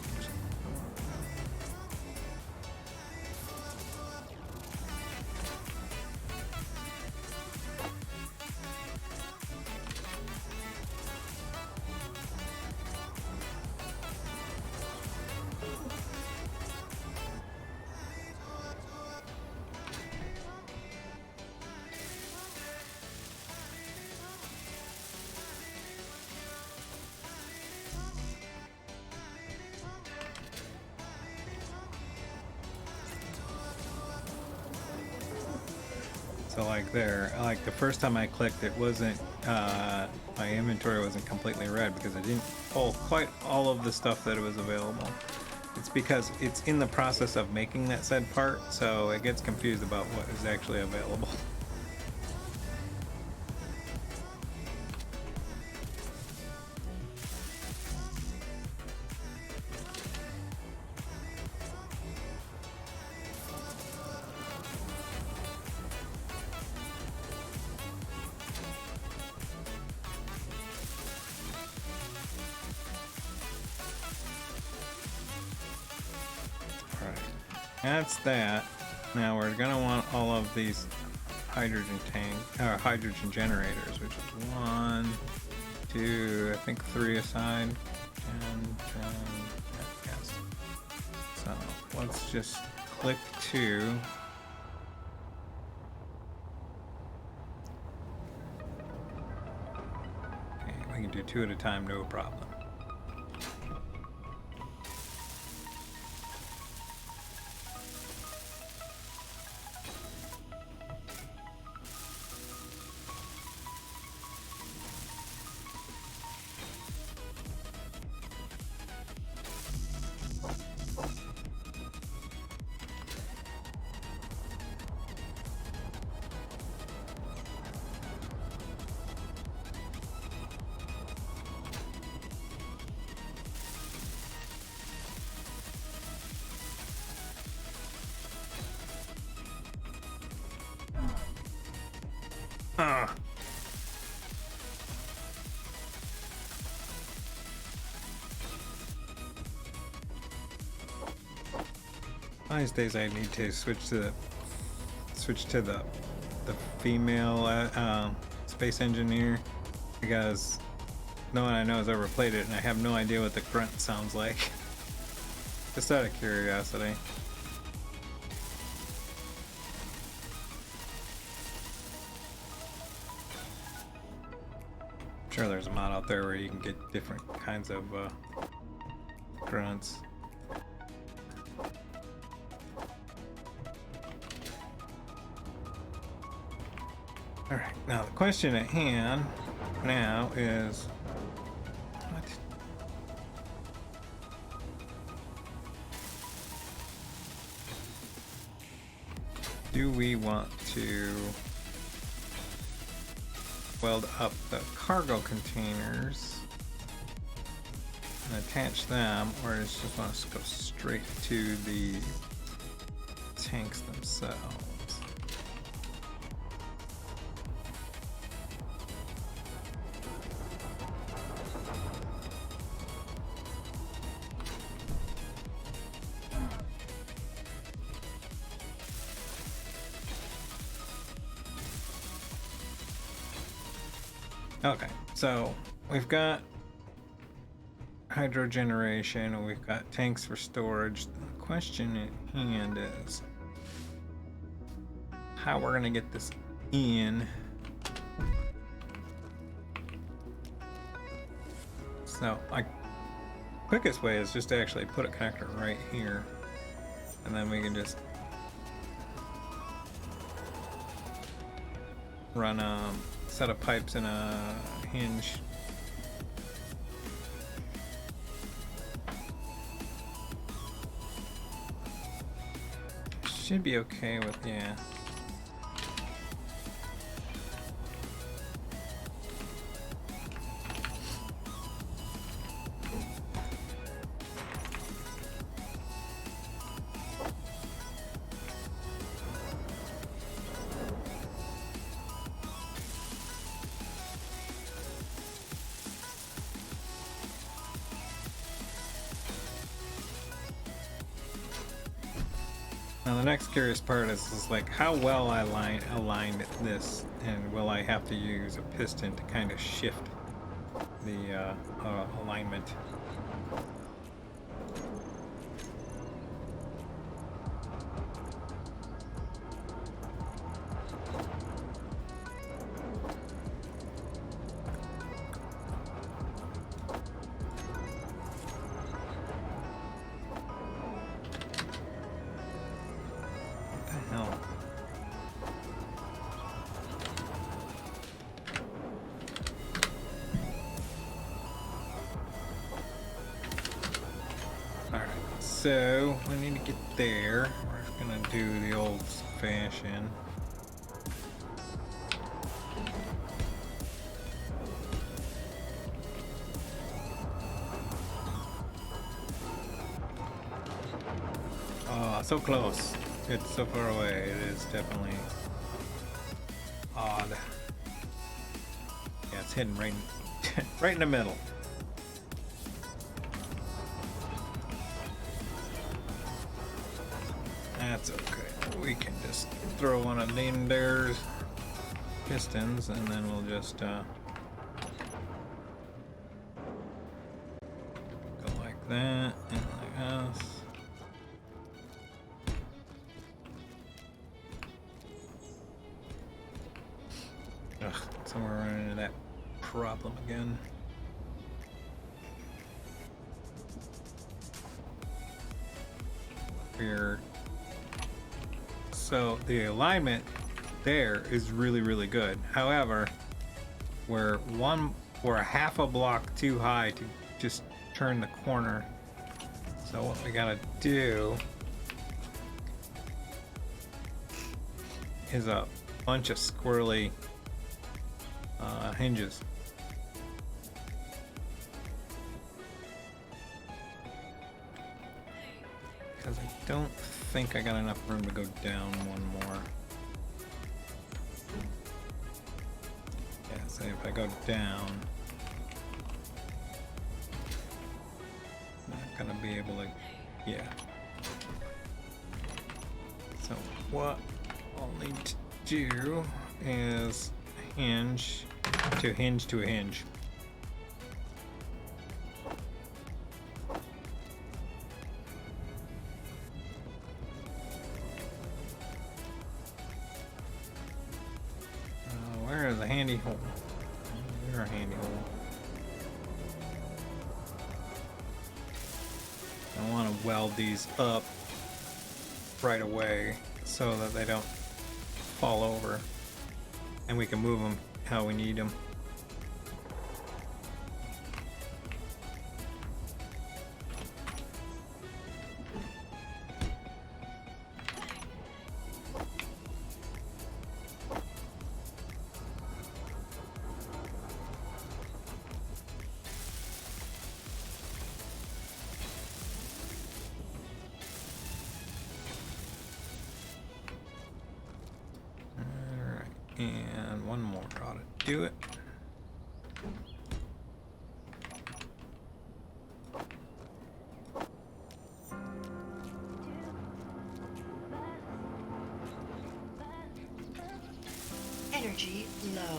Speaker 1: So like there, like the first time I clicked, it wasn't, my inventory wasn't completely red because it didn't pull quite all of the stuff that was available. It's because it's in the process of making that said part, so it gets confused about what is actually available. That's that. Now we're gonna want all of these hydrogen hydrogen generators, which is 1, 2, I think 3 aside, and yes. So let's just click 2. Okay, we can do 2 at a time, no problem. These days I need to switch to the female space engineer, because no one I know has ever played it and I have no idea what the grunt sounds like. Just out of curiosity. I'm sure there's a mod out there where you can get different kinds of grunts. Alright, now the question at hand now is, what? Do we want to weld up the cargo containers and attach them, or does just want us to go straight to the tanks themselves? Okay, so we've got hydro generation and we've got tanks for storage. The question at hand is how we're gonna get this in. So, like, quickest way is just to actually put a connector right here, and then we can just run a set of pipes and a hinge. Should be okay with, yeah. Now the next curious part is like how well I aligned this, and will I have to use a piston to kind of shift the alignment? So we need to get there. We're just gonna do the old fashion. Oh, so close. It's so far away. It is definitely odd. Yeah, it's hidden right right in the middle. That's okay. We can just throw one of them there pistons and then we'll just go like that and like this. Ugh, so we're running into that problem again. Weird. So the alignment there is really good. However, we're a half a block too high to just turn the corner. So what we gotta do is a bunch of squirrely hinges. Because I don't think I got enough room to go down one more. Yeah, so if I go down, I'm not gonna be able to, yeah. So what I'll need to do is hinge to hinge to a hinge. Where is a handy hole? There's a handy hole. I want to weld these up right away so that they don't fall over and we can move them how we need them. And one more ought to do it.
Speaker 2: Energy low.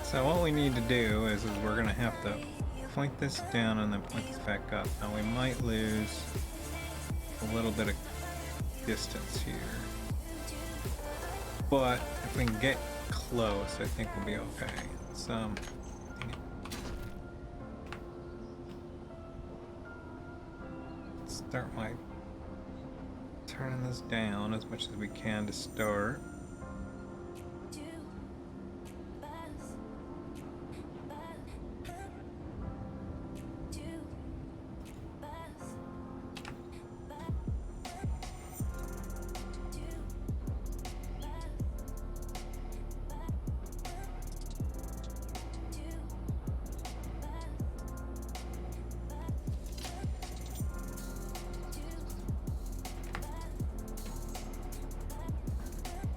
Speaker 1: So what we need to do is we're gonna have to point this down and then point this back up. Now we might lose a little bit of distance here, but if we can get close, I think we'll be okay. So start by turning this down as much as we can to start.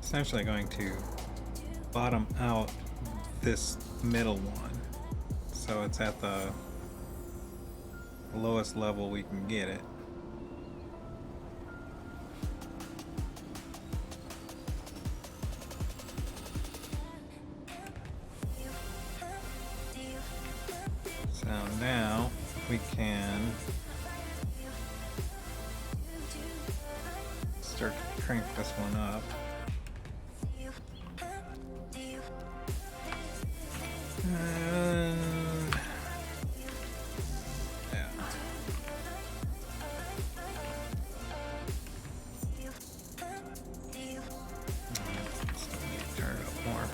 Speaker 1: Essentially going to bottom out this middle one so it's at the lowest level we can get it. now we can start to crank this one up. And yeah. Still need to turn it up more.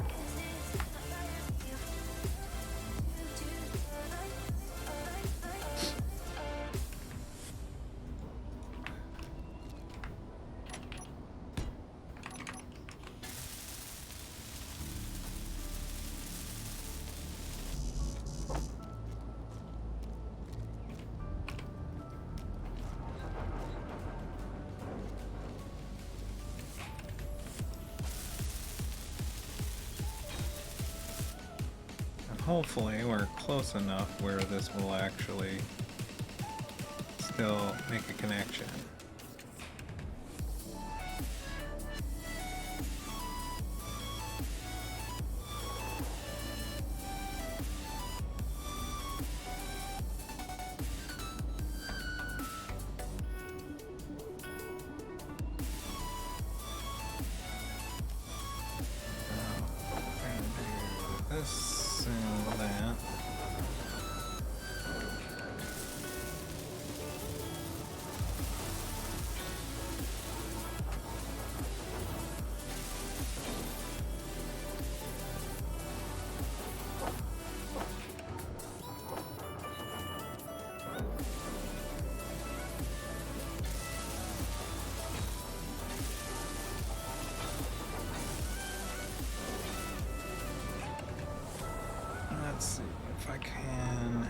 Speaker 1: Hopefully we're close enough where this will actually still make a connection. This and that. Let's see if I can.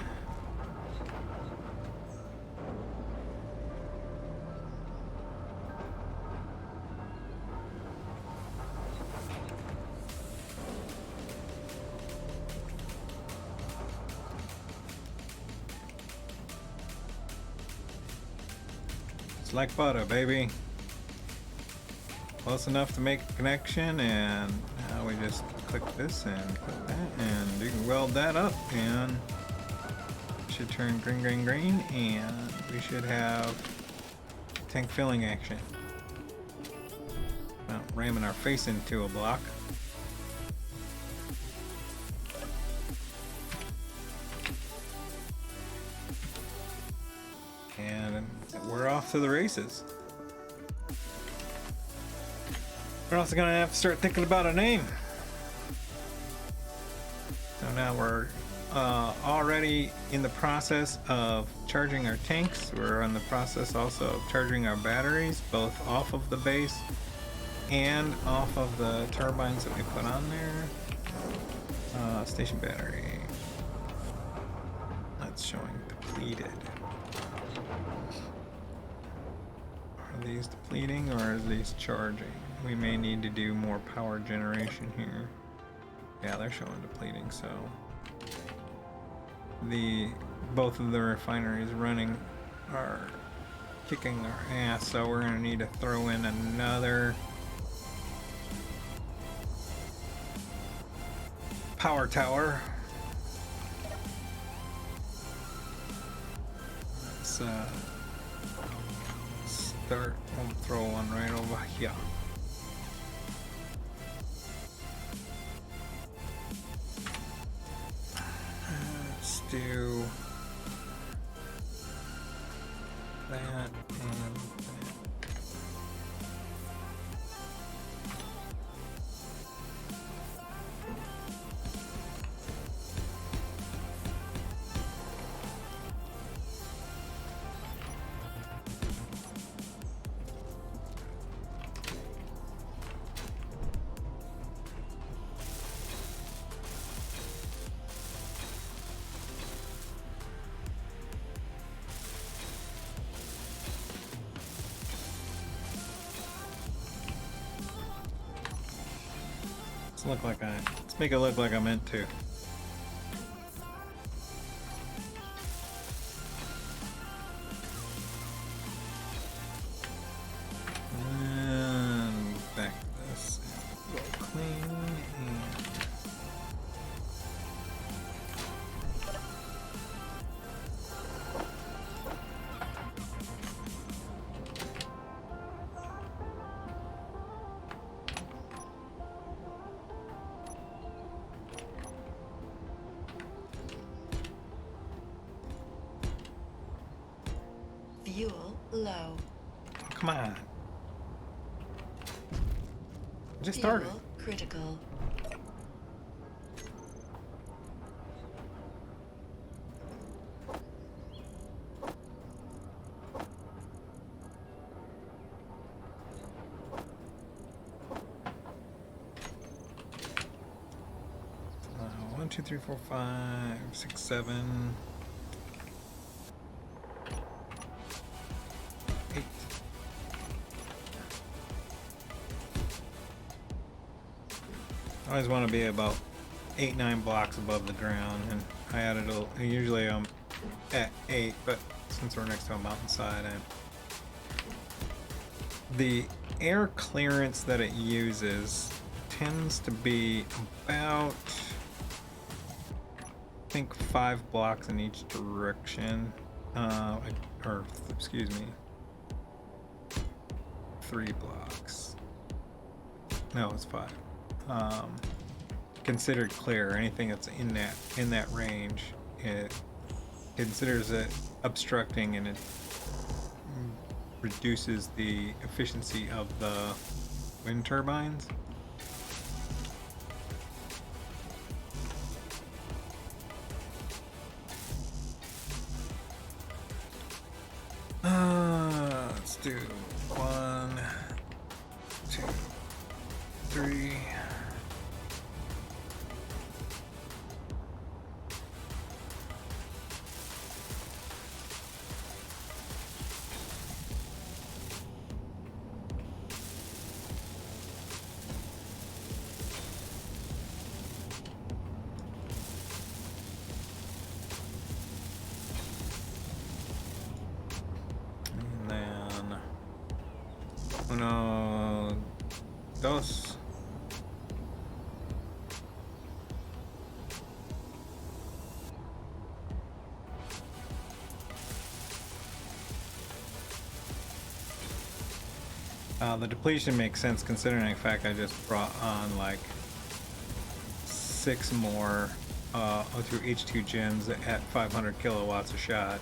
Speaker 1: It's like butter, baby. Close enough to make a connection, and now we just click this and click that, and you can weld that up, and it should turn green, green, green, and we should have tank filling action. Not ramming our face into a block. And we're off to the races. We're also gonna have to start thinking about a name. So now we're already in the process of charging our tanks. We're in the process also of charging our batteries, both off of the base and off of the turbines that we put on there. Station battery. That's showing depleted. Are these depleting or are these charging? We may need to do more power generation here. Yeah, they're showing depleting, so both of the refineries running are kicking our ass, so we're gonna need to throw in another power tower. Let's start. We'll throw one right over here. Do that and that. Let's make it look like I meant to. And back this and go clean and
Speaker 2: Fuel low.
Speaker 1: Oh, come on. Just started.
Speaker 2: Fuel critical.
Speaker 1: One, two, three, four, 5, 6, 7, 8. I always want to be about 8, 9 blocks above the ground, and I added usually I'm at 8, but since we're next to a mountainside, the air clearance that it uses tends to be about, I think, 5 blocks in each direction, or excuse me, 3 blocks. No, it's 5. Considered clear. Anything that's in that range, it considers it obstructing, and it reduces the efficiency of the wind turbines. Let's do 1, 2, 3. Uno, dos. The depletion makes sense considering the fact I just brought on like 6 more through H2 gens at 500 kilowatts a shot.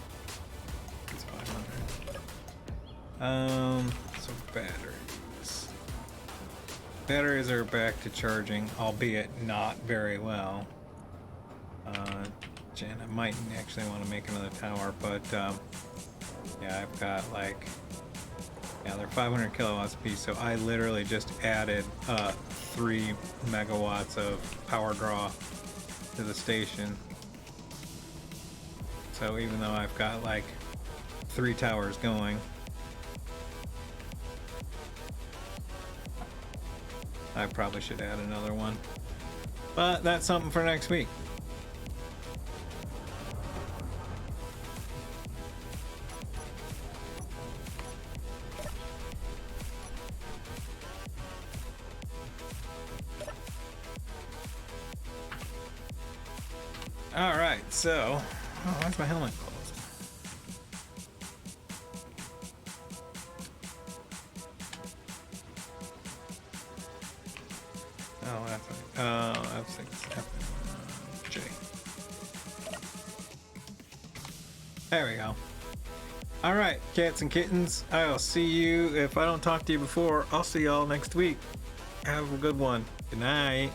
Speaker 1: It's 500. So batteries. Batteries are back to charging, albeit not very well. Jen, I might actually want to make another tower, but yeah, I've got like, yeah, they're 500 kilowatts a piece, so I literally just added 3 megawatts of power draw to the station. So even though I've got like 3 towers going, I probably should add another one. But that's something for next week. Alright, so... Oh, why's my helmet closed? Oh, F6, J. There we go. Alright, cats and kittens, I'll see you. If I don't talk to you before, I'll see y'all next week. Have a good one. Good night.